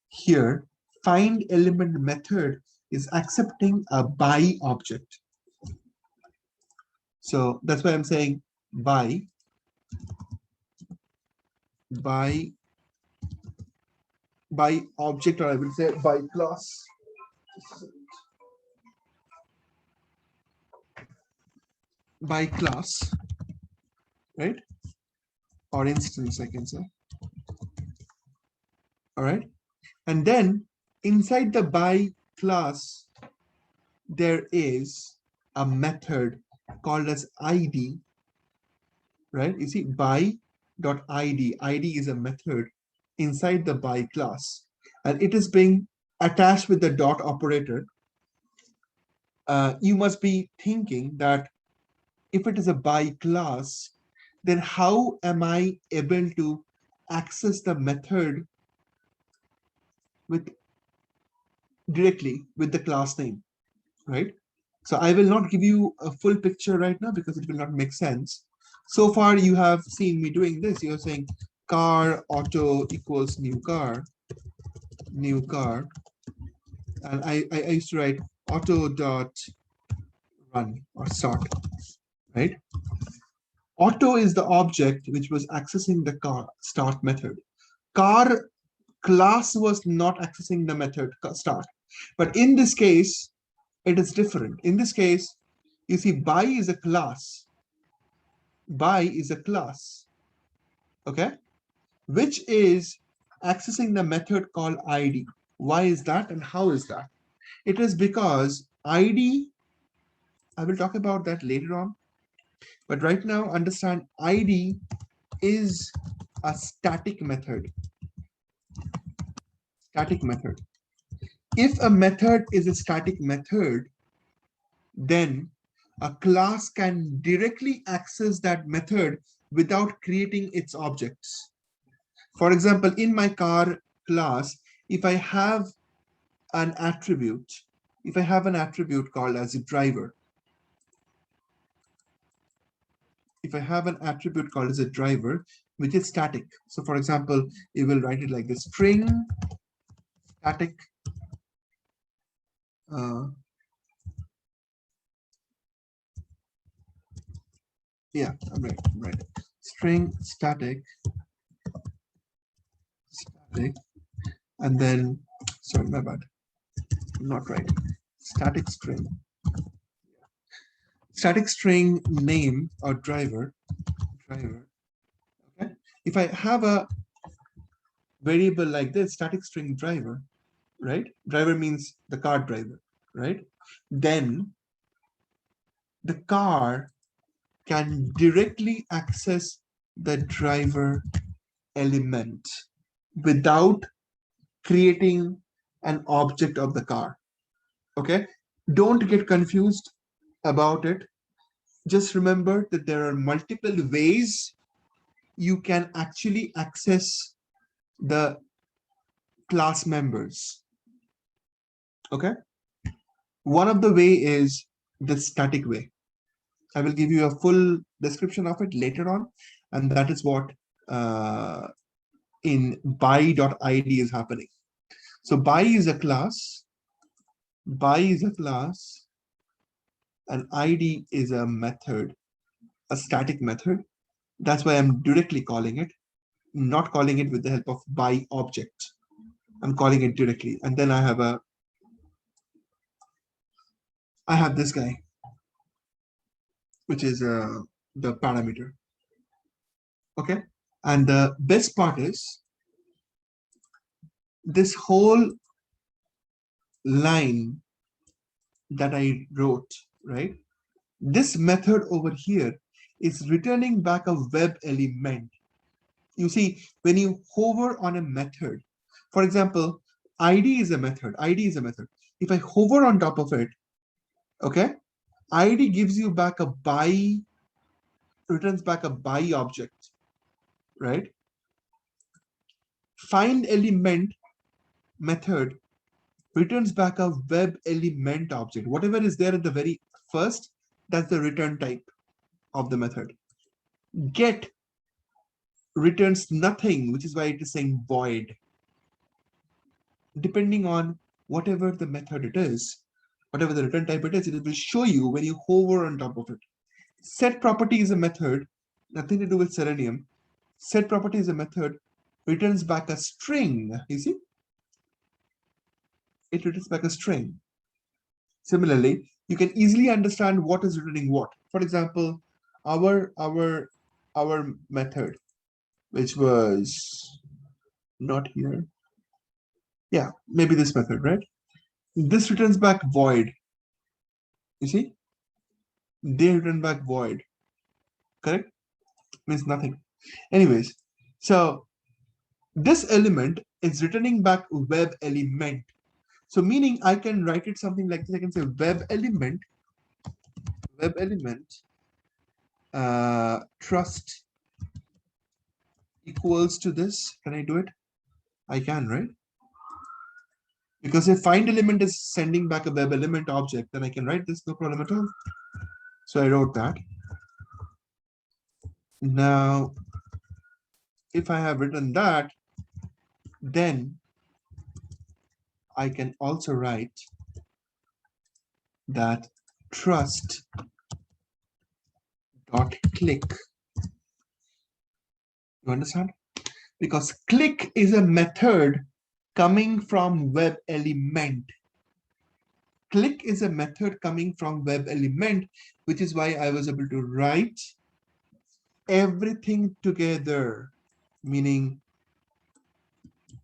here find element method is accepting a by object. So that's why I'm saying by object, or I will say by class. By class, right? Or instance, I can say. All right. And then inside the by class, there is a method called as ID, right? You see, by.id. ID is a method inside the by class, and it is being attached with the dot operator. You must be thinking that if it is a by class, then how am I able to access the method directly with the class name, right? So I will not give you a full picture right now because it will not make sense. So far you have seen me doing this. You're saying car auto equals new car, and I used to write auto dot run or start, right? Auto is the object which was accessing the car start method. Car class was not accessing the method start, but in this case it is different. In this case, you see, by is a class. By is a class, okay, which is accessing the method called ID. Why is that and how is that? It is because ID, I will talk about that later on, but right now understand ID is a static method. static method. If a method is a static method, then a class can directly access that method without creating its objects. For example, in my car class, if I have an attribute, called as a driver, which is static. So for example, you will write it like this: string static yeah, right. String static, and then, sorry, my bad, not right. Static string name or driver. Okay. If I have a variable like this, static string driver, right? Driver means the car driver, right? Then the car can directly access the driver element without creating an object of the car. Okay, don't get confused about it. Just remember that there are multiple ways you can actually access the class members. Okay, one of the way is the static way. I will give you a full description of it later on, and that is what in by.id is happening. So by is a class, and id is a method, a static method. That's why I'm directly calling it, not calling it with the help of by object. I'm calling it directly, and then I have this guy, which is the parameter. Okay, and the best part is this whole line that I wrote, right? This method over here is returning back a web element. You see, when you hover on a method, for example, id is a method. If I hover on top of it, okay, id gives you back a by, returns back a by object, right? Find element method returns back a web element object. Whatever is there at the very first, that's the return type of the method. Get returns nothing, which is why it is saying void. Depending on whatever the method it is, whatever the return type it is, it will show you when you hover on top of it. Set property is a method, nothing to do with Selenium. Set property is a method, returns back a string. You see? It returns back a string. Similarly, you can easily understand what is returning what. For example, our method, which was not here. Yeah, maybe this method, right? This returns back void. You see? They return back void. Correct? Means nothing. Anyways, so this element is returning back web element. So meaning I can write it something like this. I can say web element trust equals to this. Can I do it? I can, right? Because if find element is sending back a web element object, then I can write this, no problem at all. So I wrote that. Now, if I have written that, then I can also write that trust dot click. You understand? Because click is a method coming from web element. Click is a method coming from web element, which is why I was able to write everything together. Meaning,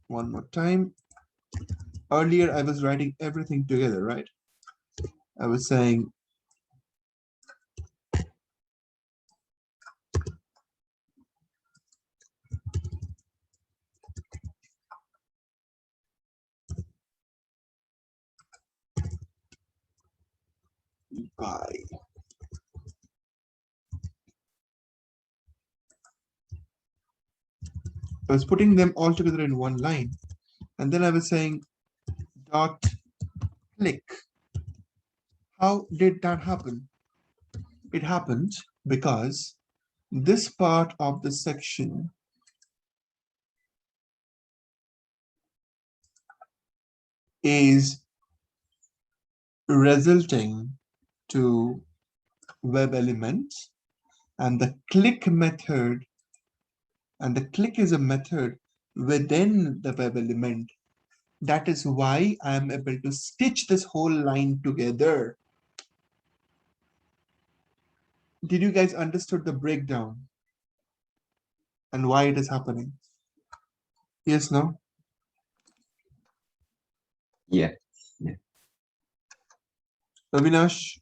one more time, earlier I was writing everything together, right? I was saying by. I was putting them all together in one line, and then I was saying dot click. How did that happen? It happened because this part of the section is resulting to web elements, and the click method, and the click is a method within the web element. That is why I am able to stitch this whole line together. Did you guys understood the breakdown and why it is happening? Yes, no? Yeah. Avinash,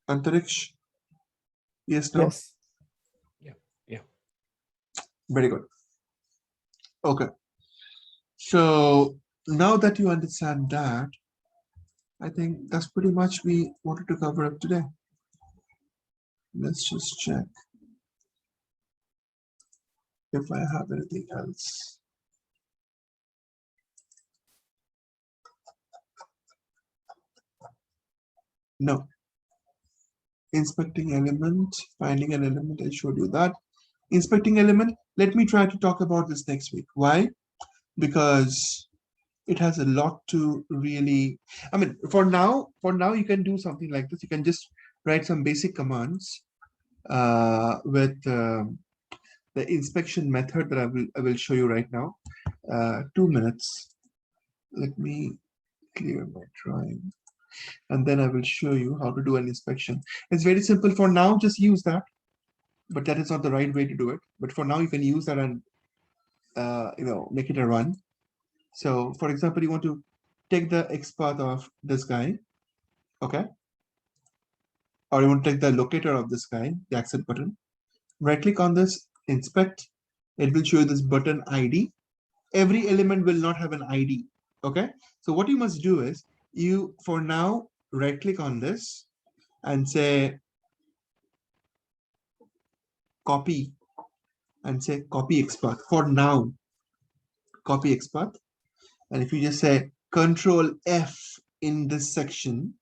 Antariksh? Yes, no? Yes. Very good. Okay. So now that you understand that, I think that's pretty much we wanted to cover up today. Let's just check if I have anything else. No. Inspecting element, finding an element, I showed you that. Inspecting element, let me try to talk about this next week. Why? Because it has a lot to really, I mean, for now you can do something like this. You can just write some basic commands with the inspection method that I will show you right now. 2 minutes. Let me clear my drawing, and then I will show you how to do an inspection. It's very simple. For now, just use that, but that is not the right way to do it. But for now, you can use that and make it a run. So, for example, you want to take the XPath of this guy, okay? Or you want to take the locator of this guy, the accent button. Right click on this, inspect. It will show you this button ID. Every element will not have an ID, okay? So what you must do is, you, for now, right click on this and say copy, and say copy XPath. For now, copy XPath. And if you just say Control F in this section,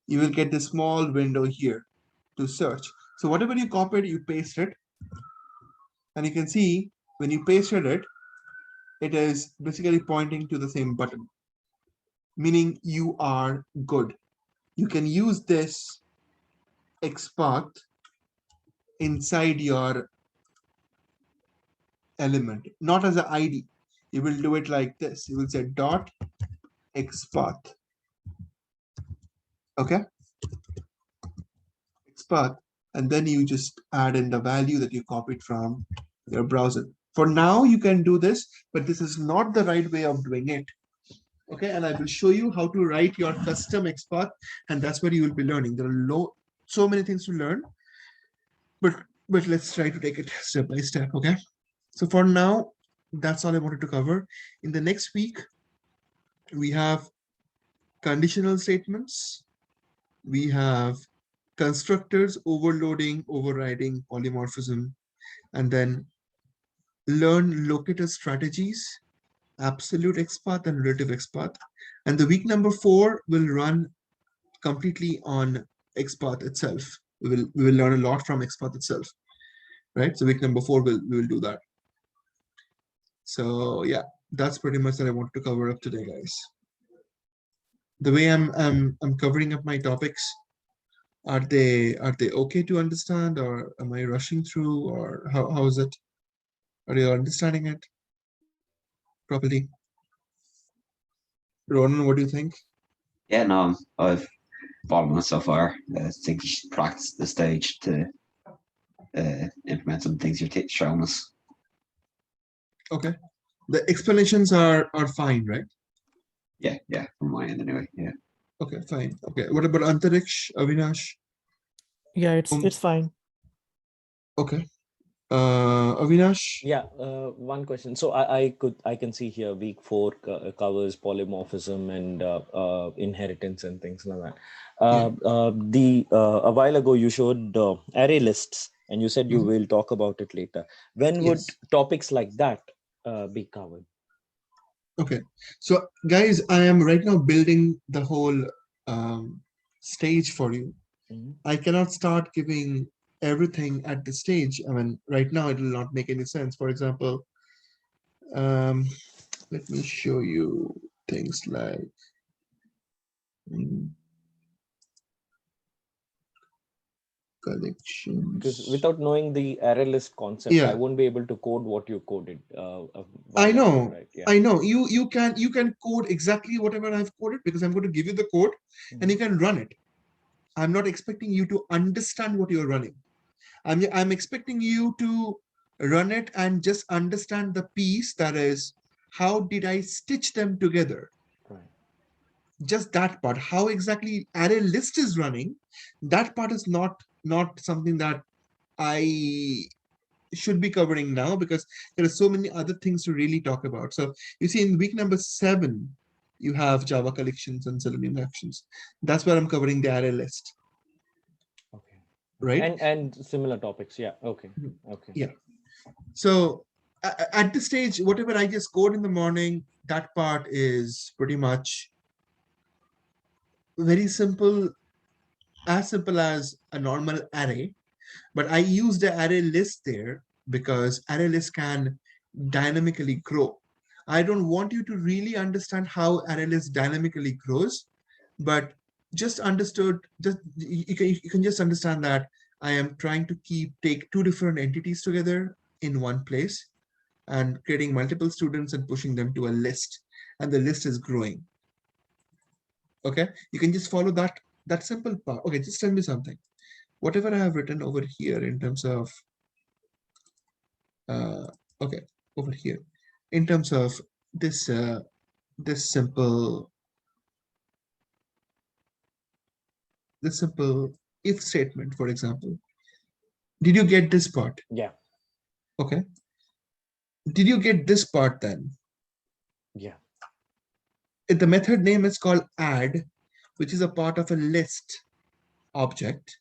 you will get this small window here to search. So whatever you copied, you paste it. And you can see when you pasted it, it is basically pointing to the same button, meaning you are good. You can use this XPath inside your element, not as an ID. You will do it like this. You will say dot XPath. Okay? XPath. And then you just add in the value that you copied from your browser. For now, you can do this, but this is not the right way of doing it. Okay, and I will show you how to write your custom XPath, and that's what you will be learning. There are so many things to learn, but let's try to take it step by step. Okay, so for now, that's all I wanted to cover. In the next week, we have conditional statements. We have constructors, overloading, overriding, polymorphism, and then learn locator strategies, absolute XPath and relative XPath. And the week number 4 will run completely on XPath itself. We will learn a lot from XPath itself, right? So week number 4 we will do that. So yeah, that's pretty much that I wanted to cover up today, guys. The way I'm covering up my topics, are they okay to understand, or am I rushing through, or how is it? Are you understanding it properly? Ronan, what do you think? Yeah, no, I've followed it so far. I think you should practice the stage to implement some things you're showing us. Okay. The explanations are fine, right? Yeah, from my end anyway. Yeah. Okay, fine. Okay. What about Antariksh, Avinash? Yeah, it's fine. Okay. Avinash? Yeah, one question. So I can see here week 4 covers polymorphism and inheritance and things like that. A while ago you showed array lists, and you said you Mhm. will talk about it later. When would Yes. topics like that be covered? Okay. So guys, I am right now building the whole stage for you. Mhm. I cannot start giving everything at the stage. I mean, right now it will not make any sense. For example, let me show you things like mm, collections. Because without knowing the array list concept, Yeah. I won't be able to code what you coded. A while I ago, know. right? Yeah. I know. You can code exactly whatever I've coded because I'm going to give you the code and you can run it. I'm not expecting you to understand what you're running. I'm expecting you to run it and just understand the piece, that is, how did I stitch them together? Right. Just that part. How exactly array list is running, that part is not something that I should be covering now because there are so many other things to really talk about. So you see in week number 7, you have Java collections and Selenium actions. That's where I'm covering the array list, Okay. right? And similar topics. Yeah. Okay. Okay. Yeah. So at this stage, whatever I just code in the morning, that part is pretty much very simple, as simple as a normal array. But I use the array list there because array list can dynamically grow. I don't want you to really understand how array list dynamically grows, but just you can just understand that I am trying to take 2 different entities together in one place and creating multiple students and pushing them to a list, and the list is growing. Okay, you can just follow that simple part. Okay, just tell me something. Whatever I have written over here in terms of okay, over here in terms of this this simple if statement, for example. Did you get this part? Yeah. Okay, did you get this part then? Yeah. The method name is called add, which is a part of a list object,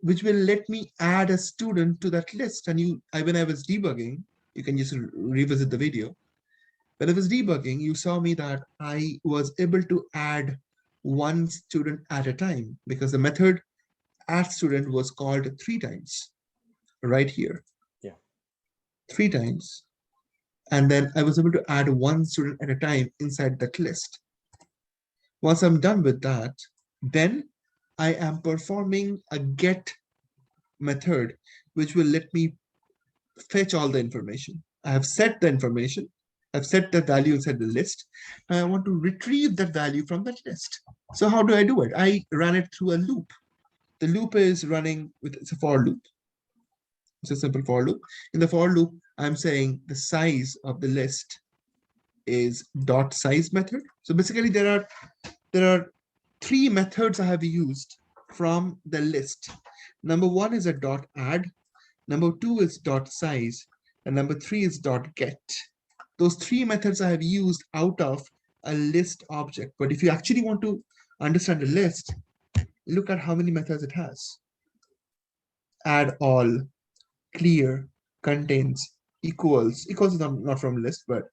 which will let me add a student to that list. And when I was debugging, you can just revisit the video. When I was debugging, you saw me that I was able to add one student at a time because the method add student was called 3 times right here. Yeah. 3 times. And then I was able to add one student at a time inside that list. Once I'm done with that, then I am performing a get method, which will let me fetch all the information. I have set the information. I've set the value inside the list. And I want to retrieve that value from that list. So how do I do it? I ran it through a loop. The loop is running it's a for loop. It's a simple for loop. In the for loop, I'm saying the size of the list is dot size method. So basically there are 3 methods I have used from the list. Number 1 is a dot add. Number 2 is dot size, and number 3 is dot get. Those 3 methods I have used out of a list object. But if you actually want to understand a list, look at how many methods it has. Add all, clear, contains, equals is not from list, but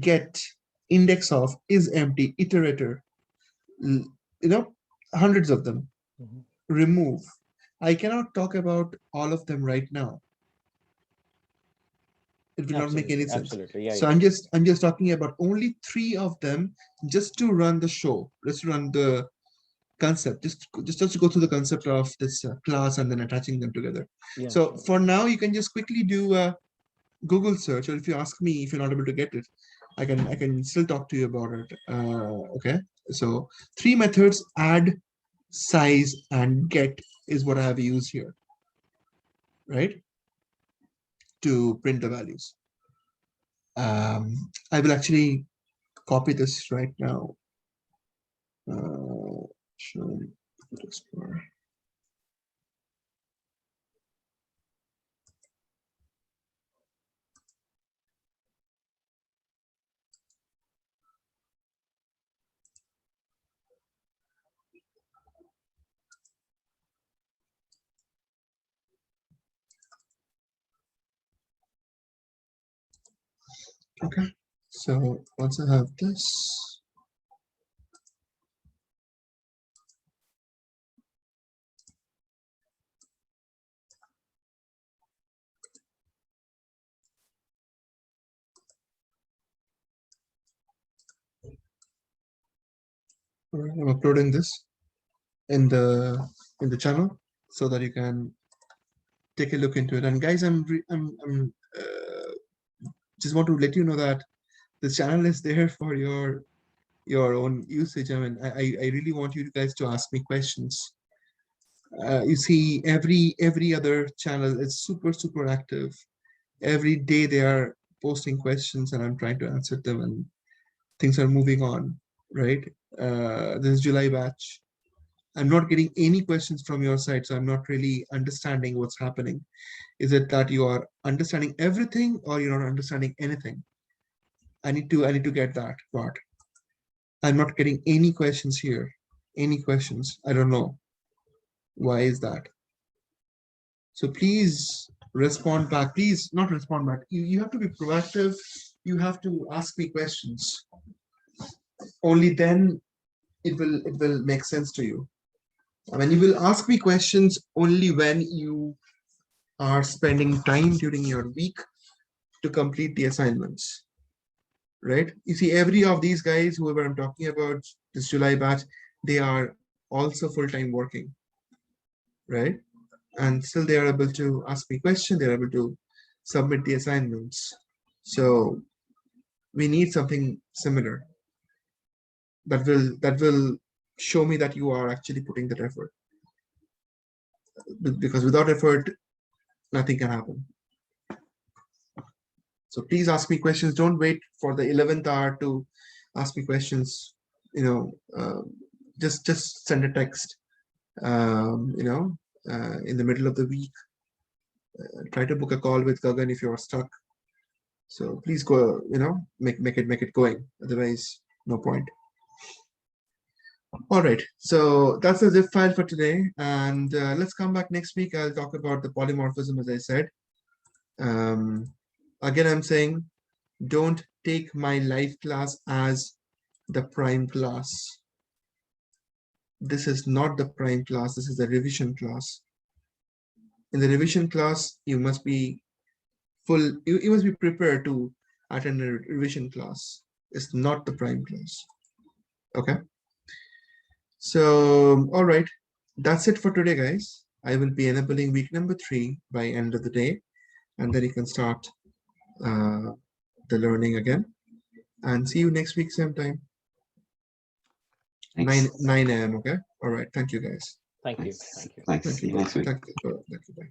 get, index of, is empty, iterator, hundreds of them. Remove. I cannot talk about all of them right now. It will not make any sense. Absolutely. Yeah. So I'm just talking about only 3 of them just to run the show. Let's run the concept, just to go through the concept of this class and then attaching them together. Yeah, So sure. for now, you can just quickly do a Google search, or if you ask me, if you're not able to get it, I can still talk to you about it. Okay, so 3 methods: add, size, and get is what I have used here, right? To print the values. I will actually copy this right now. Show Explorer. Okay, so once I have this, I'm uploading this in the channel so that you can take a look into it. And guys, I'm just want to let you know that this channel is there for your own usage. I mean, I really want you guys to ask me questions. You see, every other channel is super active. Every day they are posting questions, and I'm trying to answer them, and things are moving on, right? This is July batch. I'm not getting any questions from your side, so I'm not really understanding what's happening. Is it that you are understanding everything, or you're not understanding anything? I need to get that part. I'm not getting any questions here. Any questions? I don't know. Why is that? So please respond back. Please not respond back. You have to be proactive. You have to ask me questions. Only then it will make sense to you. I mean, you will ask me questions only when you are spending time during your week to complete the assignments, right? You see, every of these guys, whoever I'm talking about, this July batch, they are also full-time working, right? And still they are able to ask me questions, they're able to submit the assignments. So we need something similar that will show me that you are actually putting that effort. Because without effort, nothing can happen. So please ask me questions. Don't wait for the 11th hour to ask me questions. You know, just send a text. You know, in the middle of the week. Try to book a call with Gagan if you're stuck. So please go. You know, make it going. Otherwise, no point. All right. So that's the zip file for today, and let's come back next week. I'll talk about the polymorphism, as I said. Again, I'm saying, don't take my live class as the prime class. This is not the prime class. This is the revision class. In the revision class, you must be you must be prepared to attend a revision class. It's not the prime class. Okay. So, all right. That's it for today, guys. I will be enabling week number 3 by end of the day, and then you can start the learning again. And see you next week, same time. Thanks. 9 a.m. Okay. All right. Thank you, guys. Thank you. Thanks. Thank you. Thanks. Thank See you. you next week. Thank you. Bye.